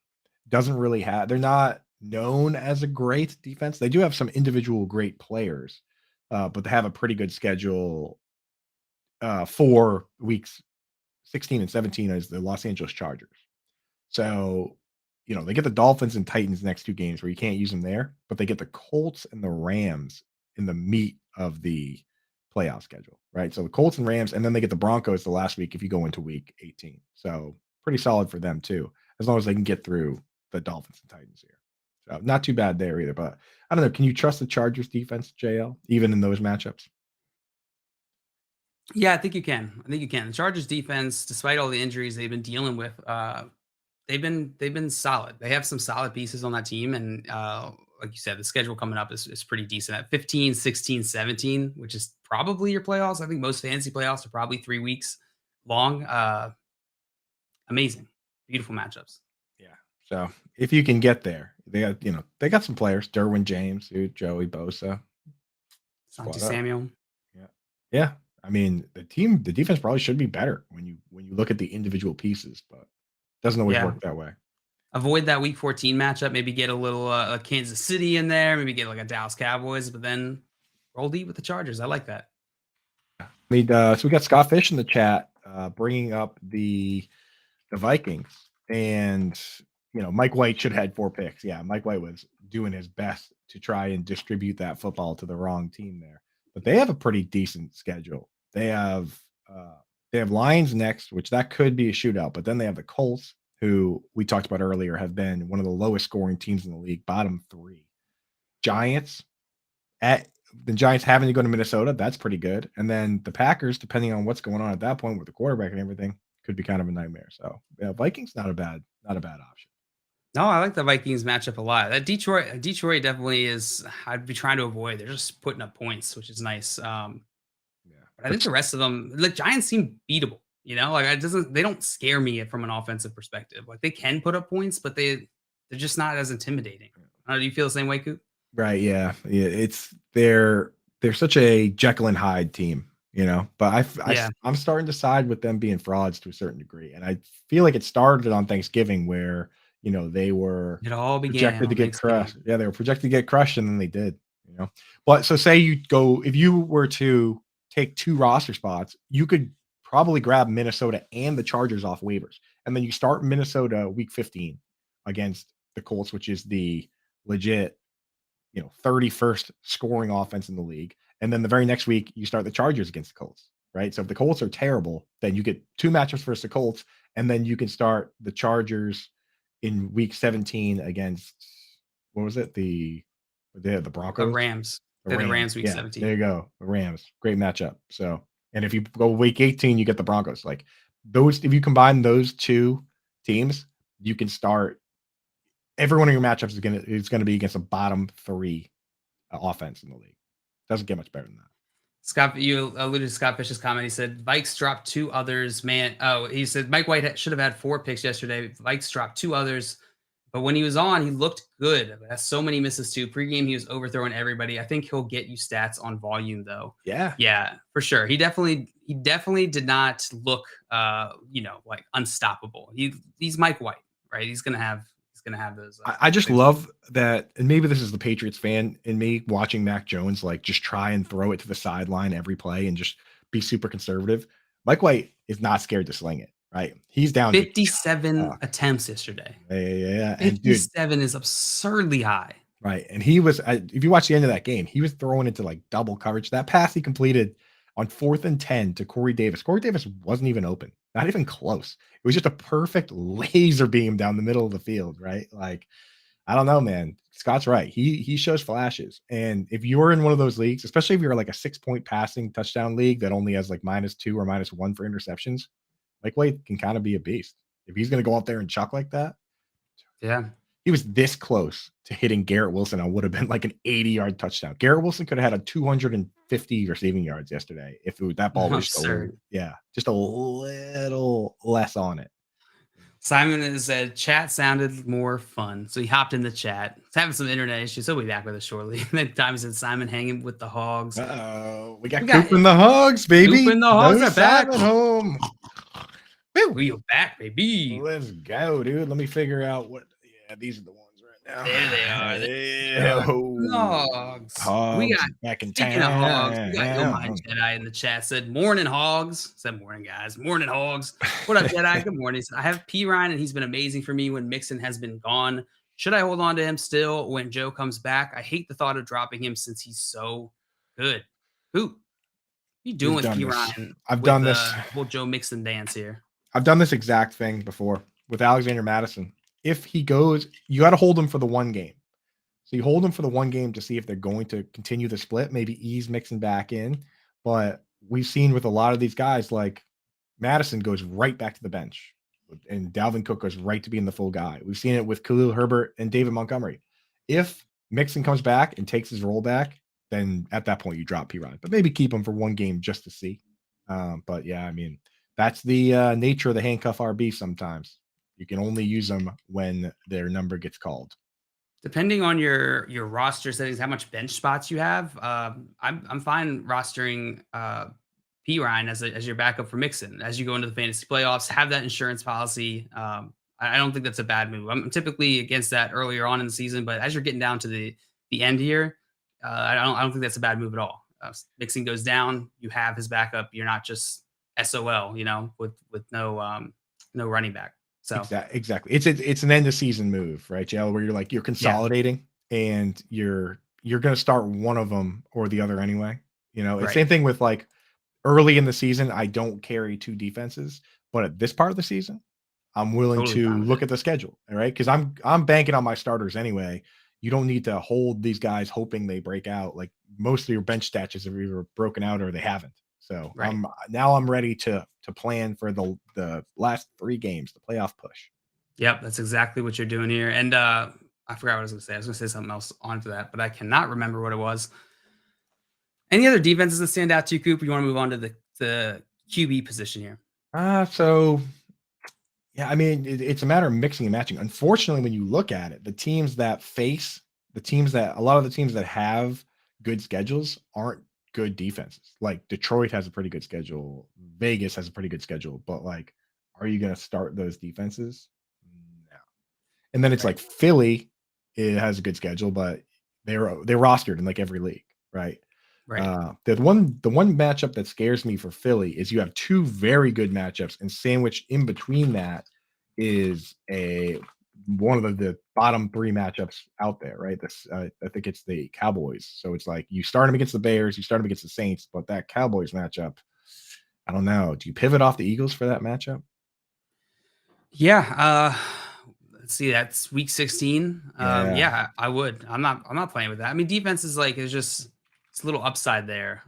doesn't really have, they're not known as a great defense. They do have some individual great players, but they have a pretty good schedule for weeks 16 and 17 as the Los Angeles Chargers. So, they get the Dolphins and Titans next 2 games where you can't use them there, but they get the Colts and the Rams in the meat of the playoff schedule, right? So the Colts and Rams, and then they get the Broncos the last week if you go into week 18. So pretty solid for them too, as long as they can get through the Dolphins and Titans here. So not too bad there either. But I don't know. Can you trust the Chargers defense, JL, even in those matchups? Yeah, I think you can. The Chargers defense, despite all the injuries they've been dealing with, they've been solid. They have some solid pieces on that team. And like you said, the schedule coming up is pretty decent at 15, 16, 17, which is probably your playoffs. I think most fantasy playoffs are probably 3 weeks long. Amazing. Beautiful matchups. Yeah. So if you can get there, they got some players, Derwin James, Joey Bosa, Santi Samuel. Yeah. Yeah. I mean, the defense probably should be better when you look at the individual pieces, but it doesn't always work that way. Avoid that week 14 matchup. Maybe get a little Kansas City in there. Maybe get like a Dallas Cowboys, but then roll deep with the Chargers. I like that. So we got Scott Fish in the chat bringing up the Vikings, and Mike White should have had 4 picks. Yeah, Mike White was doing his best to try and distribute that football to the wrong team there, but they have a pretty decent schedule. They have Lions next, which that could be a shootout, but then they have the Colts, who we talked about earlier, have been one of the lowest scoring teams in the league, bottom 3. Giants, the Giants having to go to Minnesota, that's pretty good. And then the Packers, depending on what's going on at that point with the quarterback and everything, could be kind of a nightmare. So yeah, Vikings not a bad option. No, I like the Vikings matchup a lot. That Detroit definitely is. I'd be trying to avoid. They're just putting up points, which is nice. But I think the rest of them, the Giants seem beatable. They don't scare me from an offensive perspective. Like they can put up points, but they're just not as intimidating. Do you feel the same way, Coop? Right. Yeah. They're such a Jekyll and Hyde team, but I'm starting to side with them being frauds to a certain degree. And I feel like it started on Thanksgiving where, they were It all began projected to on get Thanksgiving. crushed. Yeah, they were projected to get crushed, and then they did. But so say if you were to take 2 roster spots, you could probably grab Minnesota and the Chargers off waivers, and then you start Minnesota week 15 against the Colts, which is the legit 31st scoring offense in the league. And then the very next week, you start the Chargers against the Colts, right? So if the Colts are terrible, then you get 2 matchups versus the Colts, and then you can start the Chargers in week 17 against, what was it? The Broncos? The Rams. The The Rams week yeah, 17. there you go. The Rams. Great matchup. So, and if you go week 18, you get the Broncos. Like if you combine those 2 teams, you can start every one of your matchups is gonna be against a bottom 3 offense in the league. Doesn't get much better than that. Scott, you alluded to Scott Fish's comment. He said Vikes dropped 2 others. Man, he said Mike White should have had 4 picks yesterday. Vikes dropped 2 others, but when he was on, he looked good. Has so many misses too. Pregame, he was overthrowing everybody. I think he'll get you stats on volume though. Yeah, for sure. He definitely did not look, like unstoppable. He's Mike White, right? He's gonna have those. I just love that, and maybe this is the Patriots fan in me watching Mac Jones like just try and throw it to the sideline every play and just be super conservative. Mike White is not scared to sling it, right? He's down 57 attempts yesterday. Yeah. 57 is absurdly high. Right. And he was, if you watch the end of that game, he was throwing into like double coverage. That pass he completed on 4th and 10 to Corey Davis. Corey Davis wasn't even open, not even close. It was just a perfect laser beam down the middle of the field, right? Like, I don't know, man. Scott's right. He shows flashes. And if you're in one of those leagues, especially if you're like a 6-point passing touchdown league that only has like -2 or -1 for interceptions, Mike White can kind of be a beast. If he's going to go out there and chuck like that. Yeah. He was this close to hitting Garrett Wilson. I would have been like an 80-yard touchdown. Garrett Wilson could have had a 250 receiving yards yesterday if that ball was just a little less on it. Simon said chat sounded more fun, so he hopped in the chat. He's having some internet issues. He'll be back with us shortly. Then Time said Simon hanging with the hogs. We got Coop and the hogs, baby. Coop and the hogs are back at home. We are back, baby. Let's go, dude. Let me figure out what. Yeah, these are the ones right now. There they are. Yeah. Hogs. We got back in speaking town. of hogs. We got Yo My Jedi in the chat. Said morning hogs. Said morning guys. Morning hogs. What up, Jedi? Good morning. Said, I have P Ryan and he's been amazing for me when Mixon has been gone. Should I hold on to him still when Joe comes back? I hate the thought of dropping him since he's so good. Who you doing with P Ryan? I've done this whole Joe Mixon dance here. I've done this exact thing before with Alexander Madison. If he goes, you got to hold him for the 1 game. So you hold him for the 1 game to see if they're going to continue the split, maybe ease Mixon back in. But we've seen with a lot of these guys, like Madison goes right back to the bench and Dalvin Cook goes right to being the full guy. We've seen it with Khalil Herbert and David Montgomery. If Mixon comes back and takes his role back, then at that point you drop P-Ryan, but maybe keep him for 1 game just to see. But yeah, I mean, that's the nature of the handcuff RB sometimes. You can only use them when their number gets called. Depending on your roster settings, how much bench spots you have, I'm fine rostering P Ryan as your backup for Mixon as you go into the fantasy playoffs. Have that insurance policy. I don't think that's a bad move. I'm typically against that earlier on in the season, but as you're getting down to the end here, I don't think that's a bad move at all. Mixon goes down, you have his backup. You're not just SOL, with no running back. So exactly. It's an end of season move, right, JL, where you're consolidating and you're going to start one of them or the other anyway. Right. Same thing with like early in the season. I don't carry 2 defenses, but at this part of the season, I'm willing to look at the schedule. All right. Cause I'm banking on my starters anyway. You don't need to hold these guys hoping they break out. Like most of your bench stats have either broken out or they haven't. So right. I'm ready to plan for the last 3 games, the playoff push. Yep, that's exactly what you're doing here. And I forgot what I was going to say. I was going to say something else onto that, but I cannot remember what it was. Any other defenses that stand out to you, Coop? You want to move on to the QB position here? So yeah, I mean, it's a matter of mixing and matching. Unfortunately, when you look at it, a lot of the teams that have good schedules aren't good defenses. Like Detroit has a pretty good schedule. Vegas has a pretty good schedule, but like, are you going to start those defenses? No. And then it's like Philly, it has a good schedule, but they're rostered in like every league, right? Right. The one matchup that scares me for Philly is you have two very good matchups, and sandwiched in between that is one of the bottom three matchups out there, right? This I think it's the Cowboys. So it's like you start them against the Bears, you start them against the Saints, but that Cowboys matchup, I don't know. Do you pivot off the Eagles for that matchup? Yeah. Let's see. That's week 16. Yeah. Yeah, I would. I'm not playing with that. I mean, defense is like it's a little upside there.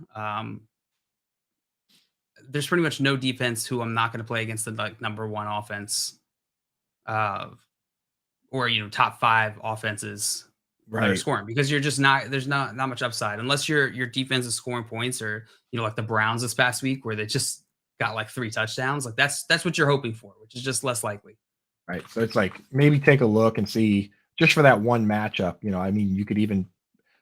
There's pretty much no defense who I'm not going to play against the like number one offense, or top 5 offenses that are Right. scoring, because you're just not there's not much upside unless your defense is scoring points, or like the Browns this past week where they just got like 3 touchdowns. Like that's what you're hoping for, which is just less likely. Right. So it's like maybe take a look and see just for that one matchup. I mean, you could even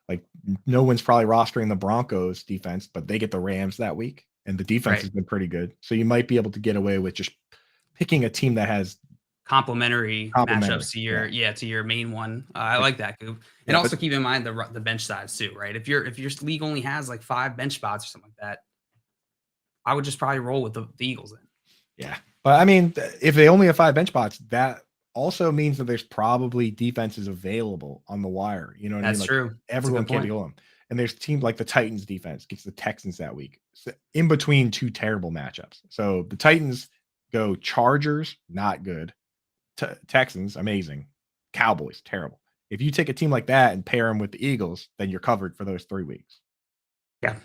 like no one's probably rostering the Broncos defense, but they get the Rams that week, and the defense has been pretty good. So you might be able to get away with just picking a team that has complementary matchups to your to your main one. I like that, Coop. And also keep in mind the bench size too, right? If your league only has like 5 bench spots or something like that, I would just probably roll with the Eagles in. Yeah. But I mean, if they only have 5 bench spots, that also means that there's probably defenses available on the wire. You know what I mean? That's true. Everyone can't deal with them. And there's teams like the Titans defense gets the Texans that week. So in between 2 terrible matchups. So the Titans go Chargers, not good. Texans, amazing. Cowboys, terrible. If you take a team like that and pair them with the Eagles, then you're covered for those 3 weeks. Yeah.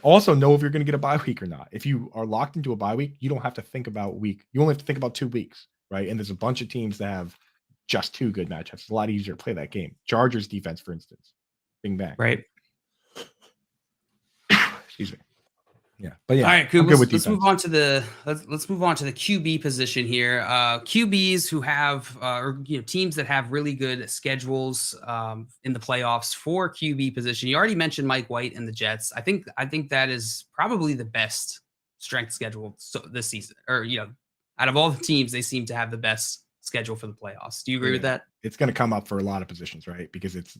Also know if you're going to get a bye week or not. If you are locked into a bye week, you don't have to think about week. You only have to think about 2 weeks, right? And there's a bunch of teams that have just 2 good matchups. It's a lot easier to play that game. Chargers defense, for instance. Bing bang. Right. Excuse me. Yeah. But yeah. All right, Coop, let's move on to the QB position here. QBs who have teams that have really good schedules in the playoffs for QB position. You already mentioned Mike White and the Jets. I think that is probably the best strength schedule this season. Or out of all the teams, they seem to have the best schedule for the playoffs. Do you agree with that? It's going to come up for a lot of positions, right? Because it's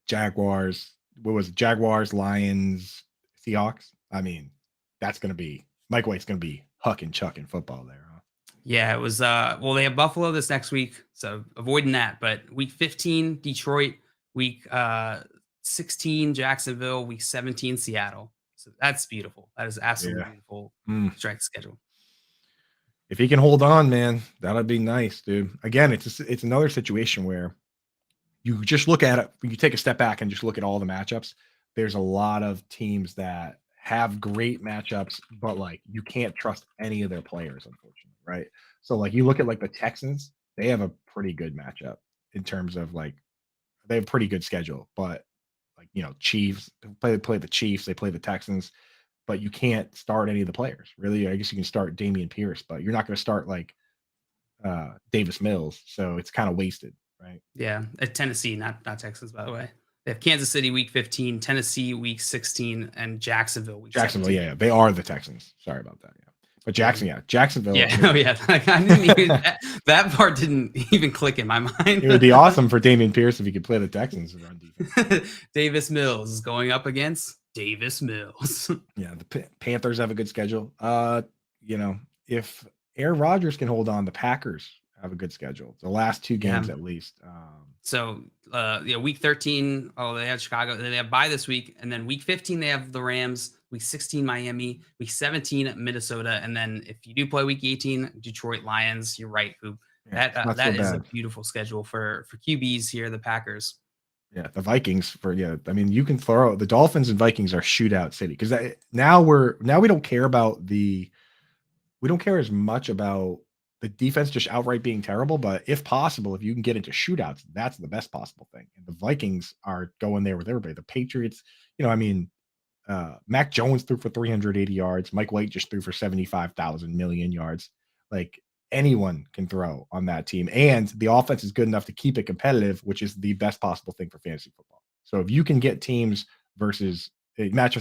Jaguars. What was it? Jaguars, Lions, Seahawks. I mean, that's going to be Mike White's going to be hucking chucking football there. Huh? Yeah, it was. Well, they have Buffalo this next week, so avoiding that. But week 15, Detroit. Week 16, Jacksonville. Week 17, Seattle. So that's beautiful. That is absolutely beautiful strength schedule. If he can hold on, man, that'd be nice, dude. Again, it's another situation where you just look at it. You take a step back and just look at all the matchups. There's a lot of teams that have great matchups, but like you can't trust any of their players, unfortunately, right? So like you look at like the Texans, they have a pretty good matchup in terms of like they have a pretty good schedule, but like Chiefs play the Chiefs, they play the Texans, but you can't start any of the players. Really, I guess you can start Dameon Pierce, but you're not going to start like Davis Mills, so it's kind of wasted, right? Yeah, at Tennessee, not Texans, by the way. They have Kansas City week 15, Tennessee week 16 , and Jacksonville week 17. Yeah, they are the Texans. Sorry about that. Yeah, but Jacksonville. Yeah, I didn't even, that part didn't even click in my mind. It would be awesome for Dameon Pierce if he could play the Texans and run defense. Davis Mills is going up against Davis Mills. Yeah, the Panthers have a good schedule. If Aaron Rodgers can hold on, the Packers have a good schedule. The last 2 games at least. Week 13, they have Chicago. They have bye this week, and then week 15 they have the Rams. Week 16 Miami. Week 17 Minnesota, and then if you do play week 18 Detroit Lions. You're right, Coop. That is a beautiful schedule for QBs here. The Packers. Yeah, the Vikings I mean, you can throw the Dolphins and Vikings are shootout city because now we don't care as much about the defense just outright being terrible, but if possible, if you can get into shootouts, that's the best possible thing. And the Vikings are going there with everybody. The Patriots, Mac Jones threw for 380 yards. Mike White just threw for 75,000 million yards. Like anyone can throw on that team. And the offense is good enough to keep it competitive, which is the best possible thing for fantasy football. So if you can get teams matchups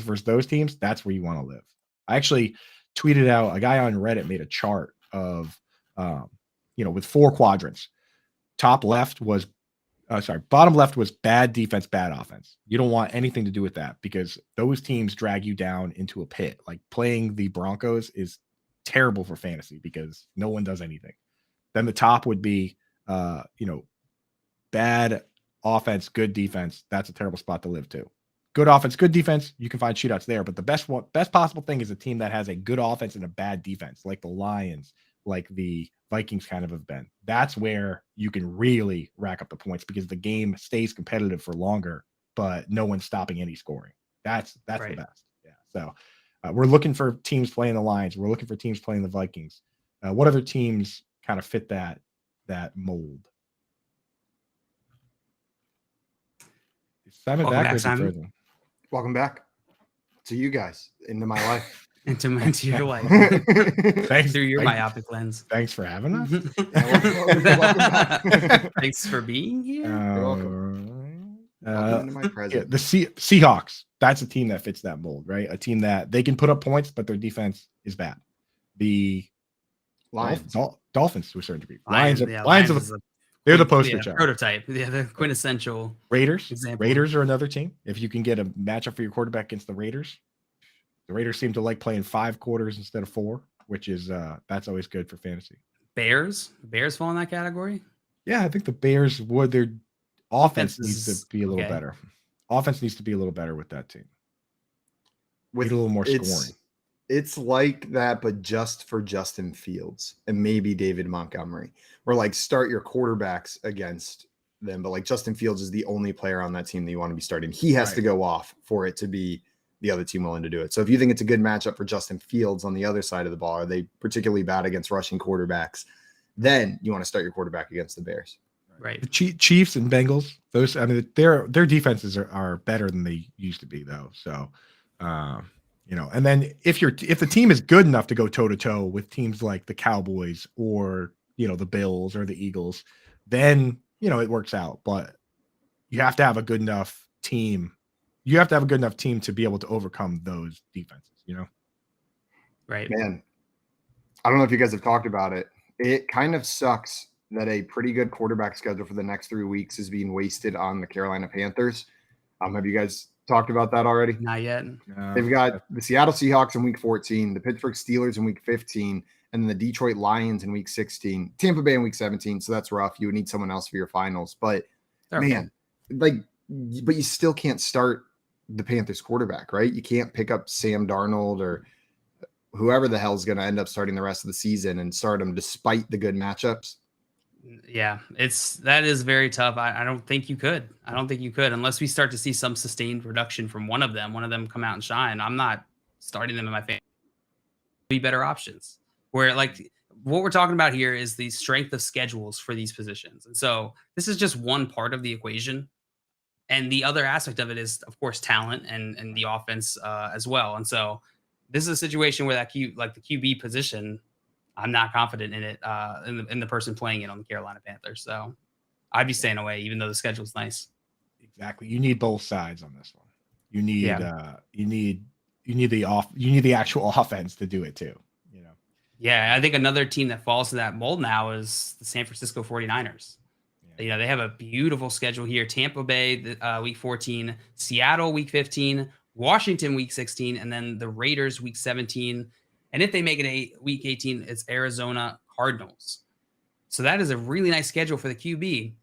versus those teams, that's where you want to live. I actually tweeted out, a guy on Reddit made a chart of, with 4 quadrants. bottom left was bad defense, bad offense. You don't want anything to do with that because those teams drag you down into a pit. Like playing the Broncos is terrible for fantasy because no one does anything. Then the top would be, bad offense, good defense. That's a terrible spot to live too. Good offense, good defense. You can find shootouts there, but the best possible thing is a team that has a good offense and a bad defense, like the Lions, like the Vikings kind of have been. That's where you can really rack up the points because the game stays competitive for longer, but no one's stopping any scoring. That's right. The best. Yeah. So we're looking for teams playing the Lions. We're looking for teams playing the Vikings. What other teams kind of fit that mold? Simon back, Simon. Welcome back to you guys, into my life. into your life. Thanks through your myopic lens. Thanks for having us. Welcome back. Thanks for being here. You're welcome. Welcome into my present. The Seahawks. That's a team that fits that mold, right? A team that they can put up points, but their defense is bad. The Lions, Dolphins to a certain degree. Lions They're the poster child. Prototype. Yeah, the quintessential Raiders. example. Raiders are another team. If you can get a matchup for your quarterback against the Raiders seem to like playing 5 quarters instead of 4, which is that's always good for fantasy. Bears fall in that category. Yeah, I think the Bears would. Their offense needs to be a little better. Offense needs to be a little better with that team. With a little more scoring. It's like that, but just for Justin Fields and maybe David Montgomery. Where like start your quarterbacks against them, but like Justin Fields is the only player on that team that you want to be starting. He has to go off for it to be the other team willing to do it. So if you think it's a good matchup for Justin Fields on the other side of the ball, are they particularly bad against rushing quarterbacks? Then you want to start your quarterback against the Bears. Right. The Chiefs and Bengals, those, I mean, their defenses are better than they used to be though. So, and then if the team is good enough to go toe to toe with teams like the Cowboys or, the Bills or the Eagles, then, it works out, but you have to have a good enough team. You have to have a good enough team to be able to overcome those defenses, Right. Man, I don't know if you guys have talked about it. It kind of sucks that a pretty good quarterback schedule for the next 3 weeks is being wasted on the Carolina Panthers. Have you guys talked about that already? Not yet. They've got the Seattle Seahawks in week 14, the Pittsburgh Steelers in week 15, and then the Detroit Lions in week 16, Tampa Bay in week 17. So that's rough. You would need someone else for your finals. But man, but you still can't start the Panthers quarterback, right? You can't pick up Sam Darnold or whoever the hell is going to end up starting the rest of the season and start them despite the good matchups. Yeah, that is very tough. I don't think you could. Unless we start to see some sustained production from one of them come out and shine. I'm not starting them in my fantasy. Be better options. Where like what we're talking about here is the strength of schedules for these positions. And so this is just one part of the equation. And the other aspect of it is, of course, talent and the offense as well. And so this is a situation where the QB position, I'm not confident in it, in the person playing it on the Carolina Panthers. So I'd be staying away, even though the schedule's nice. Exactly. You need both sides on this one. You need the actual offense to do it too. Yeah, I think another team that falls to that mold now is the San Francisco 49ers. Yeah. They have a beautiful schedule here. Tampa Bay, week 14, Seattle, week 15, Washington, week 16, and then the Raiders, week 17. And if they make it week 18, it's Arizona Cardinals. So that is a really nice schedule for the QB.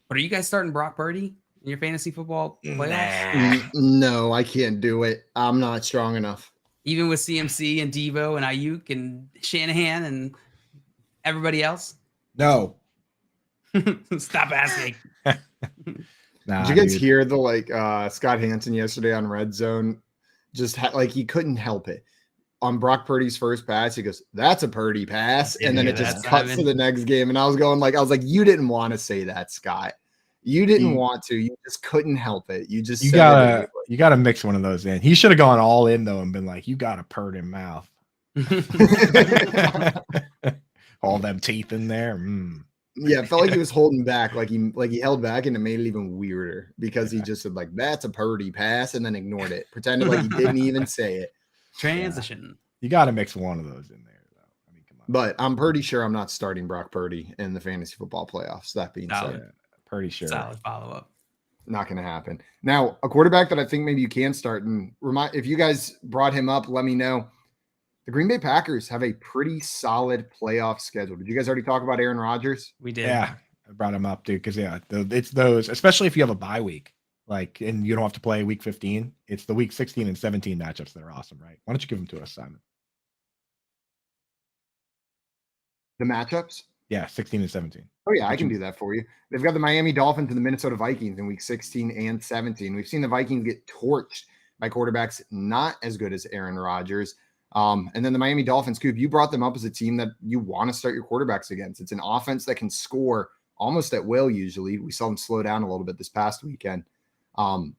But are you guys starting Brock Purdy in your fantasy football playoffs? No, I can't do it. I'm not strong enough. Even with CMC and Devo and Ayuk and Shanahan and everybody else? No. Stop asking. Did you guys hear the Scott Hansen yesterday on Red Zone? Just he couldn't help it. On Brock Purdy's first pass, he goes, "That's a Purdy pass," and then it just cuts to the next game. And I was like, you didn't want to say that, Scott. You didn't want to. You just couldn't help it. You gotta mix one of those in. He should have gone all in though and been like, "You got a Purdy mouth." All them teeth in there. Yeah, it felt like he was holding back, like he held back, and it made it even weirder because he just said "That's a Purdy pass" and then ignored it, pretended like he didn't even say it. Transition. You got to mix one of those in there, though. I mean, come on. But I'm pretty sure I'm not starting Brock Purdy in the fantasy football playoffs. That being said, pretty sure. Solid follow-up. Not going to happen. Now, a quarterback that I think maybe you can start, and if you guys brought him up, let me know. The Green Bay Packers have a pretty solid playoff schedule. Did you guys already talk about Aaron Rodgers? We did. Yeah, I brought him up, dude, because it's those, especially if you have a bye week, and you don't have to play week 15. It's the week 16 and 17 matchups that are awesome, right? Why don't you give them to us, Simon? The matchups? Yeah, 16 and 17. Oh, yeah, I can do that for you. They've got the Miami Dolphins and the Minnesota Vikings in week 16 and 17. We've seen the Vikings get torched by quarterbacks not as good as Aaron Rodgers. And then the Miami Dolphins, Coop, you brought them up as a team that you want to start your quarterbacks against. It's an offense that can score almost at will usually. We saw them slow down a little bit this past weekend. And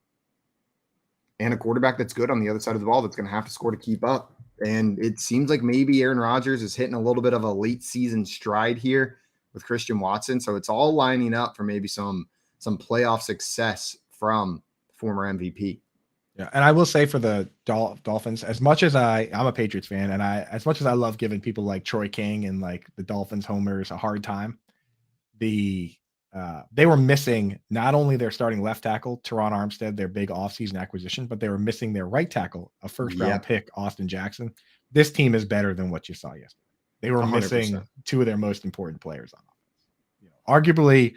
a quarterback that's good on the other side of the ball that's going to have to score to keep up. And it seems like maybe Aaron Rodgers is hitting a little bit of a late season stride here with Christian Watson. So it's all lining up for maybe some playoff success from former MVP. Yeah, and I will say for the Dolphins, as much as I'm a Patriots fan, and as much as I love giving people like Troy King and like the Dolphins homers a hard time, they were missing not only their starting left tackle, Teron Armstead, their big offseason acquisition, but they were missing their right tackle, a first-round pick, Austin Jackson. This team is better than what you saw yesterday. They were 100%. Missing two of their most important players on offense. Arguably,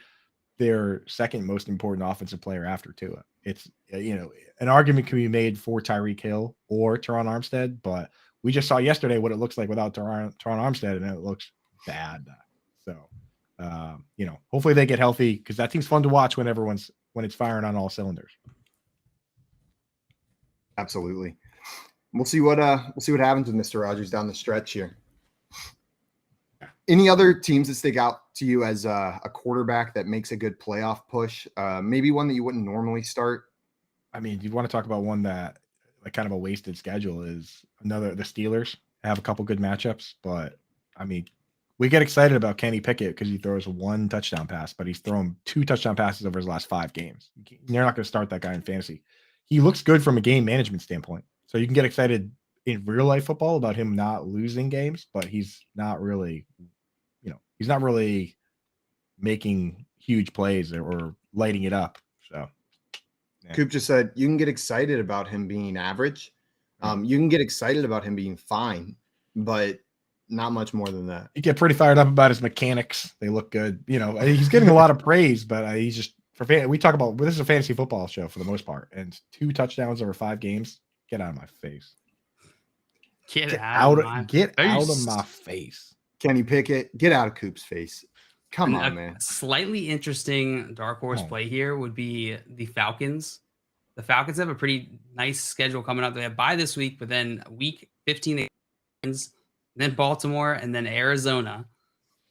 their second most important offensive player after Tua. It's, an argument can be made for Tyreek Hill or Teron Armstead, but we just saw yesterday what it looks like without Teron Armstead, and it looks bad. So, hopefully they get healthy because that team's fun to watch when it's firing on all cylinders. Absolutely. We'll see what happens with Mr. Rodgers down the stretch here. Any other teams that stick out to you as a quarterback that makes a good playoff push? Maybe one that you wouldn't normally start? I mean, you want to talk about one that like kind of a wasted schedule is the Steelers have a couple good matchups, but I mean, we get excited about Kenny Pickett because he throws one touchdown pass, but he's thrown 2 touchdown passes over his last 5 games. You're not going to start that guy in fantasy. He looks good from a game management standpoint. So you can get excited in real life football about him not losing games, but he's not really making huge plays or lighting it up. So yeah. Coop just said you can get excited about him being average. You can get excited about him being fine, but not much more than that. You get pretty fired up about his mechanics. They look good. He's getting a lot of praise, but he's just we talk about this is a fantasy football show for the most part, and 2 touchdowns over 5 games. Get out of my face. Get out of my face. Kenny Pickett, get out of Coop's face. Come on, man. Slightly interesting dark horse play here would be the Falcons. The Falcons have a pretty nice schedule coming up. They have bye this week, but then week 15, then Baltimore, and then Arizona.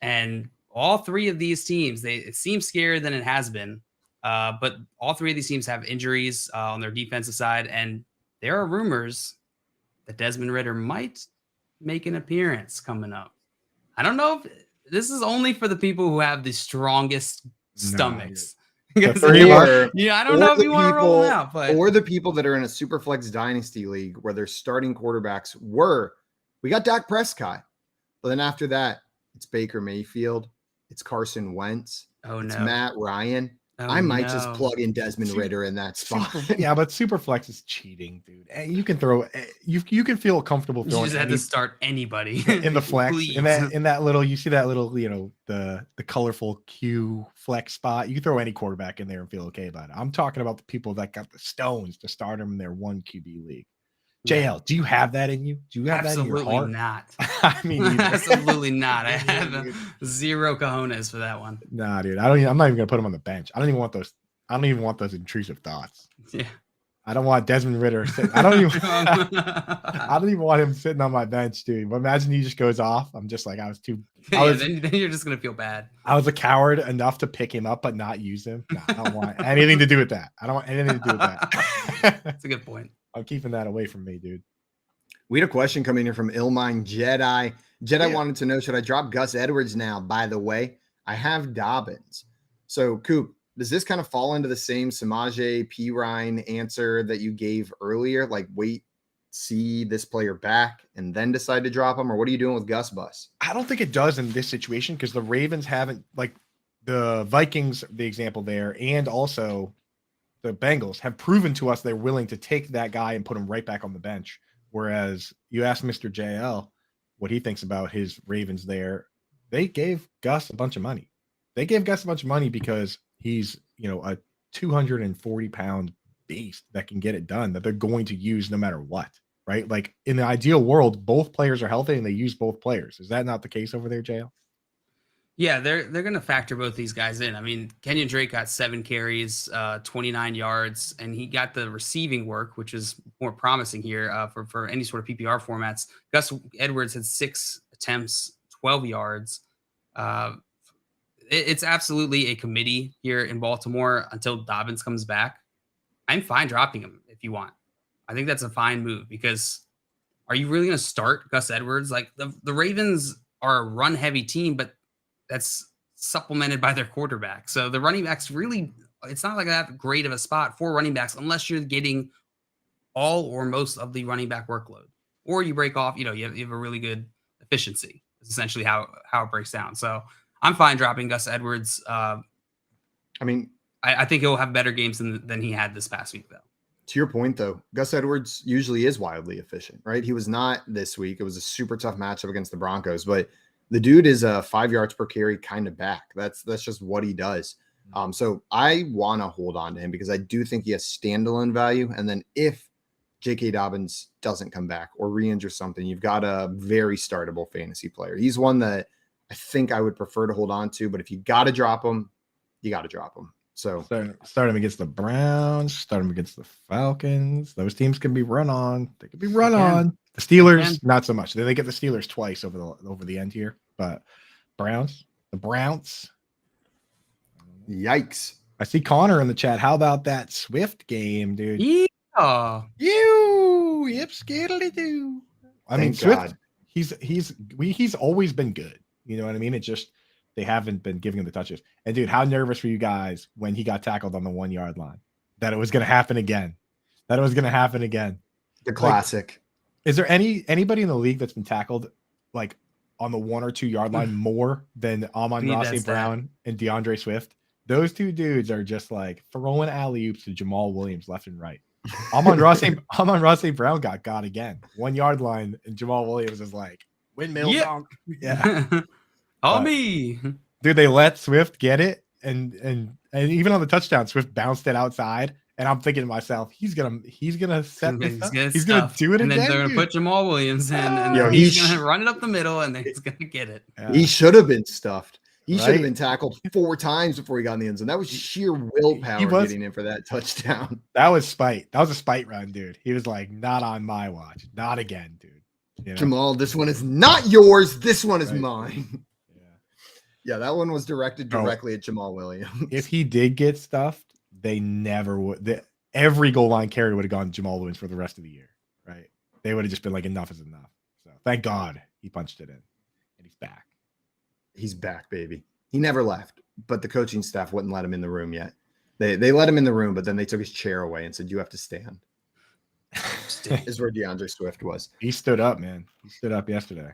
And all 3 of these teams, it seems scarier than it has been. But all 3 of these teams have injuries on their defensive side. And there are rumors that Desmond Ridder might make an appearance coming up. I don't know if this is only for the people who have the strongest stomachs. I don't know if you want to roll them out, but or the people that are in a Superflex Dynasty League where their starting quarterbacks we got Dak Prescott, but then after that, it's Baker Mayfield, it's Carson Wentz, it's Matt Ryan. I might just plug in Desmond Ridder in that spot. Yeah, but Superflex is cheating, dude. You can throw. You can feel comfortable throwing. You just had to start anybody in the flex. in that little, you see that little, the colorful Q flex spot. You can throw any quarterback in there and feel okay about it. I'm talking about the people that got the stones to start them in their 1 QB league. JL, do you have that in you? Do you have that in your heart? Absolutely not. I mean, absolutely not. I have 0 cojones for that one. Nah, dude. I'm not even gonna put him on the bench. I don't even want those intrusive thoughts. Yeah. I don't want Desmond Ridder. I don't even want him sitting on my bench, dude. But imagine he just goes off. I'm just like, then you're just gonna feel bad. I was a coward enough to pick him up but not use him. No, I don't want anything to do with that. I don't want anything to do with that. That's a good point. I'm keeping that away from me, dude. We had a question coming here from Illmind Jedi. Jedi wanted to know, should I drop Gus Edwards now? By the way, I have Dobbins. So, Coop, does this kind of fall into the same Samaje Perine answer that you gave earlier? Like, wait see this player back and then decide to drop him? Or what are you doing with Gus Bus? I don't think it does in this situation because the Ravens haven't, like the Vikings, the example there, and also the Bengals have proven to us they're willing to take that guy and put him right back on the bench. Whereas you ask Mr. JL what he thinks about his Ravens there. They gave Gus a bunch of money. They gave Gus a bunch of money because he's, a 240-pound beast that can get it done, that they're going to use no matter what, right? Like in the ideal world, both players are healthy and they use both players. Is that not the case over there, JL? Yeah, they're going to factor both these guys in. I mean, Kenyon Drake got 7 carries, 29 yards, and he got the receiving work, which is more promising here for any sort of PPR formats. Gus Edwards had 6 attempts, 12 yards. It's absolutely a committee here in Baltimore until Dobbins comes back. I'm fine dropping him if you want. I think that's a fine move because are you really going to start Gus Edwards? Like the Ravens are a run-heavy team, but that's supplemented by their quarterback. So the running backs really, it's not like that great of a spot for running backs unless you're getting all or most of the running back workload. Or you break off, you have a really good efficiency. It's essentially how it breaks down. So I'm fine dropping Gus Edwards. I think he'll have better games than he had this past week, though. To your point, though, Gus Edwards usually is wildly efficient, right? He was not this week. It was a super tough matchup against the Broncos, but the dude is a 5 yards per carry kind of back. That's just what he does. So I want to hold on to him because I do think he has standalone value. And then if J.K. Dobbins doesn't come back or re-injure something, you've got a very startable fantasy player. He's one that I think I would prefer to hold on to, but if you got to drop him, you got to drop him. So start him against the Browns, start him against the Falcons. Those teams can be run on. They can be run on. The Steelers, not so much. They get the Steelers twice over the end here, but the Browns. Yikes. I see Connor in the chat. How about that Swift game, dude? Yeah. Yep, skiddly-doo. I mean, Swift, he's always been good. You know what I mean? It's just they haven't been giving him the touches. And dude, how nervous were you guys when he got tackled on the 1 yard line? That it was going to happen again. The classic. Is there anybody in the league that's been tackled like on the 1 or 2 yard line more than Amon-Ra St. Brown and DeAndre Swift? Those two dudes are just like throwing alley-oops to Jamal Williams left and right. Amon-Ra St. Brown got again. 1 yard line, and Jamal Williams is like, windmill dunk. Yeah. Me. Dude, they let Swift get it, and even on the touchdown, Swift bounced it outside. And I'm thinking to myself, he's gonna set this up. He's gonna do it and again. Then they're gonna put Jamal Williams in, and he's gonna run it up the middle, and then he's gonna get it. Yeah. He should have been stuffed. He should have been tackled 4 times before he got in the end zone. That was sheer willpower getting in for that touchdown. That was spite. That was a spite run, dude. He was like, not on my watch. Not again, dude. You know? Jamal, this one is not yours. This one is mine. Yeah, that one was directed directly at Jamal Williams. If he did get stuffed, they never would. Every goal line carry would have gone to Jamal Williams for the rest of the year, right? They would have just been like, enough is enough. So thank God he punched it in, and he's back. He's back, baby. He never left, but the coaching staff wouldn't let him in the room yet. They let him in the room, but then they took his chair away and said, "You have to stand." Is where DeAndre Swift was. He stood up, man. He stood up yesterday.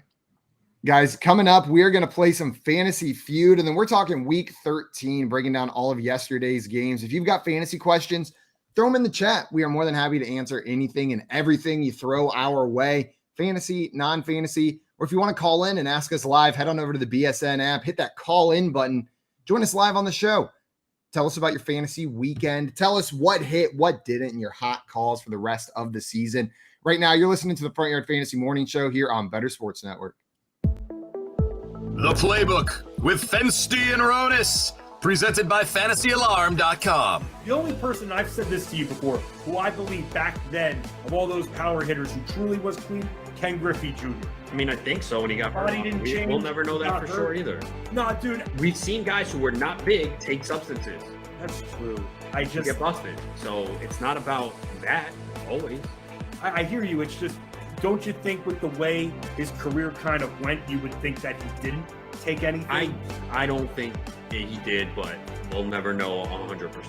Guys, coming up, we are going to play some fantasy feud, and then we're talking week 13, breaking down all of yesterday's games. If you've got fantasy questions, throw them in the chat. We are more than happy to answer anything and everything you throw our way, fantasy, non-fantasy, or if you want to call in and ask us live, head on over to the BSN app, hit that call in button, join us live on the show. Tell us about your fantasy weekend. Tell us what hit, what didn't, and your hot calls for the rest of the season. Right now, you're listening to the Front Yard Fantasy Morning Show here on Better Sports Network. The Playbook with Fensty and Ronis, presented by FantasyAlarm.com. The only person, I've said this to you before, who I believe back then, of all those power hitters who truly was clean, Ken Griffey Jr. I mean, I think so when he got hurt. We'll never know that for sure either. No, dude. We've seen guys who were not big take substances. That's true. To get busted. So it's not about that, always. I hear you. It's just, don't you think with the way his career kind of went, you would think that he didn't take anything? I don't think he did, but we'll never know 100%.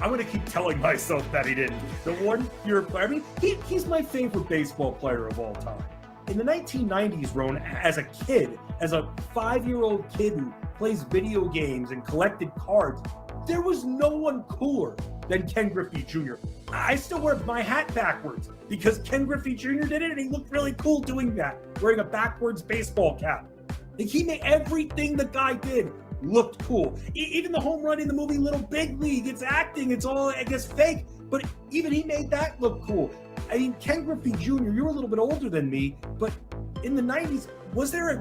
I'm going to keep telling myself that he didn't. The 1 year player, I mean, he's my favorite baseball player of all time. In the 1990s, Ron, as a kid, as a 5-year-old kid who plays video games and collected cards, there was no one cooler than Ken Griffey Jr. I still wear my hat backwards because Ken Griffey Jr. did it and he looked really cool doing that, wearing a backwards baseball cap. Like, he made everything the guy did looked cool. Even the home run in the movie Little Big League, it's acting, it's all, I guess, fake, but even he made that look cool. I mean, Ken Griffey Jr., you're a little bit older than me, but in the 90s, was there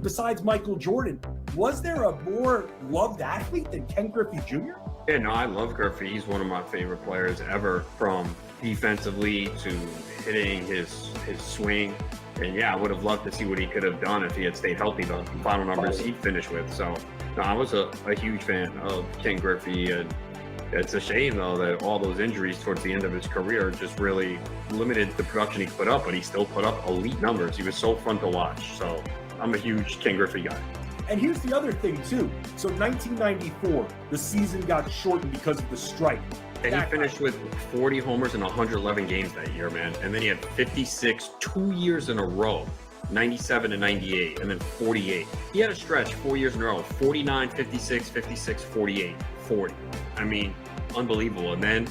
besides Michael Jordan, was there a more loved athlete than Ken Griffey Jr.? Yeah, no, I love Griffey. He's one of my favorite players ever, from defensively to hitting his swing. And yeah, I would have loved to see what he could have done if he had stayed healthy, the final numbers he'd finished with. So no, I was a huge fan of Ken Griffey, and it's a shame though that all those injuries towards the end of his career just really limited the production he put up, but he still put up elite numbers. He was so fun to watch. So I'm a huge Ken Griffey guy. And here's the other thing too. So 1994, the season got shortened because of the strike. And he finished with 40 homers in 111 games that year, man. And then he had 56 2 years in a row, 97 and 98, and then 48. He had a stretch 4 years in a row, 49, 56, 56, 48, 40. I mean, unbelievable. And then,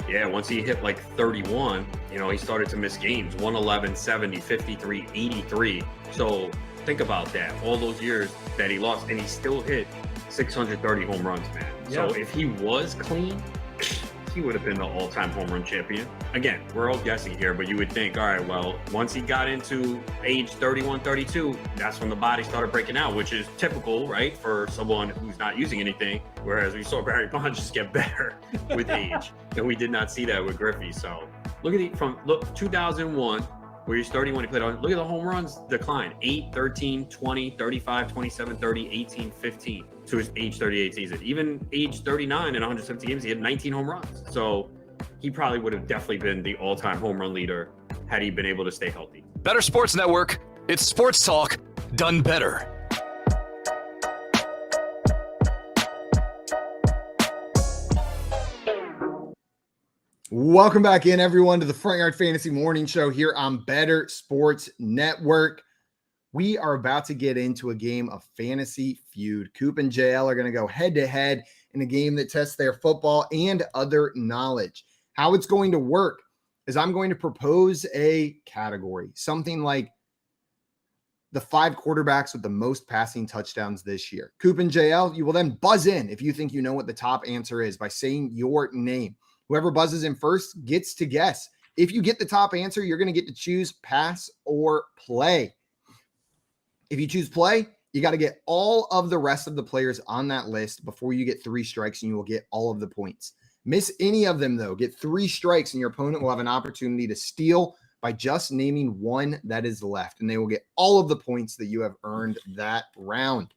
yeah, once he hit like 31, he started to miss games, 111, 70, 53, 83. So think about that. All those years that he lost, and he still hit 630 home runs, man. Yeah. So if he was clean, he would have been the all-time home run champion. Again, we're all guessing here, but you would think, all right, well, once he got into age 31, 32, that's when the body started breaking out, which is typical, right, for someone who's not using anything, whereas we saw Barry Bonds just get better with age, and we did not see that with Griffey. So look at 2001, where he's 31, he played on, look at the home runs decline, 8, 13, 20, 35, 27, 30, 18, 15. To his age 38 season. Even age 39 in 170 games, he had 19 home runs. So he probably would have definitely been the all-time home run leader had he been able to stay healthy. Better Sports Network. It's sports talk done better. Welcome back in, everyone, to the Front Yard Fantasy Morning Show here on Better Sports Network. We are about to get into a game of Fantasy Feud. Coop and JL are going to go head-to-head in a game that tests their football and other knowledge. How it's going to work is I'm going to propose a category, something like the 5 quarterbacks with the most passing touchdowns this year. Coop and JL, you will then buzz in if you think you know what the top answer is by saying your name. Whoever buzzes in first gets to guess. If you get the top answer, you're going to get to choose pass or play. If you choose play, you got to get all of the rest of the players on that list before you get 3 strikes, and you will get all of the points. Miss any of them, though, get 3 strikes, and your opponent will have an opportunity to steal by just naming one that is left, and they will get all of the points that you have earned that round.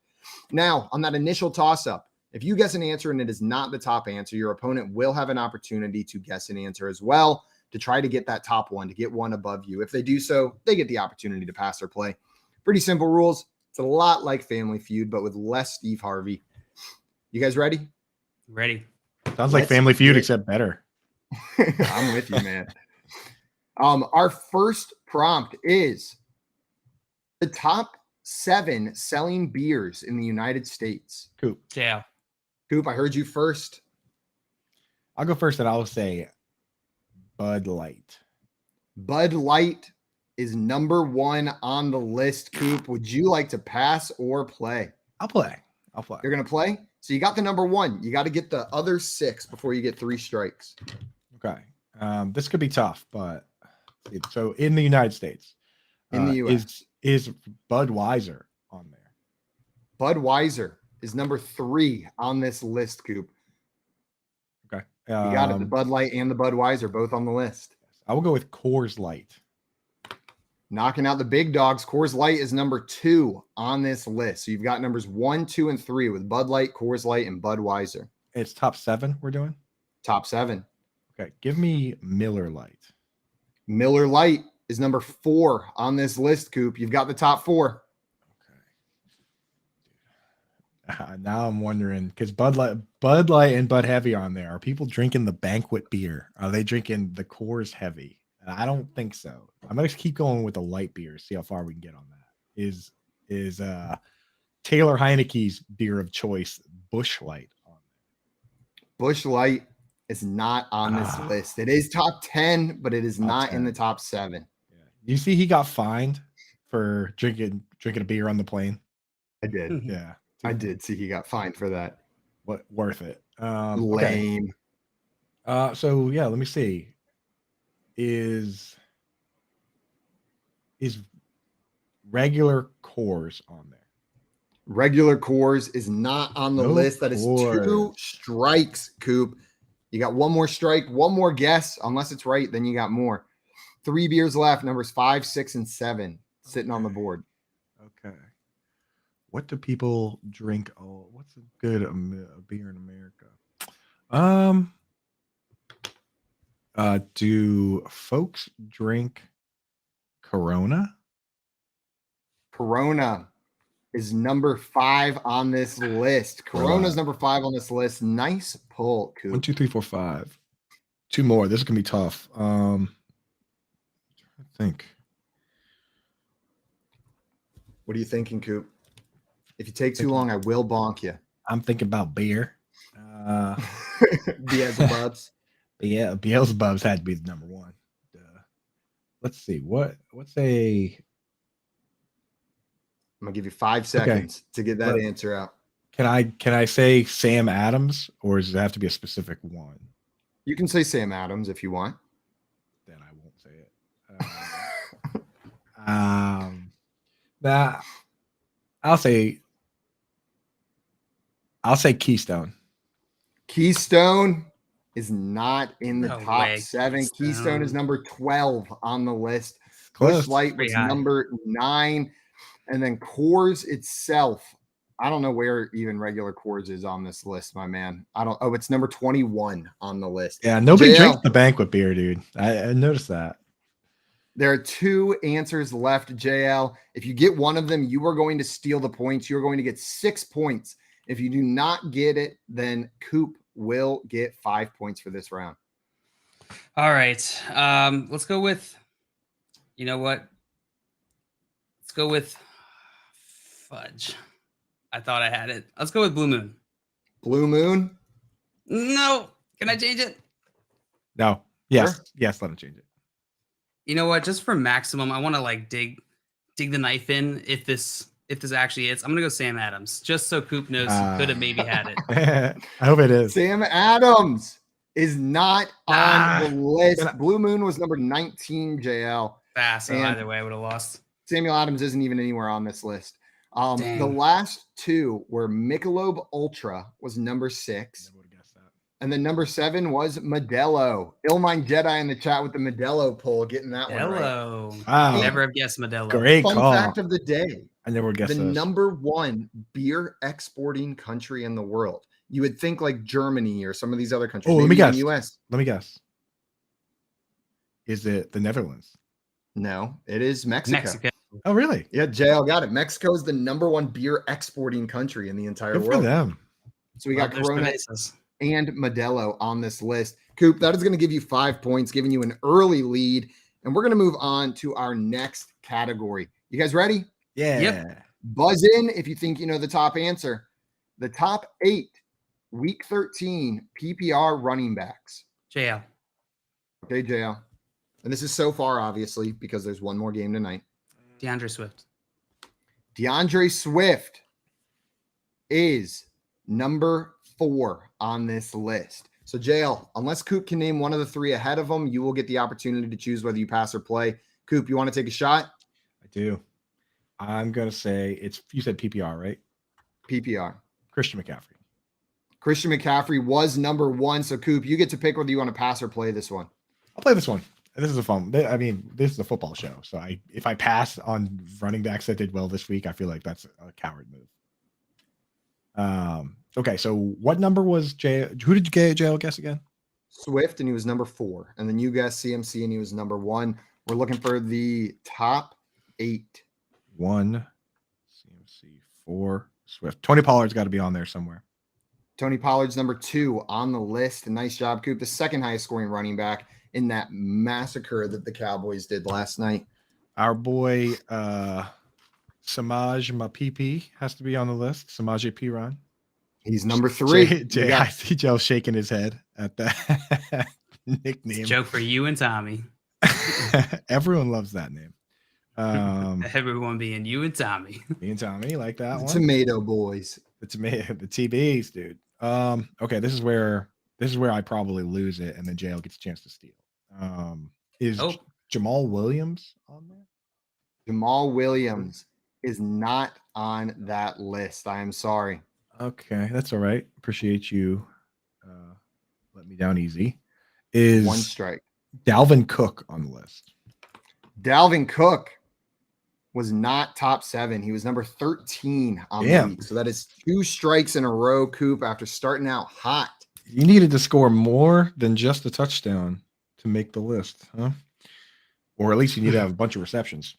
Now, on that initial toss-up, if you guess an answer and it is not the top answer, your opponent will have an opportunity to guess an answer as well to try to get that top one, to get one above you. If they do so, they get the opportunity to pass or play. Pretty simple rules. It's a lot like Family Feud, but with less Steve Harvey. You guys ready? Ready. Sounds like Family Feud, except better. I'm with you, man. Our first prompt is the top 7 selling beers in the United States. Coop. Yeah. Coop, I heard you first. I'll go first, and I'll say Bud Light. Bud Light is number 1 on the list. Coop, would you like to pass or play? I'll play. You're going to play? So you got the number 1. You got to get the other 6 before you get 3 strikes. Okay. This could be tough, but so in the United States, in the U.S., is Budweiser on there? Budweiser is number 3 on this list, Coop. Okay. You got it. The Bud Light and the Budweiser both on the list. I will go with Coors Light. Knocking out the big dogs. Coors Light is number 2 on this list. So you've got numbers 1, 2, and 3 with Bud Light, Coors Light, and Budweiser. It's top 7 we're doing? Top 7. Okay. Give me Miller Lite. Miller Lite is number 4 on this list, Coop. You've got the top 4. Okay. Now I'm wondering, because Bud Bud Light and Bud Heavy on there. Are people drinking the banquet beer? Are they drinking the Coors Heavy? I don't think so. I'm gonna keep going with the light beer. See how far we can get on that. Is Taylor Heineke's beer of choice Busch Light on there? Busch Light is not on this list. It is top 10, but it is not 10. in the top 7. Yeah. You see, he got fined for drinking a beer on the plane. I did. Yeah, I did see he got fined for that. what worth it? Lame. Okay. So yeah, let me see. Is regular Coors on there? Regular Coors is not on the No list. That is 2 Coors. strikes, Coop. You got one more strike, one more guess. Unless it's right, then you got more. 3 beers left. Numbers 5, 6, and 7 sitting on the board. Okay. What do people drink? Oh, what's a good beer in America? Do folks drink Corona? Corona is number 5 on this list. Corona's number 5 on this list. Nice pull, Coop. 1, 2, 3, 4, 5. 2 more. This is gonna be tough. I think. What are you thinking, Coop? If you take too long, I will bonk you. I'm thinking about beer. Beelzebubs. Yeah, Beelzebubs had to be the number 1. Let's see. What's a I'm gonna give you 5 seconds to get that answer out. Can I say Sam Adams, or does it have to be a specific one? You can say Sam Adams if you want. Then I won't say it. Nah, I'll say Keystone. Keystone is not in the No top way, 7. Keystone is number 12 on the list. Close. Busch Light was Pretty high. number 9. And then Coors itself, I don't know where even regular Coors is on this list, my man. It's number 21 on the list. Yeah, nobody JL, drinks the banquet beer, dude. I noticed that. There are 2 answers left, JL. If you get one of them, you are going to steal the points. You are going to get 6 points. If you do not get it, then Coop will get 5 points for this round. All right. Let's go with, you know what? Let's go with fudge. I thought I had it. Let's go with Blue Moon. Blue Moon? No. Can I change it? No. Yes. Sure. Yes, let him change it. You know what? Just for maximum, I want to like dig the knife in if this actually is. I'm gonna go Sam Adams, just so Coop knows he could have maybe had it. I hope it is. Sam Adams is not on the list. Blue Moon was number 19, JL. Fast. So And- either way, I would have lost. Samuel Adams isn't even anywhere on this list. The Dang. last 2 were Michelob Ultra was number 6. Never would have guessed that. And then number 7 was Modelo. Illmind Jedi in the chat with the Modelo poll, getting that one right. Hello. Wow. Never have guessed Modelo. Great Fun call. fact of the day. I never would guess The this. number 1 beer exporting country in the world. You would think like Germany or some of these other countries. Oh, let me maybe even guess. US. Let me guess. Is it the Netherlands? No, it is Mexico. Mexico. Oh, really? Yeah, JL got it. Mexico is the number 1 beer exporting country in the entire Good for world. them. So we got Love their Corona cervezas. and Modelo on this list. Coop, that is going to give you 5 points, giving you an early lead. And we're going to move on to our next category. You guys ready? Yeah. Yep. Buzz in if you think you know the top answer. The top 8 week 13 PPR running backs. JL. Okay, JL. And this is so far, obviously, because there's one more game tonight. DeAndre Swift. DeAndre Swift is number 4 on this list. So, JL, unless Coop can name one of the 3 ahead of him, you will get the opportunity to choose whether you pass or play. Coop, you want to take a shot? I do. I'm going to say you said PPR, right? PPR. Christian McCaffrey. Christian McCaffrey was number 1. So, Coop, you get to pick whether you want to pass or play this one. I'll play this one. This is a fun. I mean, this is a football show. So if I pass on running backs that did well this week, I feel like that's a coward move. Okay, so what number was Jay? Who did JL guess again? Swift, and he was number 4. And then you guessed CMC, and he was number 1. We're looking for the top 8. 1, CMC, 4, Swift. Tony Pollard's got to be on there somewhere. Tony Pollard's number 2 on the list. Nice job, Coop. The second highest scoring running back in that massacre that the Cowboys did last night. Our boy Samaj Mapipi has to be on the list. Samaj Piran. He's number 3. I see Joe shaking his head at that nickname. Joke for you and Tommy. Everyone loves that name. Everyone being you and Tommy. Me and Tommy like that one. Tomato boys. The TBs, dude. Okay, this is where I probably lose it, and then JL gets a chance to steal. Is Jamal Williams on there? Jamal Williams is not on that list. I am sorry. Okay, that's all right. Appreciate you. Let me down easy. Is 1 strike. Dalvin Cook on the list? Dalvin Cook was not top 7. He was number 13 on the week. So that is 2 strikes in a row, Coop, after starting out hot. You needed to score more than just a touchdown to make the list, huh? Or at least you need to have a bunch of receptions.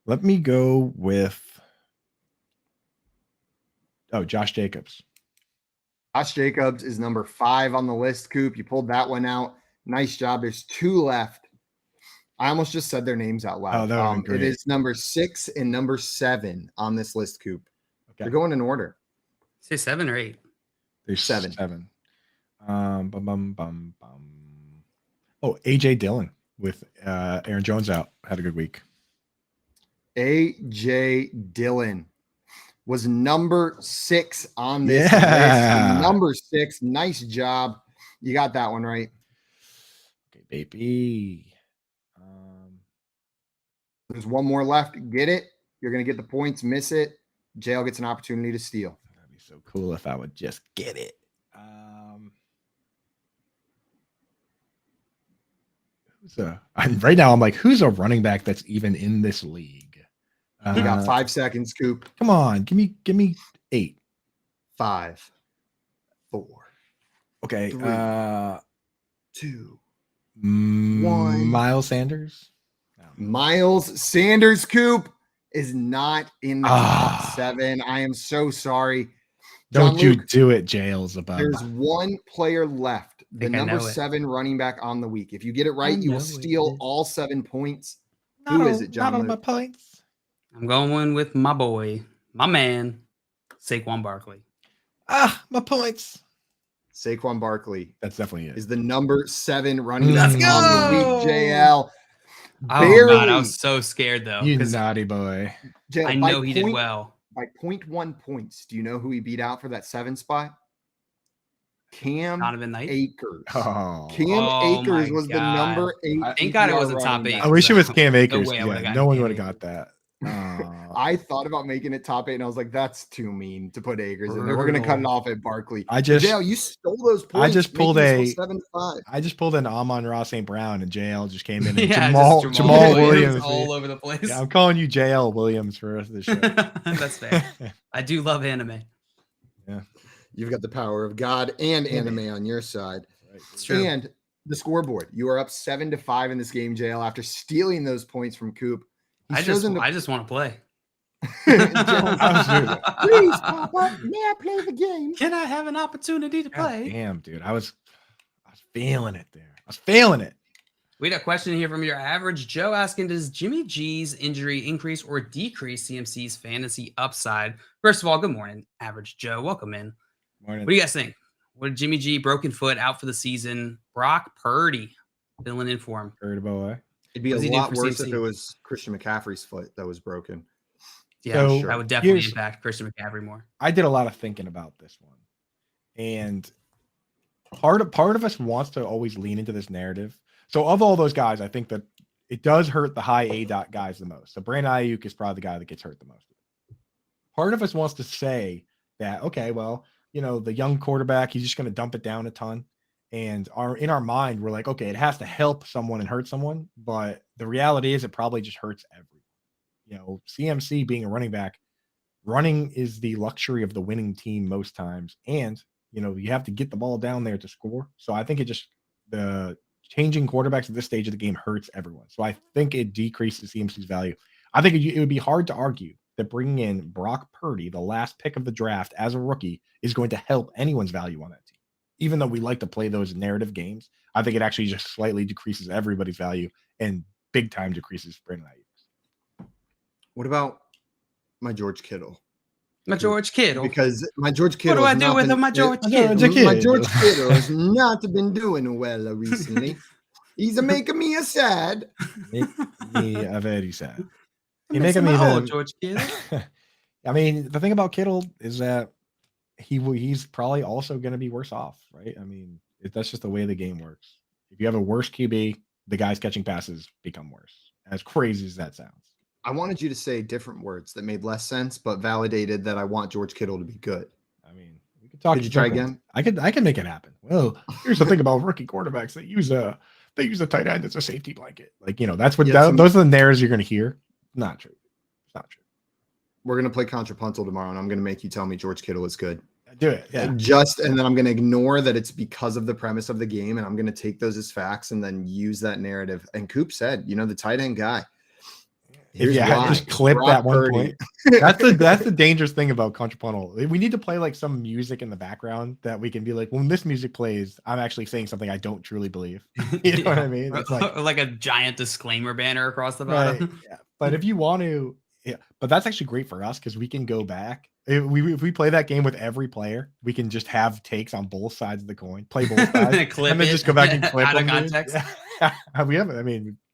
Let me go with Josh Jacobs. Josh Jacobs is number 5 on the list, Coop. You pulled that one out. Nice job. There's 2 left. I almost just said their names out loud. It is number 6 and number 7 on this list, Coop. Okay. They're going in order. Say 7 or 8. There's 7. AJ Dillon with Aaron Jones out. Had a good week. AJ Dillon was number 6 on this list. Number 6. Nice job. You got that one right. Okay, baby. There's 1 more left. Get it. You're going to get the points. Miss it. JL gets an opportunity to steal. That'd be so cool if I would just get it. Right now, I'm like, who's a running back that's even in this league? You got 5 seconds, Coop. Come on, give me 8. 5, 4. Okay. 3, 2, 1. Miles Sanders. Miles Sanders, Coop, is not in the top 7. I am so sorry. Don't you do it, Jails. There's 1 player left. The number 7 running back on the week. If you get it right, you will steal all 7 points. Who is it, John? Not on my points. I'm going with my boy, my man, Saquon Barkley. My points. Saquon Barkley. That's definitely it. Is the number 7 running back on the week, JL. Oh, God, I was so scared, though. You naughty boy. JL, I know he did well. By 0.1 points, do you know who he beat out for that 7 spot? Cam Akers. Cam Akers was the number 8. Thank God it wasn't top 8. I wish it was Cam Akers. No one would have got that. I thought about making it top 8, and I was like, "That's too mean to put Akers in there. We're going to cut it off at Barkley." JL, you stole those points. I just pulled 7-5. I just pulled an Amon-Ra St. Brown, and JL just came in. And Jamal Williams all over the place. Yeah, I'm calling you JL Williams for the rest of the show. That's fair. I do love anime. Yeah, you've got the power of God and anime on your side. It's true. And the scoreboard. You are up 7-5 in this game, JL, after stealing those points from Coop. I just want to play. Please, Papa, may I play the game? Can I have an opportunity to play? Damn, dude. I was feeling it there. I was feeling it. We got a question here from your average Joe asking, does Jimmy G's injury increase or decrease CMC's fantasy upside? First of all, good morning, average Joe. Welcome in. Morning. What do you guys think? What did Jimmy G, broken foot, out for the season? Brock Purdy filling in for him. Purdy boy. It'd be a lot worse if it was Christian McCaffrey's foot that was broken. Yeah, so that would definitely impact Christian McCaffrey more. I did a lot of thinking about this one. And part of us wants to always lean into this narrative. So of all those guys, I think that it does hurt the high A-dot guys the most. So Brandon Ayuk is probably the guy that gets hurt the most. Part of us wants to say that, okay, well, the young quarterback, he's just going to dump it down a ton. And in our mind, we're like, okay, it has to help someone and hurt someone. But the reality is it probably just hurts everyone. CMC being a running back, running is the luxury of the winning team most times. And, you have to get the ball down there to score. So I think the changing quarterbacks at this stage of the game hurts everyone. So I think it decreases CMC's value. I think it would be hard to argue that bringing in Brock Purdy, the last pick of the draft as a rookie, is going to help anyone's value on that team. Even though we like to play those narrative games, I think it actually just slightly decreases everybody's value and big time decreases Brandon Ayuk. What about my George Kittle? My George Kittle. Because my George Kittle. What do I do with my George Kittle? My George Kittle has not been doing well recently. He's making me a sad. Make me a very sad. You're Missing making me my old the, George Kittle. I mean, the thing about Kittle is that he's probably also going to be worse off, right? I mean, that's just the way the game works. If you have a worse QB, the guys catching passes become worse. As crazy as that sounds. I wanted you to say different words that made less sense, but validated that I want George Kittle to be good. I mean, we could talk. Could you try again? I can make it happen. Well, here's the thing about rookie quarterbacks: they use a tight end as a safety blanket. Like, those are the narratives you're going to hear. Not true. It's not true. We're going to play contrapuntal tomorrow, and I'm going to make you tell me George Kittle is good. Do it. Yeah. And then I'm going to ignore that it's because of the premise of the game, and I'm going to take those as facts and then use that narrative. And Coop said, the tight end guy. If you just clip that one point. That's the dangerous thing about contrapuntal. We need to play like some music in the background that we can be like, when this music plays, I'm actually saying something I don't truly believe. You know what I mean? It's like a giant disclaimer banner across the bottom. Right, yeah. But if you want to, but that's actually great for us because we can go back. If we play that game with every player, we can just have takes on both sides of the coin, play both sides, and then just go back and clip out them. Of context. We have,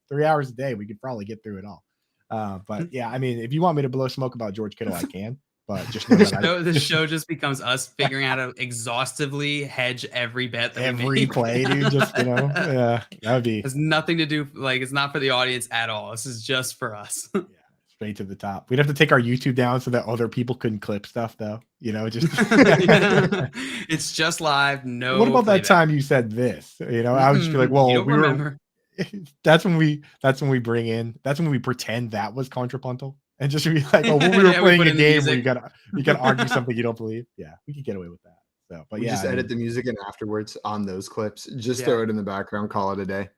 3 hours a day. We could probably get through it all. But yeah, if you want me to blow smoke about George Kittle, I can. But just know that the show just becomes us figuring out how to exhaustively hedge every bet that every play, dude. Just yeah, that would be. Has nothing to do. Like, it's not for the audience at all. This is just for us. Yeah, straight to the top. We'd have to take our YouTube down so that other people couldn't clip stuff, though. Just it's just live. No. What about playback. that time you said this? I would just be like, well, we remember. That's when we pretend that was contrapuntal and just be like, oh, well, we were playing a game where you gotta argue something you don't believe. Yeah, we could get away with that. So, but we just edit the music and afterwards on those clips, just throw it in the background, call it a day.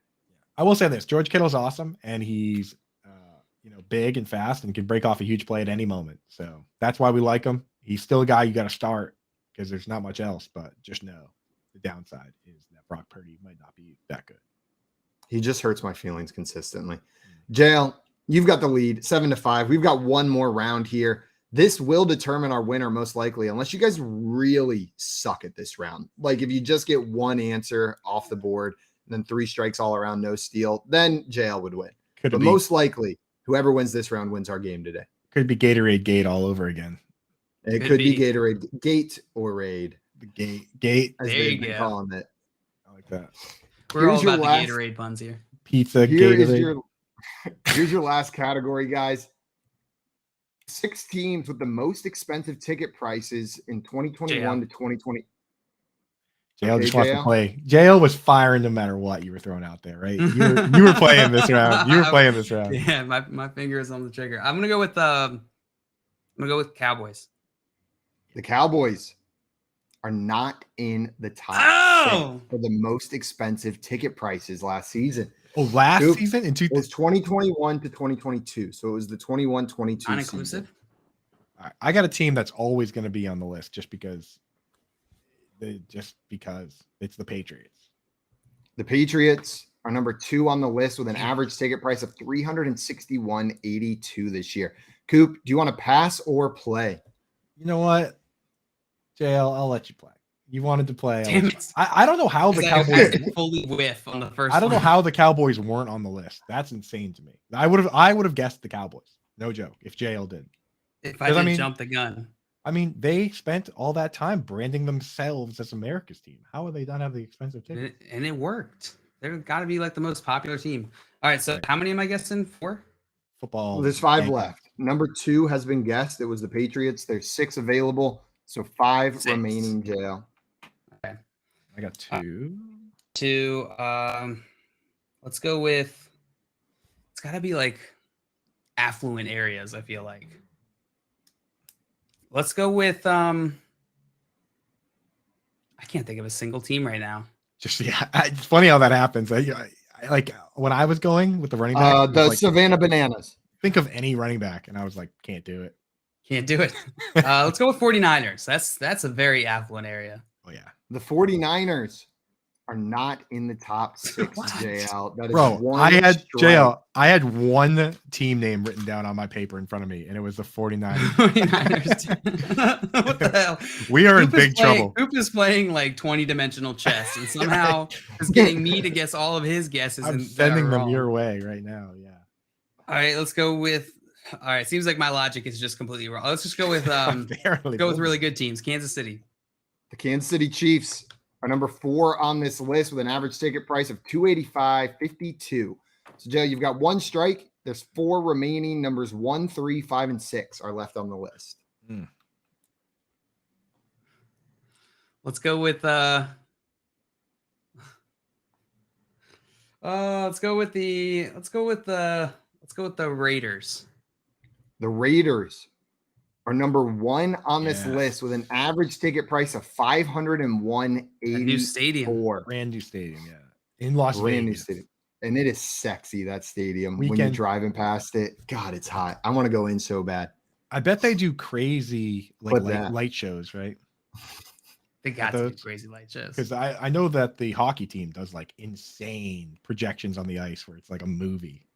I will say this: George Kittle's awesome, and he's big and fast and can break off a huge play at any moment. So that's why we like him. He's still a guy you got to start because there's not much else. But just know the downside is that Brock Purdy might not be that good. He just hurts my feelings consistently. JL, you've got the lead 7-5. We've got one more round here. This will determine our winner most likely, unless you guys really suck at this round. Like if you just get one answer off the board and then 3 strikes all around, no steal, then JL would win. But most likely, whoever wins this round wins our game today. Could be Gatorade Gate all over again. It could be Gatorade Gate or Raid. The Gate. As they've been calling it. I like that. We're all about the Gatorade buns here. Pizza, Gatorade. Here's your last category, guys. 6 teams with the most expensive ticket prices in 2021 to 2020. JL just wants to play. JL was firing no matter what you were throwing out there, right? You were playing this round. Yeah, my finger is on the trigger. I'm gonna go with Cowboys. The Cowboys are not in the top 6 for the most expensive ticket prices last season. Oh, last season? It was 2021 to 2022. So it was the 21-22 non-inclusive. Right, I got a team that's always going to be on the list just because it's the Patriots. The Patriots are number 2 on the list with an average ticket price of $361.82 this year. Coop, do you want to pass or play? You know what? JL, I'll let you play. You wanted to play. Damn it. I don't know how the Cowboys fully whiff on the first. I don't know how the Cowboys weren't on the list. That's insane to me. I would have guessed the Cowboys. No joke. If JL did. If I didn't jump the gun. They spent all that time branding themselves as America's team. How would they not have the expensive tickets? And it worked. They're got to be like the most popular team. All right. So how many am I guessing? 4? Football. Well, there's 5 left. Number 2 has been guessed. It was the Patriots. There's 6 available. So 5 remaining, JL. Okay. I got 2. 2. Let's go with, it's got to be like affluent areas, I feel like. Let's go with, I can't think of a single team right now. It's funny how that happens. I like when I was going with the running back. The Savannah Bananas. Think of any running back, and I was like, can't do it. Can't do it. Let's go with 49ers. That's a very affluent area. Oh yeah. The 49ers are not in the top 6, JL. That is Bro, one I had strike. JL. I had one team name written down on my paper in front of me, and it was the 49ers. 49ers. What the hell? We are in Coop is big playing- trouble. Coop is playing like 20-dimensional chess, and somehow is getting me to guess all of his guesses. I'm and that sending are them wrong. your way right now. Yeah. All right, let's go with. All right, seems like my logic is just completely wrong. Let's just go with Apparently, go with really good teams. Kansas City. The Kansas City Chiefs are number 4 on this list with an average ticket price of $285.52. So, Joe, you've got one strike. There's 4 remaining. Numbers 1, 3, 5, and 6 are left on the list. Let's go with the Raiders. The Raiders are number 1 on this Yeah. list with an average ticket price of $501.84. New stadium. Brand new stadium. Yeah. In Las Brand new Vegas. stadium. And it is sexy, that stadium. When you're Weekend. driving past it, God, it's hot. I want to go in so bad. I bet they do crazy But light shows, right? They got to Those- do crazy light shows. Because I know that the hockey team does like insane projections on the ice where it's like a movie.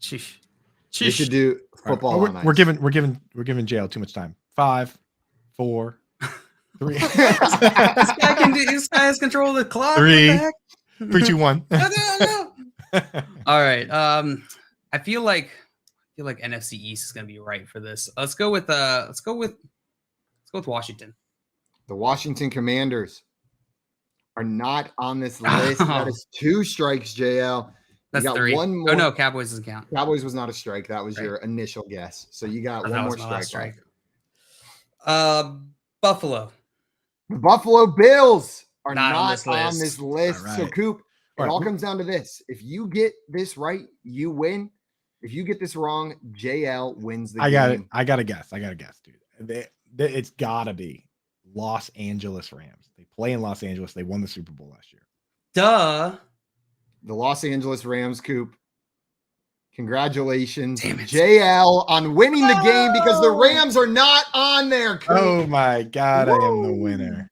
Sheesh. They should do All right, football we're, on ice. we're giving jail too much time. 5, 4, 3, This guy has control of the clock. 3, What the heck? 3, 2, 1. All right. I feel like NFC East is going to be right for this. Let's go with Washington. The Washington Commanders are not on this list. That is 2 strikes, JL. That's you got 3. one more. Oh no, Cowboys doesn't count. Cowboys was not a strike. That was Right. your initial guess. So you got That one was more my last strike. strike. Buffalo. The Buffalo Bills are Not not on this on list. this list. All So right. Coop, it All right. all comes down to this. If you get this right, you win. If you get this wrong, JL wins the I game. got it. I got to guess, dude. It's got to be Los Angeles Rams. They play in Los Angeles. They won the Super Bowl last year. Duh. The Los Angeles Rams, Coop. Congratulations, Damn it. JL, on winning the game because the Rams are not on there, Coop. Oh my God, I am the winner.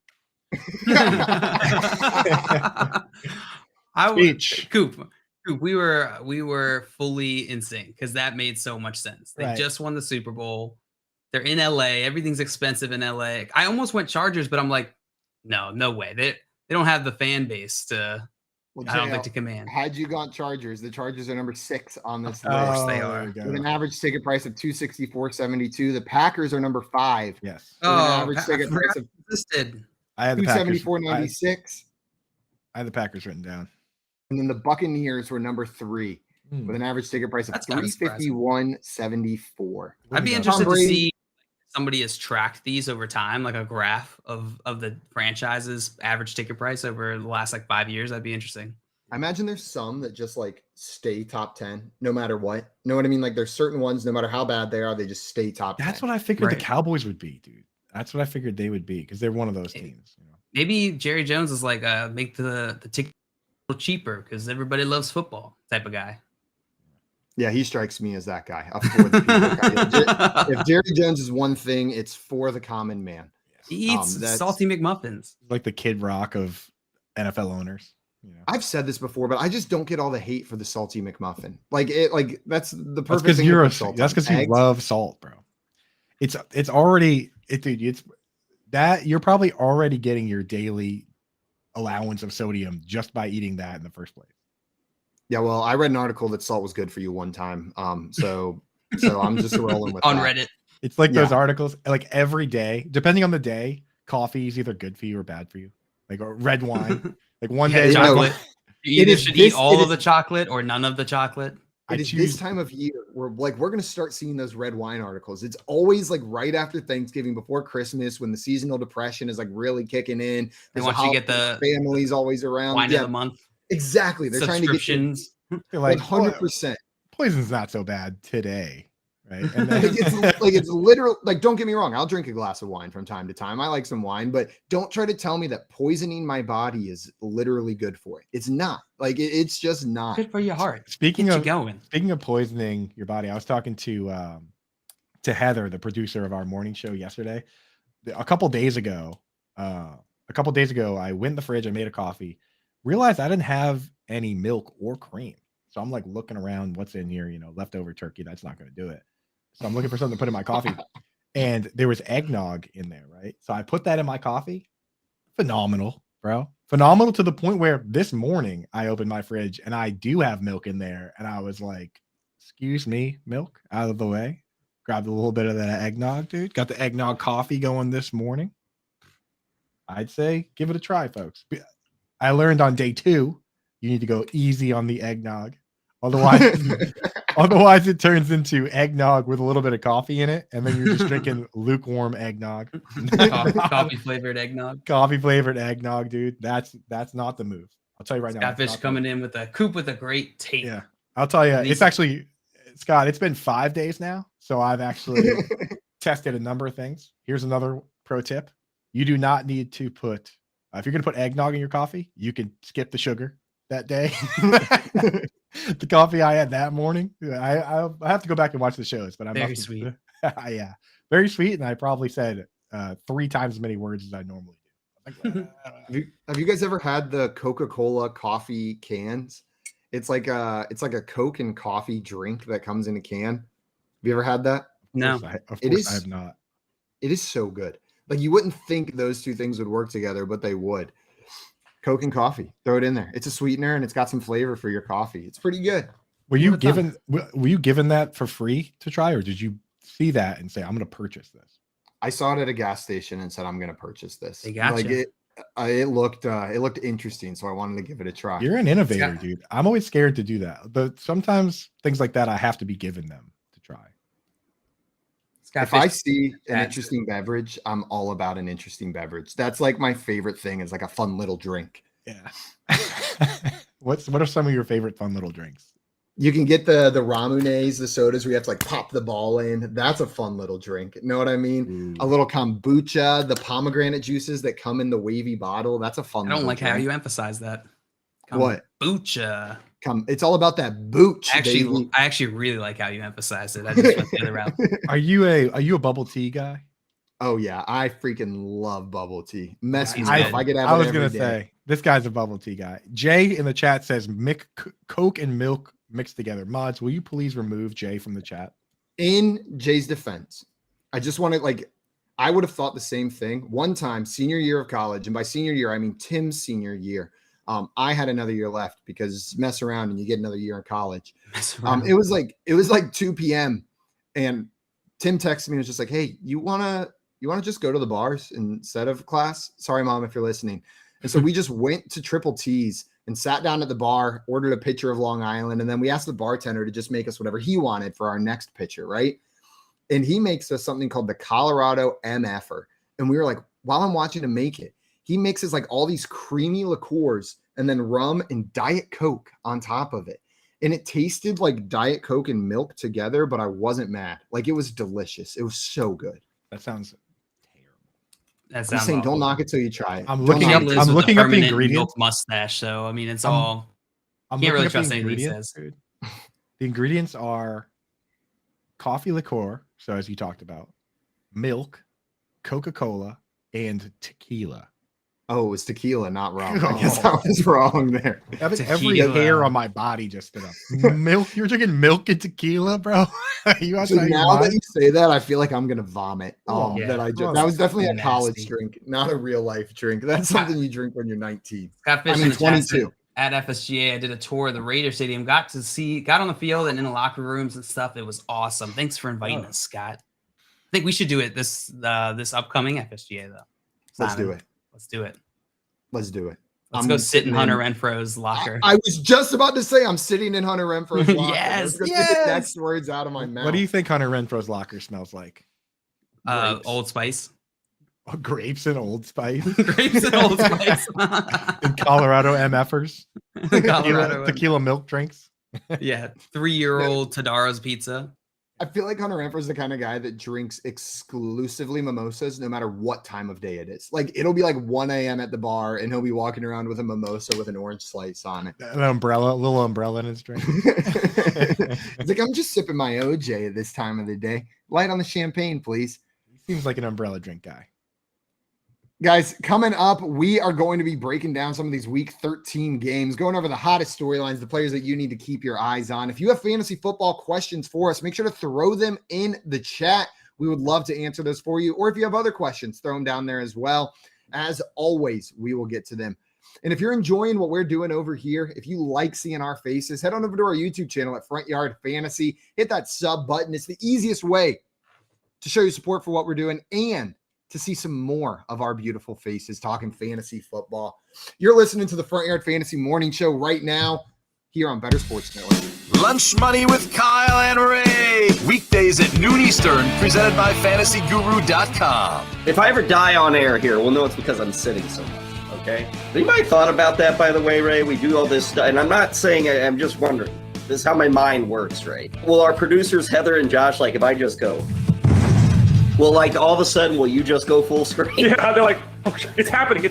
Speech. Coop, we were fully in sync because that made so much sense. They Right. just won the Super Bowl. They're in LA. Everything's expensive in LA. I almost went Chargers, but I'm like, no way. They don't have the fan base to. Well, I don't JL, think to command. Had you gone Chargers, the Chargers are number 6 on this Of course list. they there are. we go. With an average ticket price of $264.72. The Packers are number 5. Yes. With an average I ticket forgot price of existed. I had the Packers. $274.96. I had the Packers written down. And then the Buccaneers were number 3 Hmm. with an average ticket price of That's kinda surprising. $351.74. I'd be Tom interested to Brady- see if somebody has tracked these over time, like a graph of the franchise's average ticket price over the last like 5 years. That'd be interesting. I imagine there's some that just like stay top 10 no matter what. Know what I mean? Like there's certain ones, no matter how bad they are, they just stay top 10. That's what I figured Right. the Cowboys would be, dude. That's what I figured they would be because they're one of those teams. You know? Maybe Jerry Jones is like make the ticket a little cheaper because everybody loves football type of guy. Yeah, he strikes me as that guy. A for the people guy. If Jerry Jones is one thing, it's for the common man. He eats that's- salty McMuffins. Like the Kid Rock of NFL owners. You know? I've said this before, but I just don't get all the hate for the salty McMuffin. Like that's the That's perfect because thing. to you're put salt that's on. because you Eggs. love salt, bro. It's already dude. It's that you're probably already getting your daily allowance of sodium just by eating that in the first place. Yeah, well, I read an article that salt was good for you one time. So I'm just rolling with On that. Reddit. It's like those Yeah. articles, like every day, depending on the day, coffee is either good for you or bad for you. Like or red wine. Like one Yeah, day, you know, Chocolate. You It either is should this- eat all it of the is- chocolate or none of the chocolate. I It is choose this time of year where we're gonna start seeing those red wine articles. It's always like right after Thanksgiving, before Christmas, when the seasonal depression is like really kicking in. They There's want a you to get holiday, the family's always around. wine Yeah, of the month exactly. They're trying to get you subscriptions. like 100%. poison's not so bad today, right? And Like then, it's literal. Like, don't get me wrong. I'll drink a glass of wine from time to time. I like some wine, but don't try to tell me that poisoning my body is literally good for it. It's not. Like, it's just not. Good for your heart. speaking Get you of going. speaking of poisoning your body, I was talking to to Heather, the producer of our morning show yesterday. A couple days ago, I went in the fridge, I made a coffee, realized I didn't have any milk or cream. So I'm like looking around, what's in here, leftover turkey. That's not going to do it. So I'm looking for something to put in my coffee. And there was eggnog in there, right? So I put that in my coffee. Phenomenal, bro. Phenomenal to the point where this morning I opened my fridge and I do have milk in there. And I was like, excuse me, milk, out of the way. Grabbed a little bit of that eggnog, dude. Got the eggnog coffee going this morning. I'd say give it a try, folks. I learned on day 2, you need to go easy on the eggnog. Otherwise it turns into eggnog with a little bit of coffee in it, and then you're just drinking lukewarm eggnog. Coffee flavored eggnog. Coffee flavored eggnog, dude. That's not the move. I'll tell you right now. Scott coming in with a coupe with a great tape. Yeah, I'll tell you. It's actually, Scott. It's been 5 days now, so I've actually tested a number of things. Here's another pro tip: you do not need to put. If you're going to put eggnog in your coffee, you can skip the sugar that day. The coffee I had that morning, I have to go back and watch the shows, but I'm very sweet. Yeah, very sweet. And I probably said 3 times as many words as I normally do. Have you guys ever had the Coca-Cola coffee cans? It's like a Coke and coffee drink that comes in a can. Have you ever had that? No, of course I have not. It is so good. Like, you wouldn't think those two things would work together, but they would. Coke and coffee, throw it in there. It's a sweetener and it's got some flavor for your coffee. It's pretty good. Were you given that for free to try, or did you see that and say, I'm going to purchase this? I saw it at a gas station and said, I'm going to purchase this. They got like you. It looked interesting, so I wanted to give it a try. You're an innovator, dude. I'm always scared to do that, but sometimes things like that I have to be given them to try. If I see an interesting beverage, I'm all about an interesting beverage. That's like my favorite thing, is like a fun little drink. Yeah. What are some of your favorite fun little drinks? You can get the Ramones, the sodas where you have to like pop the ball in. That's a fun little drink. Know what I mean? A little kombucha, the pomegranate juices that come in the wavy bottle. That's a fun. I don't like drink. how you emphasize that. What? Kombucha. It's all about that booch. I actually really like how you emphasize it. I just went the other route. Are you a bubble tea guy? Oh yeah, I freaking love bubble tea. Mess me I up. I could have. I was gonna say this guy's a bubble tea guy. Jay in the chat says Coke and milk mixed together. Mods, will you please remove Jay from the chat? In Jay's defense, I just want to I would have thought the same thing. One time, senior year of college, and by senior year I mean Tim's senior year. I had another year left because mess around and you get another year in college. It was like 2 p.m. and Tim texted me and was just like, hey, you wanna just go to the bars instead of class? Sorry, Mom, if you're listening. And so we just went to Triple T's and sat down at the bar, ordered a pitcher of Long Island, and then we asked the bartender to just make us whatever he wanted for our next pitcher, right? And he makes us something called the Colorado MFer. And we were like, while I'm watching him make it, he mixes like all these creamy liqueurs and then rum and Diet Coke on top of it. And it tasted like Diet Coke and milk together, but I wasn't mad. Like, it was delicious. It was so good. That sounds terrible. That I'm saying don't knock it till you try it. I'm looking up the ingredients. Mustache, so I mean, it's all. I'm can't really looking up trust the anything he ingredients. says. The ingredients are coffee liqueur, so as you talked about, milk, Coca-Cola, and tequila. Oh, it was tequila, not rum. I guess I was wrong there. Every hair on my body just stood up. Milk? You're drinking milk and tequila, bro? So now that you say that, I feel like I'm gonna vomit. That was definitely a college drink, not a real life drink. That's something you drink when you're 19. I mean, 22. At FSGA, I did a tour of the Raider Stadium. Got on the field and in the locker rooms and stuff. It was awesome. Thanks for inviting us, Scott. I think we should do it this upcoming FSGA though. Let's do it. Let's do it. Let's go sit in Hunter Renfro's locker. I was just about to say I'm sitting in Hunter Renfro's locker. Yes. Get the next words out of my mouth. What do you think Hunter Renfro's locker smells like? Old Spice. Oh, grapes and Old Spice. Grapes and Old Spice. And Colorado MFers. Tequila milk drinks. Yeah. 3-year-old Tadaro's pizza. I feel like Hunter Renfrow is the kind of guy that drinks exclusively mimosas no matter what time of day it is. Like it'll be like 1 a.m. at the bar and he'll be walking around with a mimosa with an orange slice on it. An umbrella, a little umbrella in his drink. It's like, I'm just sipping my OJ at this time of the day. Light on the champagne, please. He seems like an umbrella drink guy. Guys, coming up, we are going to be breaking down some of these week 13 games, going over the hottest storylines, the players that you need to keep your eyes on. If you have fantasy football questions for us, make sure to throw them in the chat. We would love to answer those for you. Or if you have other questions, throw them down there as well. As always, we will get to them. And if you're enjoying what we're doing over here, if you like seeing our faces, head on over to our YouTube channel at Front Yard Fantasy. Hit that sub button. It's the easiest way to show you support for what we're doing and to see some more of our beautiful faces talking fantasy football. You're listening to the Front Yard Fantasy Morning Show right now here on Better Sports Network. Lunch Money with Kyle and Ray. Weekdays at noon Eastern, presented by FantasyGuru.com. If I ever die on air here, we'll know it's because I'm sitting so much, okay? Anybody thought about that, by the way, Ray? We do all this stuff, and I'm not saying, I'm just wondering. This is how my mind works, Ray. Will our producers, Heather and Josh, like if I just go, well, like all of a sudden, will you just go full screen? Yeah, they're like, oh, it's happening.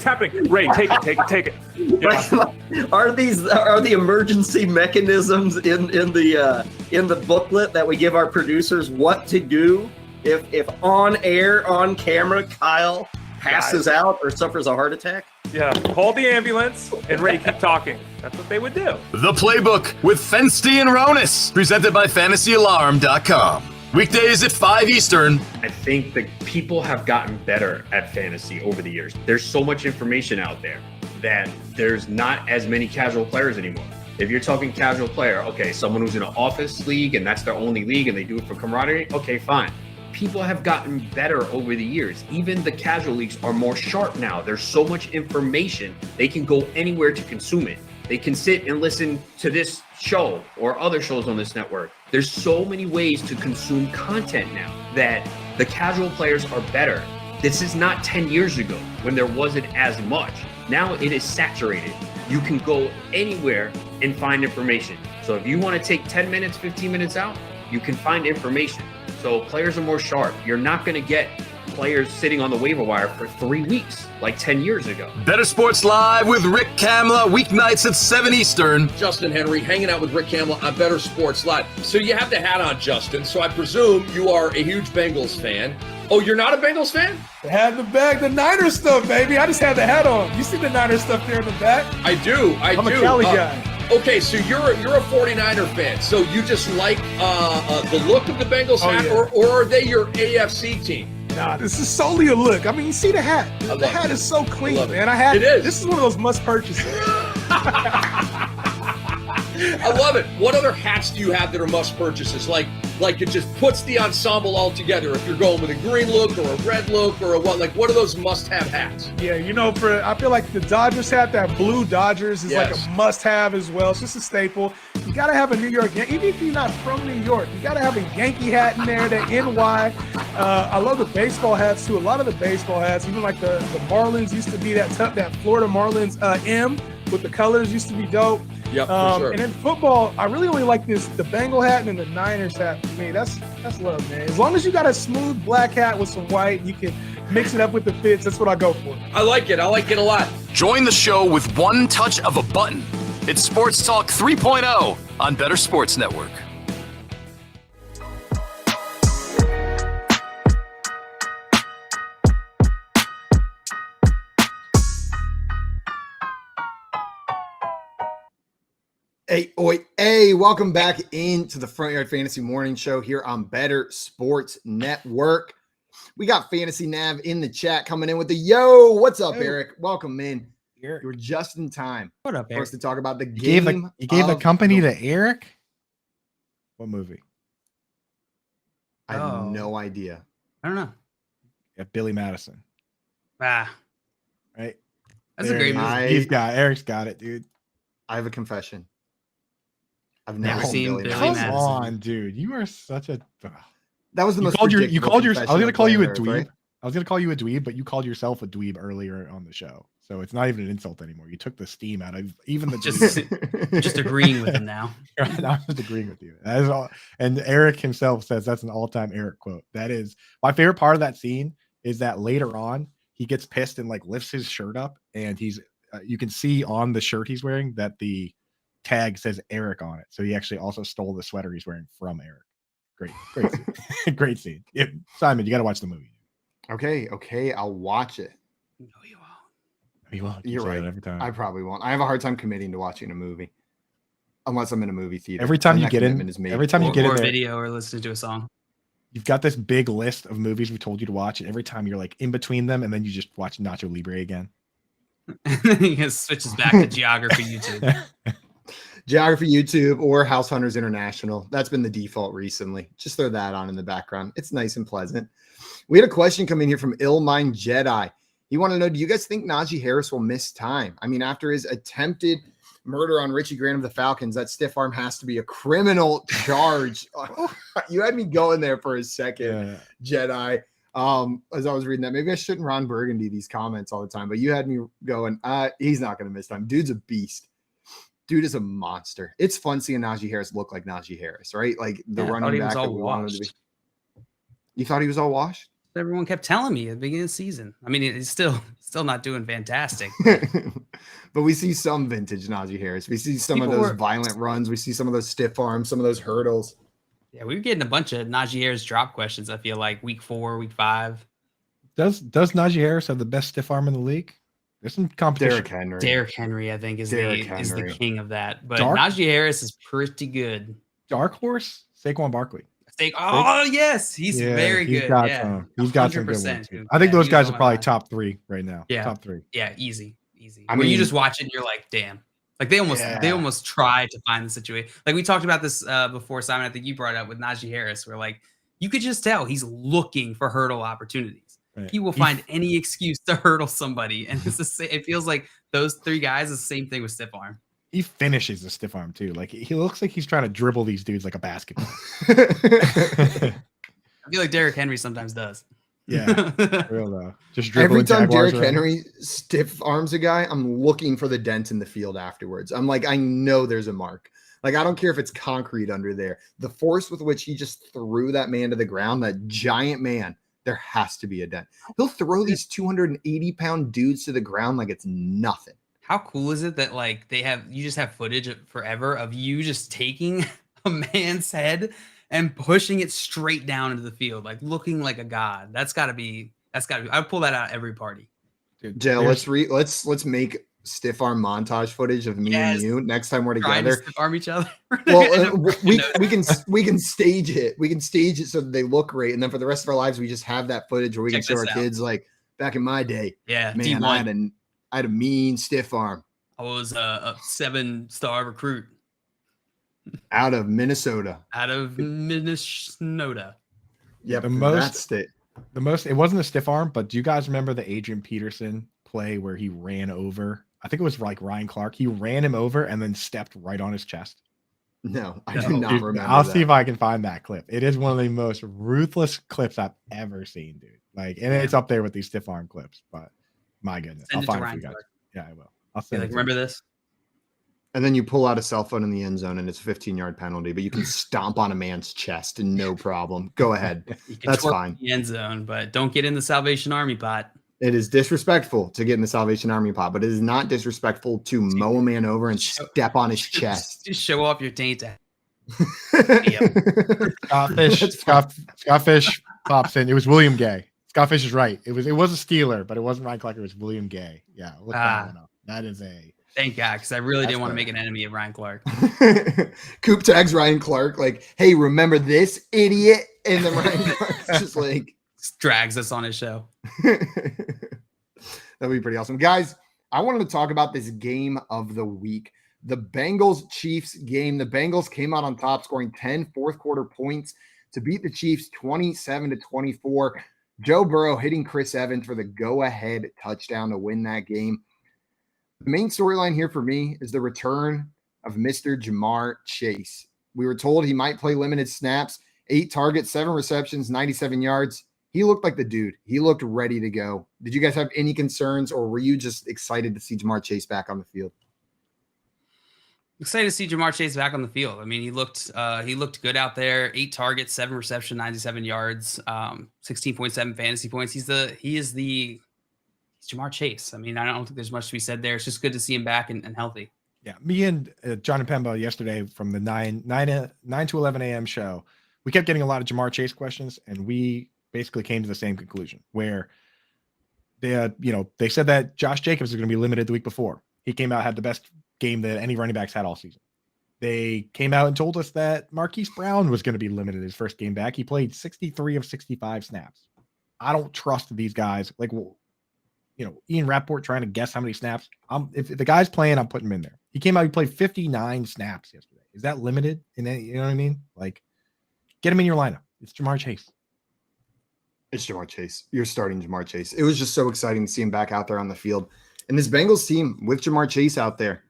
Ray, take it. Yeah. Are the emergency mechanisms in the booklet that we give our producers what to do if on air, on camera, Kyle passes out or suffers a heart attack? Yeah, call the ambulance and Ray, keep talking. That's what they would do. The Playbook with Fensty and Ronis, presented by FantasyAlarm.com. Weekdays at 5 Eastern. I think that people have gotten better at fantasy over the years. There's so much information out there that there's not as many casual players anymore. If you're talking casual player, okay, someone who's in an office league and that's their only league and they do it for camaraderie, okay, fine. People have gotten better over the years. Even the casual leagues are more sharp now. There's so much information. They can go anywhere to consume it. They can sit and listen to this show or other shows on this network. There's so many ways to consume content now that the casual players are better. This is not 10 years ago when there wasn't as much. Now it is saturated. You can go anywhere and find information. So if you want to take 10 minutes, 15 minutes out, you can find information. So players are more sharp. You're not going to get players sitting on the waiver wire for 3 weeks like 10 years ago. Better Sports Live with Rick Kamla, weeknights at 7 Eastern. Justin Henry hanging out with Rick Kamla on Better Sports Live. So you have the hat on, Justin. So I presume you are a huge Bengals fan. Oh, you're not a Bengals fan? They had the bag, the Niners stuff, baby. I just had the hat on. You see the Niners stuff there in the back? I do. I'm a Cali guy. Okay, so you're a 49er fan. So you just like the look of the Bengals hat, yeah. or are they your AFC team? Nah, this is solely a look. I mean, you see the hat. The hat is so clean, man. It is. This is one of those must purchases. I love it. What other hats do you have that are must purchases? Like it just puts the ensemble all together. If you're going with a green look or a red look or a what, like what are those must-have hats? Yeah, I feel like the Dodgers hat, that blue Dodgers is like a must-have as well. It's just a staple. You got to have a New York, even if you're not from New York, you got to have a Yankee hat in there, that NY. I love the baseball hats too. A lot of the baseball hats, even like the Marlins used to be that Florida Marlins M with the colors used to be dope. Yep, for sure. And in football, I really only like the Bengal hat and then the Niners hat for me. That's love, man. As long as you got a smooth black hat with some white, you can mix it up with the fits. That's what I go for. I like it. I like it a lot. Join the show with one touch of a button. It's Sports Talk 3.0 on Better Sports Network. Hey, welcome back into the Front Yard Fantasy Morning Show here on Better Sports Network. We got Fantasy Nav in the chat coming in with the yo. What's up, Eric? Welcome in. You were just in time. What up, for Eric? us to talk about the game. You gave the company to Eric? What movie? I have no idea. I don't know. Yeah, Billy Madison. Right. That's There a great movie. Eric's got it, dude. I have a confession. I've Never never seen seen Billy Billy Madison. Come on, dude. You are such a. That was the most. I was predictable gonna call you a confession of dweeb. Earth, right? I was gonna call you a dweeb, but you called yourself a dweeb earlier on the show. So it's not even an insult anymore. You took the steam out of even the just agreeing with him now. Right, I'm just agreeing with you. That is all. And Eric himself says that's an all-time Eric quote. That is my favorite part of that scene is that later on he gets pissed and like lifts his shirt up, and he's you can see on the shirt he's wearing that the tag says Eric on it. So he actually also stole the sweater he's wearing from Eric. Great scene. Great scene. Simon, you got to watch the movie. Okay, I'll watch it. No, you won't. You won't. You're right. Every time. I probably won't. I have a hard time committing to watching a movie unless I'm in a movie theater. Every time Then you that get in, commitment is made. every time you get in or a there, video or listening to a song. you've got this big list of movies we told you to watch, and every time you're like in between them, and then you just watch Nacho Libre again. He just switches back to Geography YouTube. Geography YouTube or House Hunters International. That's been the default recently. Just throw that on in the background. It's nice and pleasant. We had a question come in here from Ill Mind Jedi. He wanted to know, do you guys think Najee Harris will miss time? I mean, after his attempted murder on Richie Grant of the Falcons, that stiff arm has to be a criminal charge. You had me going there for a second, Jedi. As I was reading that, maybe I shouldn't Ron Burgundy these comments all the time, but you had me going, he's not going to miss time. Dude's a beast. Dude is a monster. It's fun seeing Najee Harris look like Najee Harris, right? Like the running back that we wanted to be. You thought he was all washed? Everyone kept telling me at the beginning of the season. I mean, he's still not doing fantastic. But we see some vintage Najee Harris. We see some of those violent runs. We see some of those stiff arms, some of those hurdles. Yeah, we were getting a bunch of Najee Harris drop questions, I feel like, week 4, week 5. Does Najee Harris have the best stiff arm in the league? There's some competition. Derrick Henry, I think, is the king of that. But Najee Harris is pretty good. Dark horse, Saquon Barkley. Yes, he's very good. He's got some good ones. I think those guys are probably top 3 right now. Yeah, top 3. Yeah, easy. I mean, you just watch it and you're like, damn. Like they almost try to find the situation. Like we talked about this before, Simon. I think you brought it up with Najee Harris, where like you could just tell he's looking for hurdle opportunities. Right. He will find any excuse to hurdle somebody, and it feels like those 3 guys is the same thing with stiff arm. He finishes the stiff arm too. Like he looks like he's trying to dribble these dudes like a basketball. I feel like Derrick Henry sometimes does. Yeah, real though. Just dribbling. Every time Jaguars Derrick Henry stiff arms a guy, I'm looking for the dent in the field afterwards. I'm like, I know there's a mark. Like, I don't care if it's concrete under there. The force with which he just threw that man to the ground, that giant man, there has to be a dent. He'll throw these 280-pound dudes to the ground like it's nothing. How cool is it that like you just have footage forever of you just taking a man's head and pushing it straight down into the field, like looking like a god? That's gotta be. I'd pull that out at every party. Dude, Jill, let's make stiff arm montage footage of me and you next time we're together. To stiff arm each other. Well, we can stage it. We can stage it so that they look great, and then for the rest of our lives, we just have that footage where we can show our kids like back in my day. Yeah, man, I had a mean stiff arm. I was a 7-star recruit out of Minnesota. Yeah, the most. It wasn't a stiff arm, but do you guys remember the Adrian Peterson play where he ran over? I think it was like Ryan Clark. He ran him over and then stepped right on his chest. No, I do not remember. I'll see if I can find that clip. It is one of the most ruthless clips I've ever seen, dude. Like, and it's up there with these stiff arm clips. But my goodness, I'll find it for you guys. Yeah, I will. I'll send it. Remember this? And then you pull out a cell phone in the end zone, and it's a 15-yard penalty. But you can stomp on a man's chest, and no problem. Go ahead. That's fine. The end zone, but don't get in the Salvation Army pot. It is disrespectful to get in the Salvation Army pot, but it is not disrespectful to mow a man over and step on his chest. Just show off your taint. Scottfish pops in. It was William Gay. Scottfish is right. It was a Steeler, but it wasn't Ryan Clark. It was William Gay. Yeah, look that one up. That is a. Thank God, because I really didn't want to make an enemy of Ryan Clark. Coop tags Ryan Clark like, "Hey, remember this idiot?" And then Ryan Clark's just like drags us on his show. That'd be pretty awesome, guys. I wanted to talk about this game of the week, the Bengals-Chiefs game. The Bengals came out on top, scoring 10 fourth-quarter points to beat the Chiefs 27-24. Joe Burrow hitting Chris Evans for the go-ahead touchdown to win that game. The main storyline here for me is the return of Mr. Jamar Chase. We were told he might play limited snaps, 8 targets, 7 receptions, 97 yards. he looked like the dude. He looked ready to go. Did you guys have any concerns, or were you just excited to see Ja'Marr Chase back on the field? Excited to see Ja'Marr Chase back on the field. I mean, he looked good out there. 8 targets, 7 reception, 97 yards, 16.7 fantasy points. He's Ja'Marr Chase. I mean, I don't think there's much to be said there. It's just good to see him back and healthy. Yeah, me and John and Pemba yesterday from the 9 to 11 a.m. show, we kept getting a lot of Ja'Marr Chase questions, and we basically came to the same conclusion where they said that Josh Jacobs is going to be limited the week before. He came out, had the best game that any running backs had all season. They came out and told us that Marquise Brown was going to be limited his first game back. He played 63 of 65 snaps. I don't trust these guys. Like, Ian Rapport trying to guess how many snaps. If the guy's playing, I'm putting him in there. He came out, he played 59 snaps yesterday. Is that limited? You know what I mean? Like, get him in your lineup. It's Ja'Marr Chase. It's Ja'Marr Chase. You're starting Ja'Marr Chase. It was just so exciting to see him back out there on the field. And this Bengals team with Ja'Marr Chase out there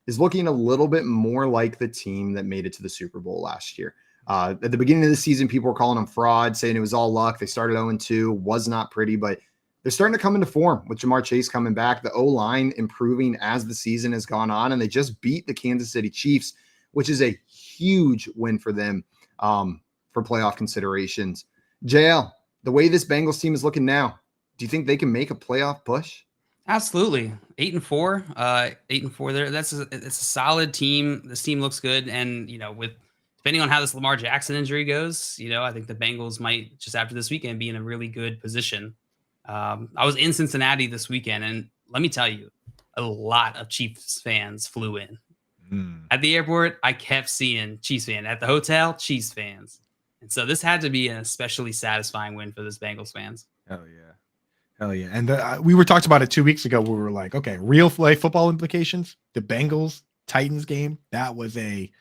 is looking a little bit more like the team that made it to the Super Bowl last year. At the beginning of the season, people were calling them fraud, saying it was all luck. They started 0-2, was not pretty, but they're starting to come into form with Ja'Marr Chase coming back, the O-line improving as the season has gone on, and they just beat the Kansas City Chiefs, which is a huge win for them for playoff considerations. JL, the way this Bengals team is looking now, do you think they can make a playoff push? Absolutely. 8-4, 8-4 there. It's a solid team. This team looks good. And, depending on how this Lamar Jackson injury goes, I think the Bengals might just after this weekend be in a really good position. I was in Cincinnati this weekend, and let me tell you, a lot of Chiefs fans flew in. At the airport, I kept seeing Chiefs fans. At the hotel, Chiefs fans. And so this had to be an especially satisfying win for this Bengals fans. Hell yeah. Hell yeah. And we were talked about it 2 weeks ago. We were like, okay, real life football implications. The Bengals Titans game, that was a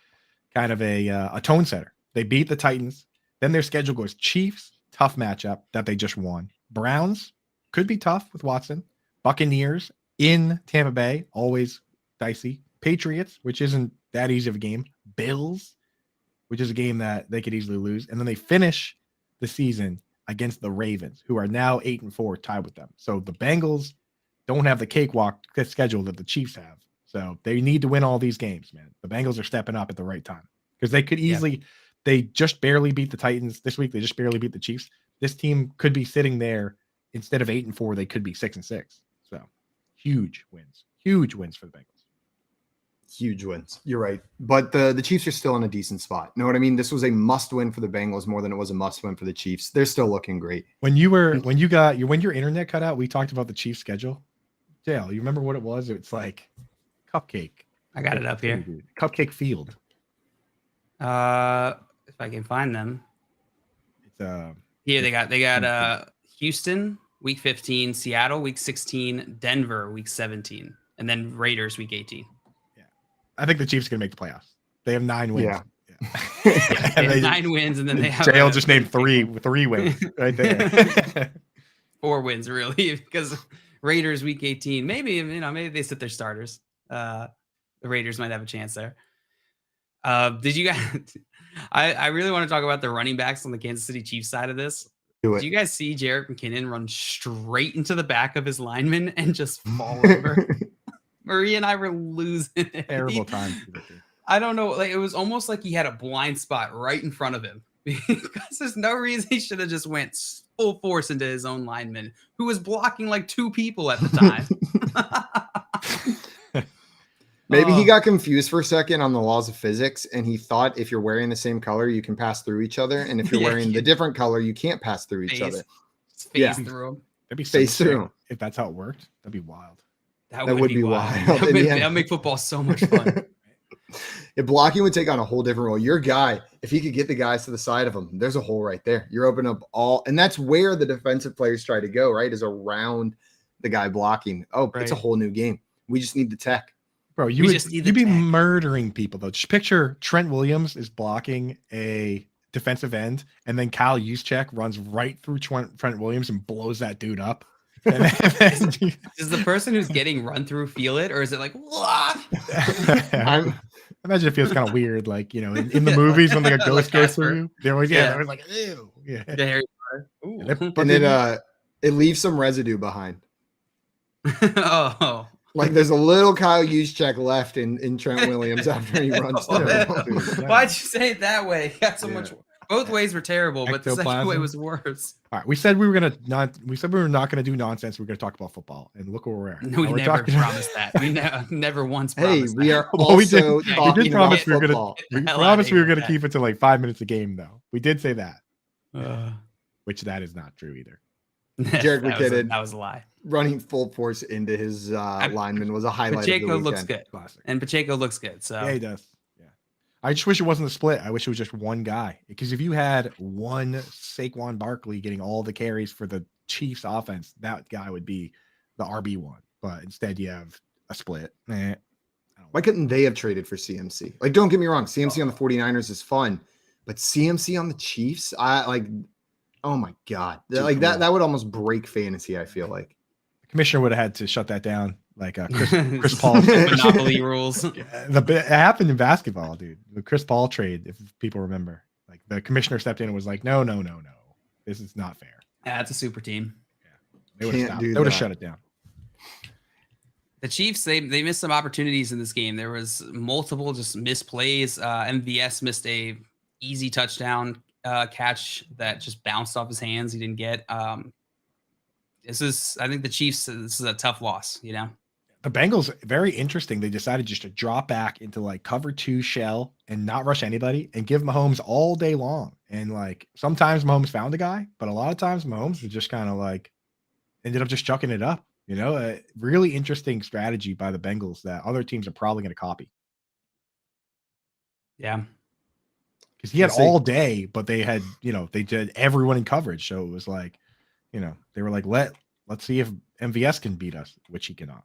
kind of a tone setter. They beat the Titans. Then their schedule goes Chiefs, tough matchup that they just won. Browns could be tough with Watson. Buccaneers in Tampa Bay, always dicey. Patriots, which isn't that easy of a game. Bills, which is a game that they could easily lose. And then they finish the season against the Ravens, who are now 8-4, tied with them. So the Bengals don't have the cakewalk schedule that the Chiefs have. So they need to win all these games, man. The Bengals are stepping up at the right time because they could easily, they just barely beat the Titans this week. They just barely beat the Chiefs. This team could be sitting there instead of 8-4. They could be 6-6. So huge wins for the Bengals. Huge wins. You're right. But the Chiefs are still in a decent spot. Know what I mean? This was a must win for the Bengals more than it was a must win for the Chiefs. They're still looking great. When your internet cut out, we talked about the Chiefs schedule. Dale, you remember what it was? It's like cupcake. I got it up here. Cupcake Field. If I can find them. It's here they got Houston week 15, Seattle week 16, Denver week 17, and then Raiders week 18. I think the Chiefs are going to make the playoffs. They have 9 wins. Yeah. They have 9 wins, and then they have JL just named three wins right there. 4 wins really, because Raiders week 18. Maybe they sit their starters. The Raiders might have a chance there. Did you guys? I really want to talk about the running backs on the Kansas City Chiefs side of this. Did you guys see Jerick McKinnon run straight into the back of his lineman and just fall over? Marie and I were losing it. Terrible time. I don't know. Like, it was almost like he had a blind spot right in front of him because there's no reason he should have just went full force into his own lineman, who was blocking like 2 people at the time. Maybe he got confused for a second on the laws of physics, and he thought if you're wearing the same color, you can pass through each other, and if you're wearing the different color, you can't pass through each other. Phase through him. That'd be phase through. If that's how it worked, that'd be wild. That would be wild. That'll make football so much fun. If blocking would take on a whole different role, your guy, if he could get the guys to the side of him, there's a hole right there. You're opening up all, and that's where the defensive players try to go, right? Is around the guy blocking. It's a whole new game. We just need the tech. Bro, you'd be murdering people, though. Just picture Trent Williams is blocking a defensive end, and then Kyle Juszczyk runs right through Trent Williams and blows that dude up. Does the person who's getting run through feel it, or is it like, I imagine it feels kind of weird, like, in the movies when like a ghost goes through, they're always like, ew. And it leaves some residue behind. Oh. Like there's a little Kyle Juszczyk left in Trent Williams after he runs through. Why'd you say it that way? He got so much. Both ways were terrible, but the second way was worse. All right, we said we were not gonna do nonsense. We are gonna talk about football, and look where we're at. No, we never promised that. We never once promised. Hey, we are well, we also did talking promise about we were football. gonna. We promised we were gonna keep it to like 5 minutes a game, though. We did say that, which that is not true either. Jarek McKinnon, that was a lie. Running full force into his lineman was a highlight. Pacheco of the looks good, and Pacheco looks good. So yeah, he does. Yeah, I just wish it wasn't a split. I wish it was just one guy. Because if you had one Saquon Barkley getting all the carries for the Chiefs offense, that guy would be the RB1. But instead, you have a split. Why couldn't they have traded for CMC? Like, don't get me wrong, CMC on the 49ers is fun, but CMC on the Chiefs, oh my God. Like that would almost break fantasy, I feel like. The commissioner would have had to shut that down, like Chris Paul. Monopoly rules. It happened in basketball, dude. The Chris Paul trade, if people remember. Like the commissioner stepped in and was like, no. This is not fair. Yeah, it's a super team. Yeah. They would have shut it down. The Chiefs, they missed some opportunities in this game. There was multiple just missed plays. MVS missed a easy touchdown catch that just bounced off his hands. He didn't get. I think the Chiefs, this is a tough loss, you know? The Bengals, very interesting. They decided just to drop back into like cover 2 shell and not rush anybody and give Mahomes all day long. And like sometimes Mahomes found a guy, but a lot of times Mahomes was just kind of like ended up just chucking it up. You know, a really interesting strategy by the Bengals that other teams are probably going to copy. Yeah. Because he had all day, but they had, they did everyone in coverage. So it was like, they were like, let's see if MVS can beat us, which he cannot.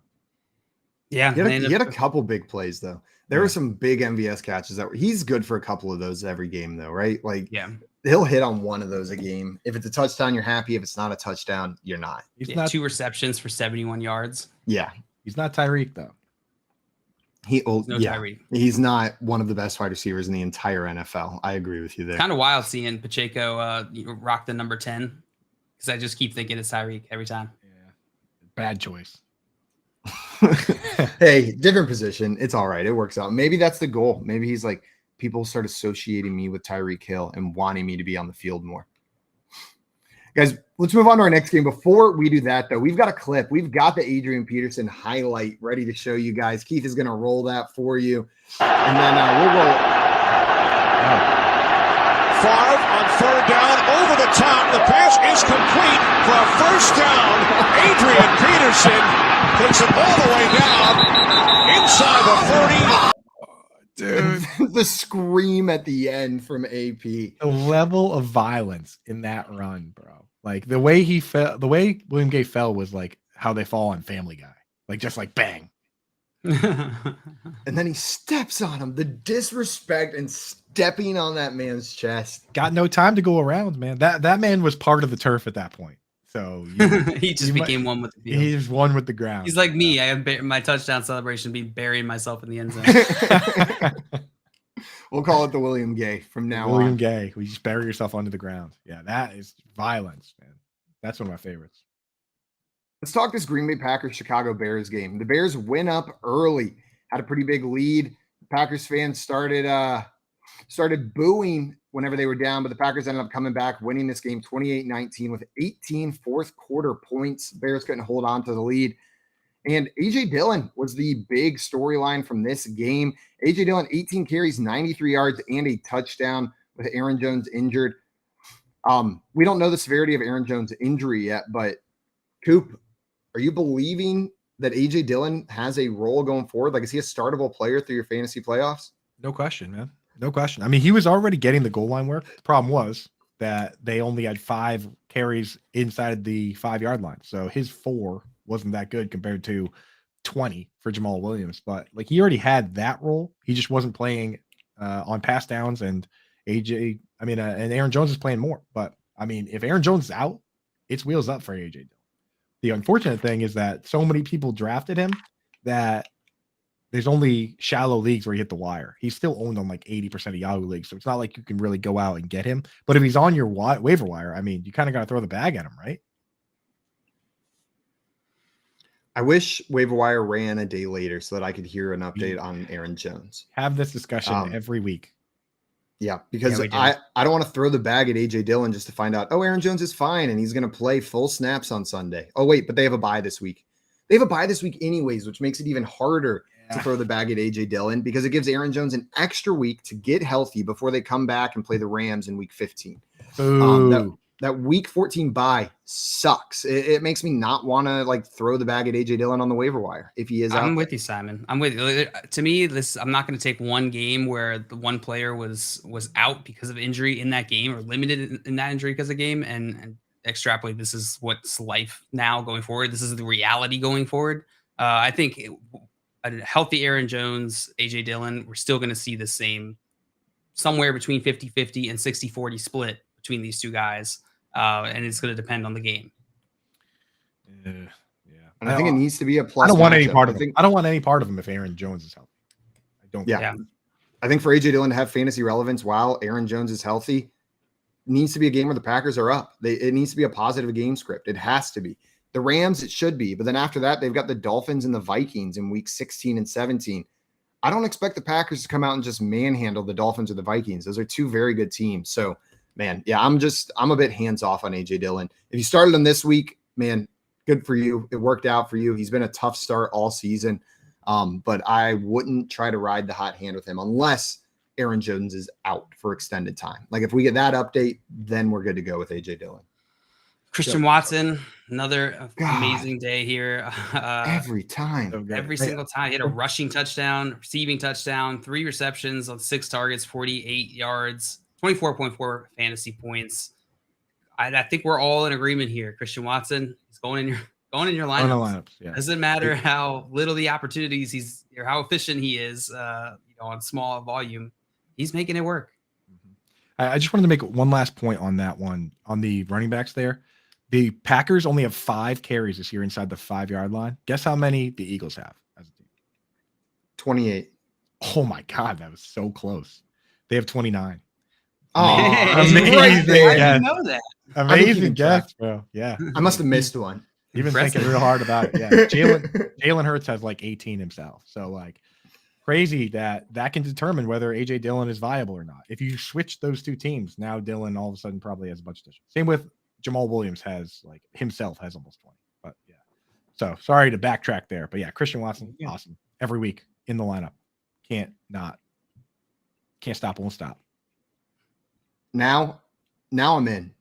Yeah. He had a couple big plays, though. There were some big MVS catches he's good for a couple of those every game, though, right? Like, yeah, he'll hit on one of those a game. If it's a touchdown, you're happy. If it's not a touchdown, you're not. He's not 2 receptions for 71 yards. Yeah. He's not Tyreek, though. Tyreek. He's not one of the best wide receivers in the entire NFL. I agree with you there. Kind of wild seeing Pacheco rock the number 10 because I just keep thinking it's Tyreek every time. Yeah, bad choice. Hey, different position. It's all right. It works out. Maybe that's the goal. Maybe he's like, people start associating me with Tyreek Hill and wanting me to be on the field more. Guys, let's move on to our next game. Before we do that, though, we've got a clip. We've got the Adrian Peterson highlight ready to show you guys. Keith is going to roll that for you. And then we'll roll. Favre on 3rd down, over the top. The pass is complete for a 1st down. Adrian Peterson takes it all the way down inside the 40. Dude, the scream at the end from AP. The level of violence in that run, bro. Like the way he fell, the way William Gay fell was like how they fall on Family Guy. Like just like bang. And then he steps on him. The disrespect and stepping on that man's chest. Got no time to go around, man. That man was part of the turf at that point. So he just became one with the field. He was one with the ground. He's like me. I have my touchdown celebration be burying myself in the end zone. We'll call it the William Gay from now William on. Gay. We just bury yourself under the ground. Yeah, that is violence, man. That's one of my favorites. Let's talk this Green Bay Packers Chicago Bears game. The Bears went up early, had a pretty big lead. The Packers fans started booing whenever they were down, but the Packers ended up coming back, winning this game 28-19 with 18 fourth quarter points. Bears couldn't hold on to the lead. And A.J. Dillon was the big storyline from this game. A.J. Dillon, 18 carries, 93 yards, and a touchdown with Aaron Jones injured. We don't know the severity of Aaron Jones' injury yet, but Coop, are you believing that A.J. Dillon has a role going forward? Like, is he a startable player through your fantasy playoffs? No question, man. No question. I mean, he was already getting the goal line work. The problem was that they only had 5 carries inside the 5-yard line. So his 4 wasn't that good compared to 20 for Jamal Williams. But like he already had that role. He just wasn't playing on pass downs. And and Aaron Jones is playing more. But I mean, if Aaron Jones is out, it's wheels up for A.J. Dillon. The unfortunate thing is that so many people drafted him that there's only shallow leagues where you hit the wire. He's still owned on like 80% of Yahoo leagues, so it's not like you can really go out and get him. But if he's on your waiver wire, I mean, you kind of got to throw the bag at him, right? I wish waiver wire ran a day later so that I could hear an update on Aaron Jones. Have this discussion every week. Yeah, because I don't want to throw the bag at AJ Dillon just to find out, oh, Aaron Jones is fine and he's going to play full snaps on Sunday. Oh, wait, but they have a bye this week. They have a bye this week anyways, which makes it even harder to throw the bag at AJ Dillon because it gives Aaron Jones an extra week to get healthy before they come back and play the Rams in week 15. That week 14 bye sucks. It makes me not want to like throw the bag at AJ Dillon on the waiver wire if he is out. I'm with you, Simon. I'm with you. To me, I'm not going to take one game where the one player was out because of injury in that game or limited in that injury because of game and extrapolate. This is what's life now going forward. This is the reality going forward. I think a healthy Aaron Jones, AJ Dillon, we're still going to see the same somewhere between 50-50 and 60-40 split between these two guys. And it's going to depend on the game. And I think it needs to be a plus. I don't want any part of him. I don't want any part of him if Aaron Jones is healthy. I don't. Yeah. I think for AJ Dillon to have fantasy relevance while Aaron Jones is healthy needs to be a game where the Packers are up. It needs to be a positive game script. It has to be. The Rams, it should be. But then after that, they've got the Dolphins and the Vikings in week 16 and 17. I don't expect the Packers to come out and just manhandle the Dolphins or the Vikings. Those are two very good teams. So, man, yeah, I'm a bit hands off on AJ Dillon. If you started him this week, man, good for you. It worked out for you. He's been a tough start all season. But I wouldn't try to ride the hot hand with him unless Aaron Jones is out for extended time. Like if we get that update, then we're good to go with AJ Dillon. Christian Watson, another amazing day here. Every time. Every single time. He had a rushing touchdown, receiving touchdown, 3 receptions on 6 targets, 48 yards, 24.4 fantasy points. I think we're all in agreement here. Christian Watson is going in your lineups. Yeah. Doesn't matter how little the opportunities he's or how efficient he is on small volume. He's making it work. I just wanted to make one last point on that one on the running backs there. The Packers only have 5 carries this year inside the 5-yard line. Guess how many the Eagles have as a team? 28. Oh my God, that was so close. They have 29. Oh, amazing! I didn't know that. Amazing guess, bro. Yeah, I must have missed one. You've been thinking real hard about it. Yeah, Jalen Hurts has like 18 himself. So like crazy that can determine whether AJ Dillon is viable or not. If you switch those two teams, now Dillon all of a sudden probably has a bunch of dishes. Same with Jamal Williams has almost 20. But yeah, so sorry to backtrack there. But yeah, Christian Watson, awesome every week in the lineup. Can't stop, won't stop. Now I'm in.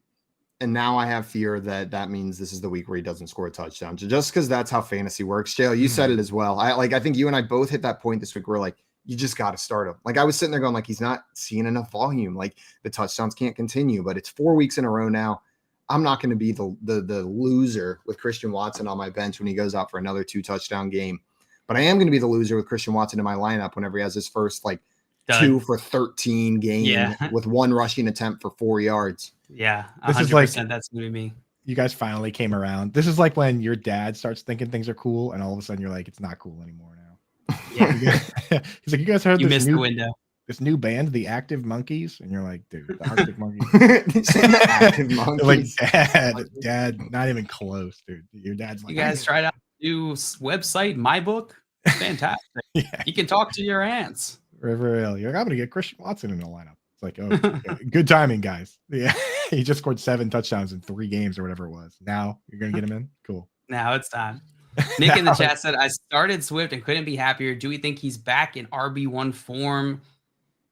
And now I have fear that means this is the week where he doesn't score a touchdown. Just because that's how fantasy works. JL, you said it as well. I think you and I both hit that point this week where like, you just got to start him. Like I was sitting there going like, he's not seeing enough volume. Like the touchdowns can't continue, but it's 4 weeks in a row now. I'm not going to be the loser with Christian Watson on my bench when he goes out for another 2 touchdown game. But I am going to be the loser with Christian Watson in my lineup whenever he has his first like 2 for 13 game with 1 rushing attempt for 4 yards. Yeah, 100%. This is like that's going to be me. You guys finally came around. This is like when your dad starts thinking things are cool, and all of a sudden you're like, it's not cool anymore now. Yeah. He's like, you guys heard missed the window. This new band, the Active Monkeys, and you're like, dude, the Arctic Monkeys. Active Monkeys. Like, dad, not even close, dude. Your dad's like, you guys tried out the new website, My Book. Fantastic. You can talk to your aunts. River Hill. You're like, I'm gonna get Christian Watson in the lineup. It's like, oh, okay. Good timing, guys. Yeah, he just scored 7 touchdowns in 3 games or whatever it was. Now you're gonna get him in. Cool. Now it's time. Nick in the chat said, I started Swift and couldn't be happier. Do we think he's back in RB1 form?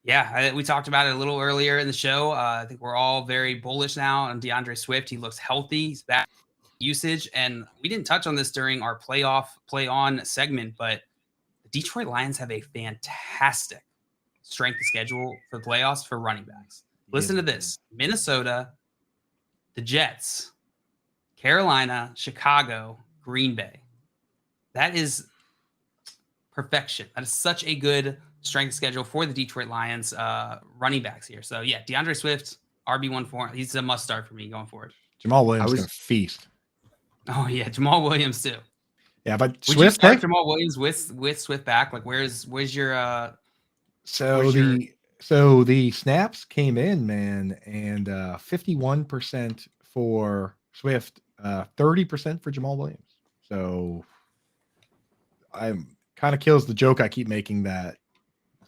Yeah, we talked about it a little earlier in the show. I think we're all very bullish now on DeAndre Swift. He looks healthy. He's back usage. And we didn't touch on this during our play on segment, but the Detroit Lions have a fantastic strength of schedule for the playoffs for running backs. Listen to this. Minnesota, the Jets, Carolina, Chicago, Green Bay. That is perfection. That is such a good strength schedule for the Detroit Lions running backs here. So yeah, DeAndre Swift, RB1 form. He's a must start for me going forward. Jamal Williams is going to feast. Oh yeah, Jamal Williams too. Yeah, but Would you Swift, start Jamal Williams with Swift back? Like, where's your so the snaps came in, man, and 51% for Swift, 30% for Jamal Williams. So I'm kind of kills the joke I keep making that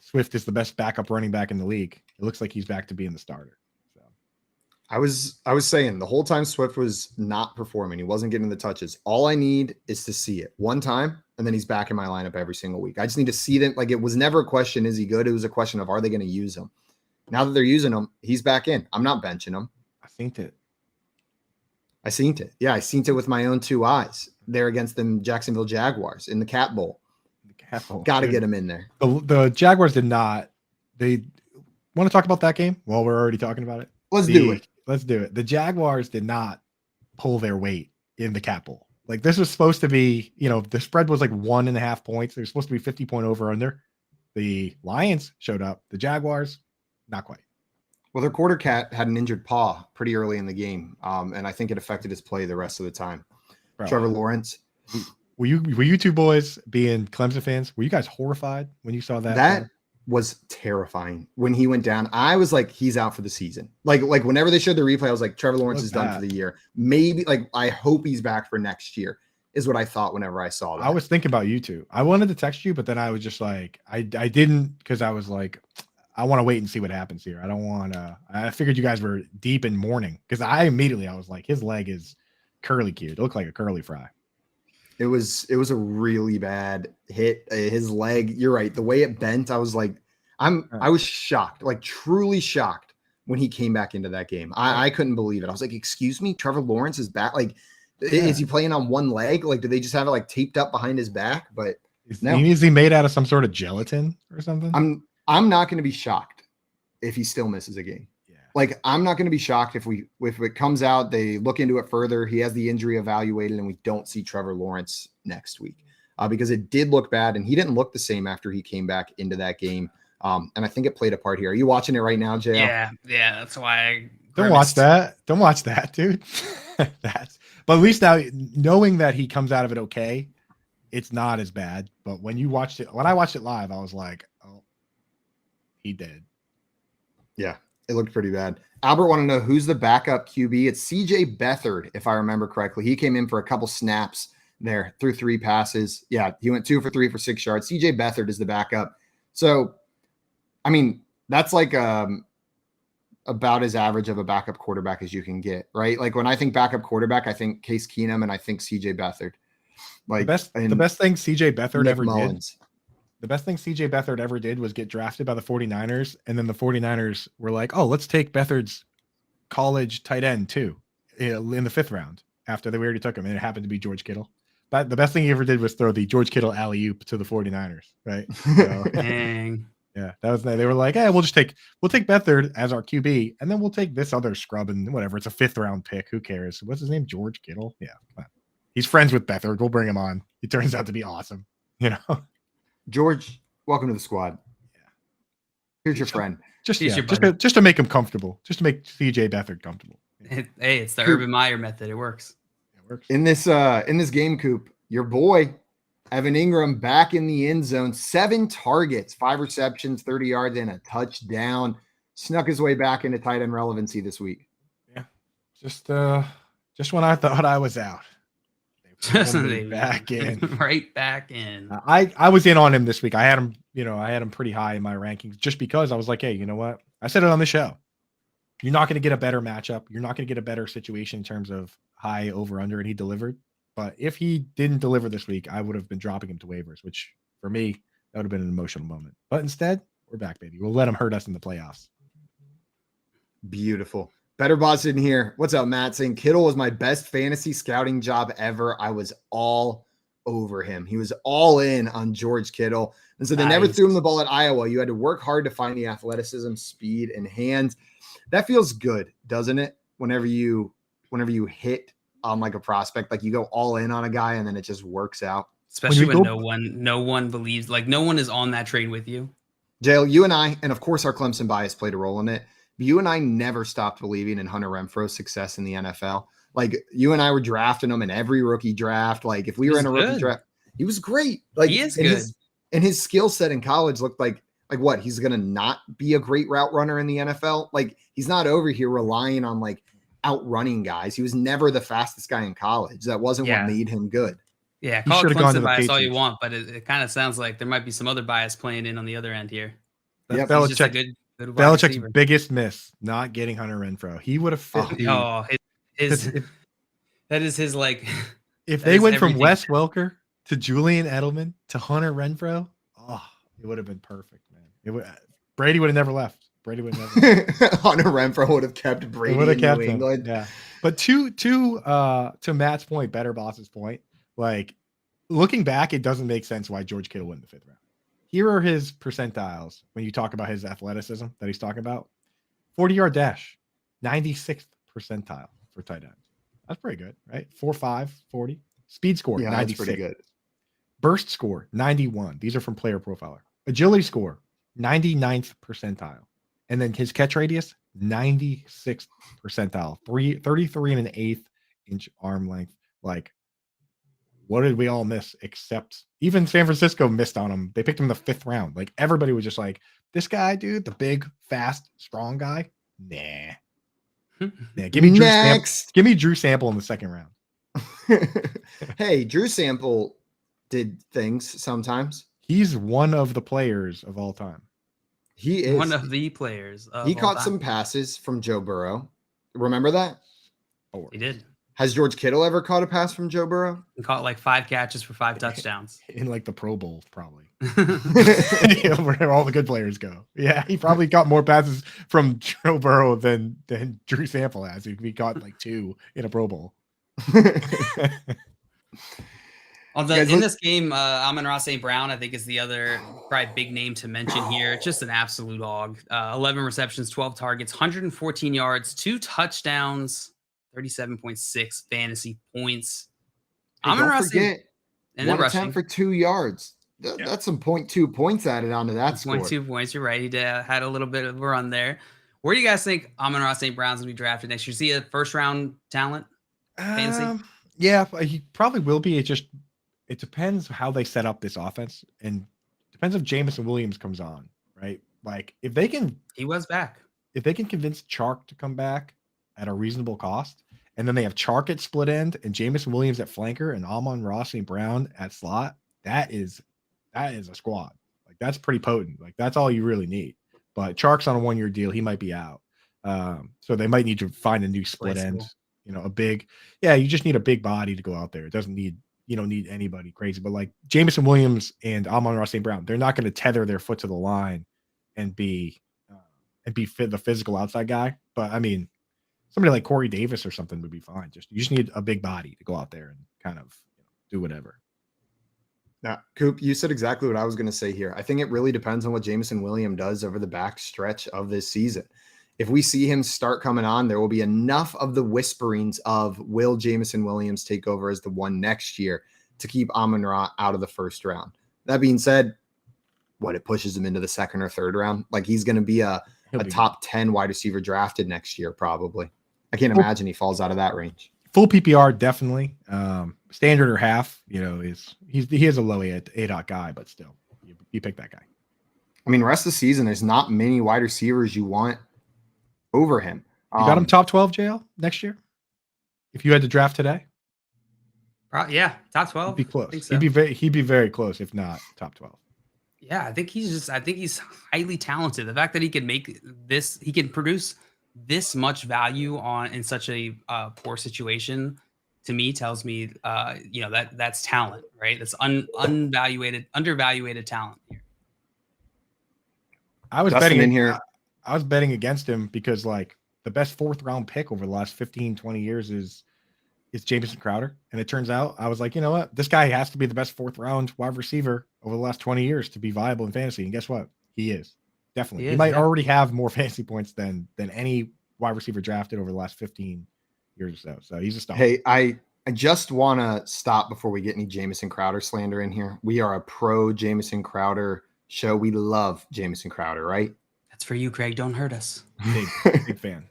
Swift is the best backup running back in the league. It looks like he's back to being the starter. So I was saying the whole time Swift was not performing, he wasn't getting the touches. All I need is to see it one time, and then he's back in my lineup every single week. I just need to see them. Like, it was never a question, is he good? It was a question of, are they going to use him? Now that they're using him, he's back in. I'm not benching him. I seen it. Yeah, I seen it with my own two eyes there against the Jacksonville Jaguars in the Cat Bowl. Got to get him in there. The Jaguars did not. They want to talk about that game? Well, we're already talking about it. Let's do it. Let's do it. The Jaguars did not pull their weight in the Cat Bowl. Like, this was supposed to be, the spread was like 1.5 points. They were supposed to be 50-point over under. The Lions showed up. The Jaguars, not quite. Well, their quarter cat had an injured paw pretty early in the game, and I think it affected his play the rest of the time. Bro, Trevor Lawrence. Were you two boys being Clemson fans? Were you guys horrified when you saw that? That was terrifying when he went down. I was like, he's out for the season. Like whenever they showed the replay, I was like, Trevor Lawrence is done for the year. Maybe I hope he's back for next year is what I thought whenever I saw that. I was thinking about you two. I wanted to text you, but then I was just like, I didn't, because I was like, I want to wait and see what happens here. I don't want to. I figured you guys were deep in mourning because I was like, his leg is curly cued. It looked like a curly fry. It was a really bad hit. His leg, you're right. The way it bent, I was like, I was shocked, like truly shocked when he came back into that game. I couldn't believe it. I was like, excuse me, Trevor Lawrence is back. Like, is he playing on one leg? Like, do they just have it like taped up behind his back? But no. Is he made out of some sort of gelatin or something? I'm not going to be shocked if he still misses a game. Yeah. Like, I'm not going to be shocked if it comes out, they look into it further, he has the injury evaluated, and we don't see Trevor Lawrence next week because it did look bad, and he didn't look the same after he came back into that game. And I think it played a part here. Are you watching it right now, JL? Yeah, that's why I don't watch that. Don't watch that, dude. But at least now, knowing that he comes out of it okay, it's not as bad. But when I watched it live, I was like, oh, he did. Yeah, it looked pretty bad. Albert want to know who's the backup QB. It's CJ Beathard, if I remember correctly. He came in for a couple snaps there, threw 3 passes. Yeah, he went 2 for 3 for 6 yards. CJ Beathard is the backup. So, I mean, that's like about as average of a backup quarterback as you can get, right? Like, when I think backup quarterback, I think Case Keenum and I think CJ Beathard. Like, the best thing CJ Beathard ever did. The best thing CJ Beathard ever did was get drafted by the 49ers. And then the 49ers were like, oh, let's take Beathard's college tight end too in the 5th round after we already took him. And it happened to be George Kittle. But the best thing he ever did was throw the George Kittle alley-oop to the 49ers. Right. So, dang. Yeah, that was they were like, hey, we'll take Beathard as our QB, and then we'll take this other scrub and whatever. It's a 5th round pick. Who cares? What's his name? George Kittle. Yeah. He's friends with Beathard. We'll bring him on. He turns out to be awesome. George, welcome to the squad. Yeah. Here's your friend. Just to make him comfortable. Just to make CJ Beathard comfortable. Hey, it's the Urban Meyer method. It works. In this game, Coop, your boy Evan Ingram back in the end zone, 7 targets, 5 receptions, 30 yards, and a touchdown. Snuck his way back into tight end relevancy this week. Yeah, just when I thought I was out. Back in. Right back in. I was in on him this week. I had him pretty high in my rankings just because I was like, hey, you know what? I said it on the show. You're not going to get a better matchup. You're not going to get a better situation in terms of high over under, and he delivered. But if he didn't deliver this week, I would have been dropping him to waivers, which for me, that would have been an emotional moment. But instead, we're back, baby. We'll let him hurt us in the playoffs. Beautiful. Better Boss in here. What's up, Matt? Saying Kittle was my best fantasy scouting job ever. I was all over him. He was all in on George Kittle. And so they never threw him the ball at Iowa. You had to work hard to find the athleticism, speed, and hands. That feels good, doesn't it? Whenever you hit on like a prospect, like you go all in on a guy and then it just works out. Especially when no one believes, like no one is on that train with you. Jail, you and I, and of course our Clemson bias played a role in it. But you and I never stopped believing in Hunter Renfro's success in the NFL. Like you and I were drafting him in every rookie draft. Like if we were in a rookie draft, He was great. Like he is good. And his skill set in college looked like what? He's going to not be a great route runner in the NFL? Like, he's not over here relying on like outrunning guys. He was never the fastest guy in college. That wasn't what made him good. Yeah, call it Clemson bias all you want, but it kind of sounds like there might be some other bias playing in on the other end here. That's Belichick's Belichick's biggest miss, not getting Hunter Renfrow. He would have fit. That is his like. If they went from Wes Welker to Julian Edelman to Hunter Renfrow, it would have been perfect, man. Brady would have never left. Brady would have never Hunter Renfrow would have kept Brady in New England. Yeah. But to Matt's point, Better Boss's point, like looking back, it doesn't make sense why George Kittle went in the 5th round. Here are his percentiles when you talk about his athleticism that he's talking about. 40-yard dash, 96th percentile for tight ends. That's pretty good, right? 4.5, 40. Speed score, 96. That's pretty good. Burst score, 91. These are from Player Profiler. Agility score, 99th percentile. And then his catch radius, 96th percentile. 33 and an eighth inch arm length. Like, what did we all miss? Except even San Francisco missed on him. They picked him in the 5th round. Like, everybody was just like, this guy, dude, the big, fast, strong guy. Nah. Yeah, give me Drew Sample in the 2nd round. Hey, Drew Sample did things sometimes. He's one of the players of all time. He is one of the players. He caught some passes from Joe Burrow. Remember that? He did. Has George Kittle ever caught a pass from Joe Burrow? He caught like 5 catches for 5 touchdowns. In like the Pro Bowl, probably. Where all the good players go. Yeah, he probably got more passes from Joe Burrow than Drew Sample has. He caught like 2 in a Pro Bowl. In this game, Amon-Ra St. Brown, I think, is the other probably big name to mention here. Just an absolute hog. 11 receptions, 12 targets, 114 yards, 2 touchdowns, 37.6 fantasy points. Hey, Amon-Ra St. And then rushing for 2 yards. That's some 0.2 points added onto that score. 0.2 points. You're right. He had a little bit of a run there. Where do you guys think Amon-Ra St. Brown's going to be drafted next year? Is he a 1st-round talent? Fantasy? Yeah, he probably will be. It depends how they set up this offense, and depends if Jameson Williams comes on, right? Like if they can, he was back. If they can convince Chark to come back at a reasonable cost, and then they have Chark at split end and Jameson Williams at flanker and Amon-Ra St. Brown at slot, that is a squad. Like that's pretty potent. Like that's all you really need. But Chark's on a 1-year deal; he might be out, so they might need to find a new split end. You know, you just need a big body to go out there. It doesn't need. You don't need anybody crazy, but like Jameson Williams and Amon-Ra St. Brown, they're not going to tether their foot to the line and be the physical outside guy. But I mean, somebody like Corey Davis or something would be fine. You just need a big body to go out there and kind of do whatever. Now, Coop, you said exactly what I was going to say here. I think it really depends on what Jameson Williams does over the back stretch of this season. If we see him start coming on, there will be enough of the whisperings of will Jameson Williams take over as the one next year to keep Amon-Ra out of the 1st round. That being said, it pushes him into the 2nd or 3rd round. Like he's going to be a top 10 wide receiver drafted next year, probably. I can't imagine he falls out of that range. Full PPR, definitely. Standard or half, he is a low ADOT guy, but still, you pick that guy. I mean, rest of the season, there's not many wide receivers you want over him. You got him top 12, JL, next year? If you had to draft today? Yeah, top 12. He'd be close. So. He'd be very close, if not top 12. Yeah, I think he's highly talented. The fact that he can he can produce this much value in such a poor situation, to me tells me that's talent, right? That's undervaluated talent here. I was betting in here. I was betting against him because like the best 4th round pick over the last 15, 20 years is Jamison Crowder. And it turns out I was like, you know what? This guy has to be the best 4th round wide receiver over the last 20 years to be viable in fantasy. And guess what? He is. Definitely. He might already have more fantasy points than any wide receiver drafted over the last 15 years or so. So he's a star. Hey, I just want to stop before we get any Jamison Crowder slander in here. We are a pro Jamison Crowder show. We love Jamison Crowder, right? That's for you, Craig. Don't hurt us. Big fan.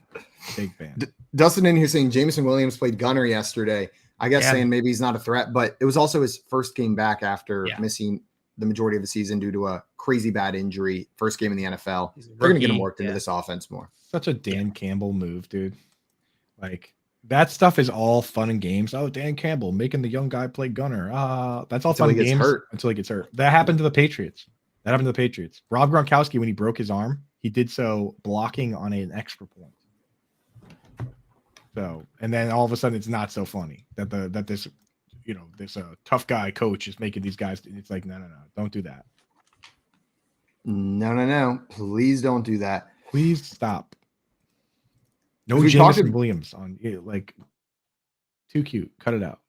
Big fan. Dustin in here saying Jameson Williams played gunner yesterday. I guess saying maybe he's not a threat, but it was also his first game back after missing the majority of the season due to a crazy bad injury. First game in the NFL. They're going to get him worked into this offense more. Such a Dan Campbell move, dude. Like, that stuff is all fun and games. Oh, Dan Campbell making the young guy play gunner. That's all fun and games until he gets hurt. That happened to the Patriots. Rob Gronkowski, when he broke his arm, he did so blocking on an extra point. So, and then all of a sudden, it's not so funny that this tough guy coach is making these guys. It's like, no, don't do that. No. Please don't do that. Please stop. No Jameson Williams on like too cute. Cut it out.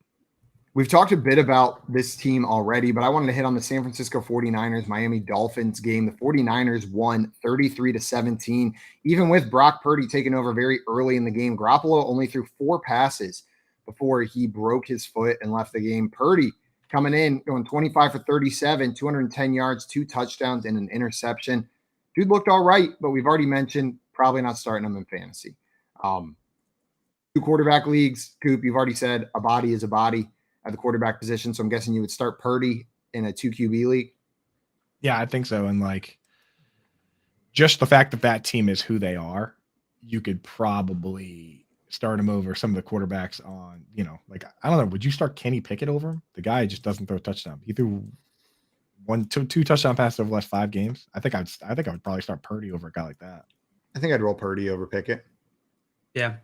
We've talked a bit about this team already, but I wanted to hit on the San Francisco 49ers, Miami Dolphins game. The 49ers won 33-17, even with Brock Purdy taking over very early in the game. Garoppolo only threw 4 passes before he broke his foot and left the game. Purdy coming in, going 25 for 37, 210 yards, 2 touchdowns, and an interception. Dude looked all right, but we've already mentioned probably not starting him in fantasy. 2 quarterback leagues. Coop, you've already said a body is a body at the quarterback position, so I'm guessing you would start Purdy in a 2 QB league. Yeah, I think so. And like, just the fact that team is who they are, you could probably start him over some of the quarterbacks on, like, I don't know. Would you start Kenny Pickett over him? The guy just doesn't throw a touchdown. He threw 2 touchdown passes over the last 5 games. I think I would probably start Purdy over a guy like that. I think I'd roll Purdy over Pickett. Yeah.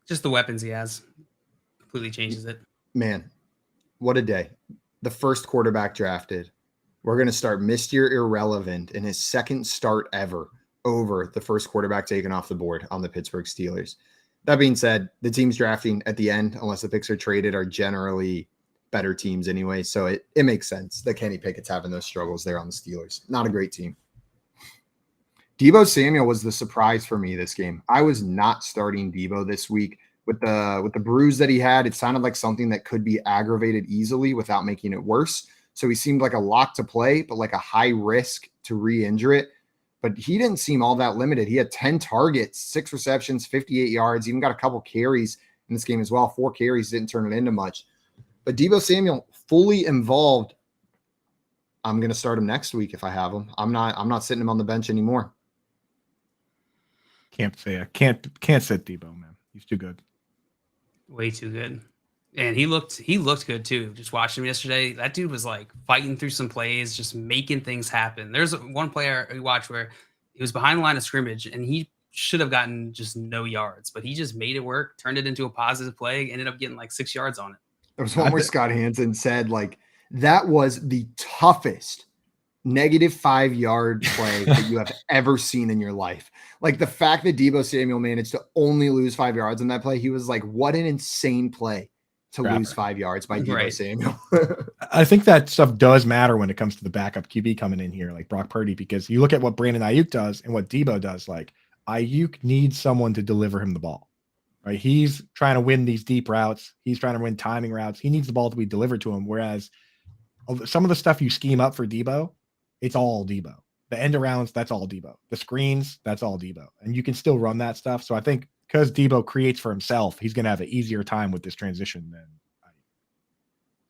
Just the weapons he has completely changes it. Man, what a day. The first quarterback drafted. We're going to start Mr. Irrelevant in his second start ever over the first quarterback taken off the board on the Pittsburgh Steelers. That being said, the teams drafting at the end, unless the picks are traded, are generally better teams anyway. So it makes sense that Kenny Pickett's having those struggles there on the Steelers. Not a great team. Deebo Samuel was the surprise for me this game. I was not starting Deebo this week. With the bruise that he had, it sounded like something that could be aggravated easily without making it worse. So he seemed like a lock to play, but like a high risk to re-injure it. But he didn't seem all that limited. He had 10 targets, 6 receptions, 58 yards, even got a couple carries in this game as well. 4 carries, didn't turn it into much. But Deebo Samuel fully involved. I'm going to start him next week if I have him. I'm not sitting him on the bench anymore. Can't sit Deebo, man. He's too good. Way too good. And he looked good too. Just watching him yesterday. That dude was like fighting through some plays, just making things happen. There's one player we watched where he was behind the line of scrimmage and he should have gotten just no yards, but he just made it work, turned it into a positive play, ended up getting like 6 yards on it. There was one where Scott Hansen said like that was the toughest -5 yard play that you have ever seen in your life. Like the fact that Deebo Samuel managed to only lose 5 yards on that play, he was like, what an insane play to lose 5 yards by Deebo Samuel. I think that stuff does matter when it comes to the backup QB coming in here, like Brock Purdy, because you look at what Brandon Ayuk does and what Deebo does. Like Ayuk needs someone to deliver him the ball, right? He's trying to win these deep routes. He's trying to win timing routes. He needs the ball to be delivered to him. Whereas some of the stuff you scheme up for Deebo, it's all Deebo. The end arounds, that's all Deebo. The screens, that's all Deebo. And you can still run that stuff. So I think because Deebo creates for himself, he's going to have an easier time with this transition than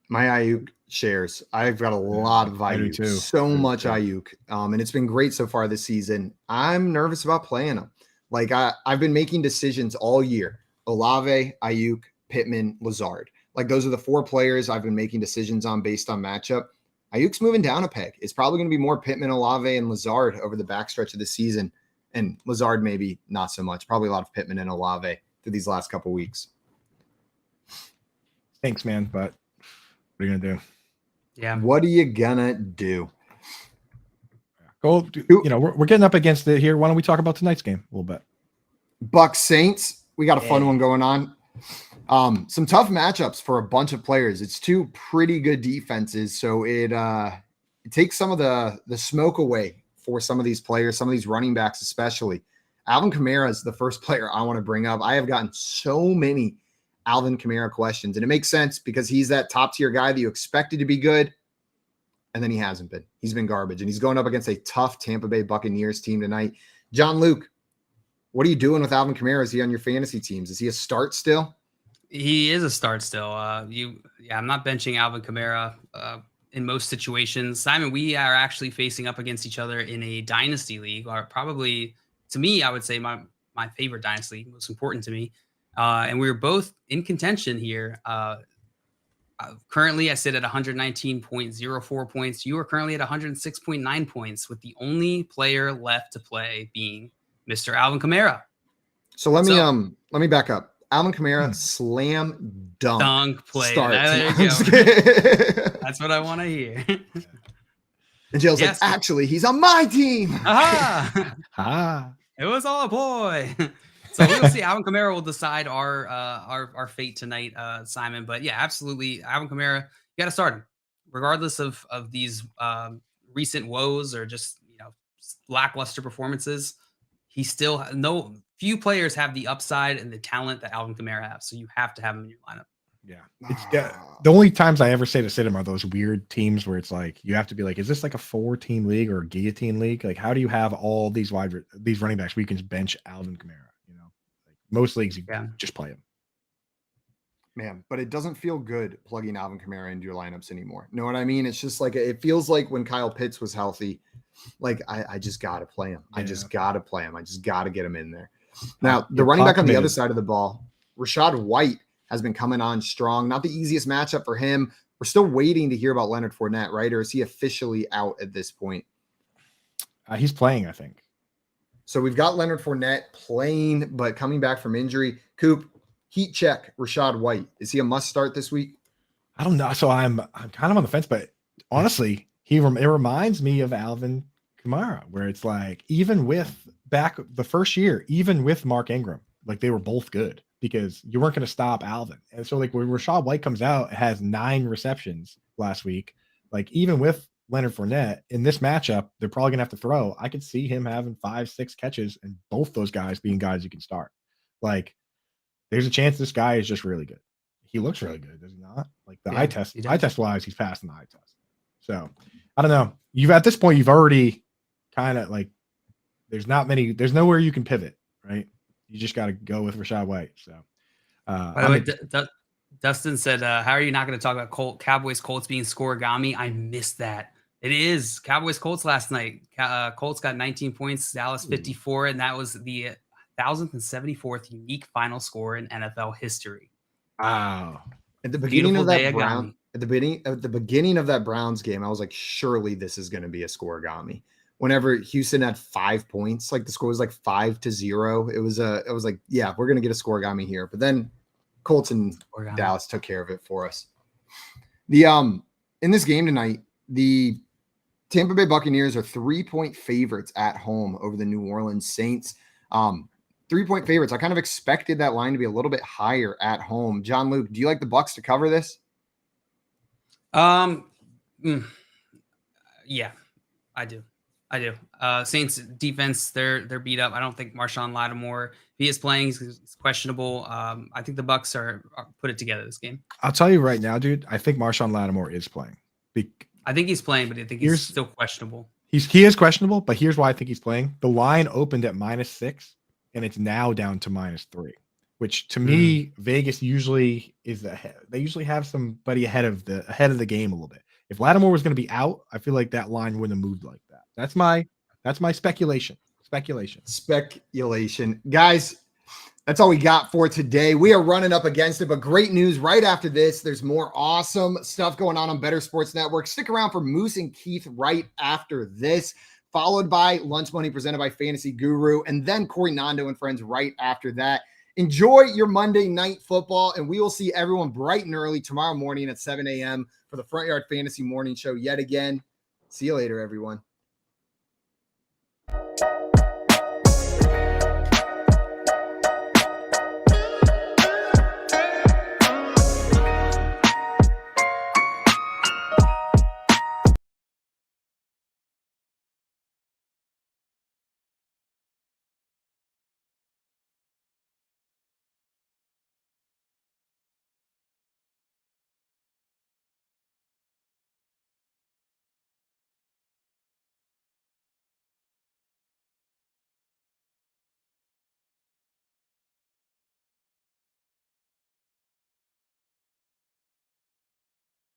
my Ayuk shares. I've got a lot of Ayuk, too. So much Ayuk. And it's been great so far this season. I'm nervous about playing him. Like I've been making decisions all year. Olave, Ayuk, Pittman, Lazard. Like those are the 4 players I've been making decisions on based on matchup. Ayuk's moving down a peg. It's probably going to be more Pittman, Olave, and Lazard over the backstretch of the season. And Lazard maybe not so much. Probably a lot of Pittman and Olave through these last couple weeks. Thanks, man. But what are you going to do? Yeah. What are you going to do? Go. We're getting up against it here. Why don't we talk about tonight's game a little bit? Bucs Saints. We got a fun one going on. Some tough matchups for a bunch of players. It's 2 pretty good defenses, so it takes some of the smoke away for some of these players, some of these running backs especially. Alvin Kamara is the first player I want to bring up. I have gotten so many Alvin Kamara questions, and it makes sense because he's that top-tier guy that you expected to be good, and then he hasn't been. He's been garbage, and he's going up against a tough Tampa Bay Buccaneers team tonight. John Luke, what are you doing with Alvin Kamara? Is he on your fantasy teams? Is he a start still? He is a start still. I'm not benching Alvin Kamara in most situations. Simon, we are actually facing up against each other in a dynasty league, or probably, to me, I would say my favorite dynasty league, most important to me. And we were both in contention here. Currently, I sit at 119.04 points. You are currently at 106.9 points, with the only player left to play being Mr. Alvin Kamara. So let me back up. Alvin Kamara slam dunk play. Start. There you go. That's what I want to hear. And Jill's like, actually, he's on my team. Aha! It was all a ploy. So we'll see. Alvin Kamara will decide our fate tonight, Simon. But yeah, absolutely, Alvin Kamara, you got to start him, regardless of these recent woes or just lackluster performances. He still few players have the upside and the talent that Alvin Kamara has. So you have to have him in your lineup. Yeah. It's the only times I ever say to sit him are those weird teams where it's like, you have to be like, is this like a 4-team league or a guillotine league? Like, how do you have all these running backs where you can bench Alvin Kamara? Like most leagues, you just play him. Man, but it doesn't feel good plugging Alvin Kamara into your lineups anymore. Know what I mean? It's just like, it feels like when Kyle Pitts was healthy, like I just got to play him. I just got to play him. I just got to get him in there. Now, the running back on the other side of the ball, Rachaad White, has been coming on strong. Not the easiest matchup for him. We're still waiting to hear about Leonard Fournette, right? Or is he officially out at this point? He's playing, I think. So we've got Leonard Fournette playing, but coming back from injury. Coop, heat check Rachaad White. Is he a must start this week? I don't know. So I'm kind of on the fence, but honestly, it reminds me of Alvin Kamara, where it's like, even with back the first year, even with Mark Ingram, like they were both good because you weren't going to stop Alvin. And so like when Rachaad White comes out, has 9 receptions last week, like even with Leonard Fournette in this matchup, they're probably going to have to throw. I could see him having 5-6 catches and both those guys being guys you can start. Like there's a chance this guy is just really good. He looks really good, does he not? Like the eye test wise, he's passing the eye test. So I don't know. At this point, you've already kind of like, there's nowhere you can pivot, right? You just got to go with Rachaad White. So, by the way, Dustin said, how are you not going to talk about Cowboys Colts being scoregami? I missed that. It is Cowboys Colts last night. Colts got 19 points, Dallas 54, and that was the 1,074th unique final score in NFL history. Wow. At the beginning of that Browns game, I was like, surely this is going to be a scoregami. Whenever Houston had 5 points, like the score was like 5-0. It was like, yeah, we're going to get a scoregami here. But then Colts and Dallas took care of it for us. In this game tonight, the Tampa Bay Buccaneers are 3-point favorites at home over the New Orleans Saints. 3-point favorites. I kind of expected that line to be a little bit higher at home. John Luke, do you like the Bucs to cover this? Yeah, I do. Saints defense, they're beat up. I don't think Marshawn Lattimore, if he is playing, he's questionable. I think the Bucs are put it together this game. I'll tell you right now, dude, I think Marshawn Lattimore is playing. I think he's playing, but I think he's still questionable. He is questionable, but here's why I think he's playing. The line opened at -6, and it's now down to -3, which to me, Vegas usually is ahead. They usually have somebody ahead of the game a little bit. If Lattimore was going to be out, I feel like that line wouldn't have moved like that. That's my speculation. Guys, that's all we got for today. We are running up against it, but great news right after this. There's more awesome stuff going on Better Sports Network. Stick around for Moose and Keith right after this, followed by Lunch Money presented by Fantasy Guru, and then Corey Nando and friends right after that. Enjoy your Monday night football, and we will see everyone bright and early tomorrow morning at 7 a.m. for the Front Yard Fantasy Morning Show yet again. See you later, everyone.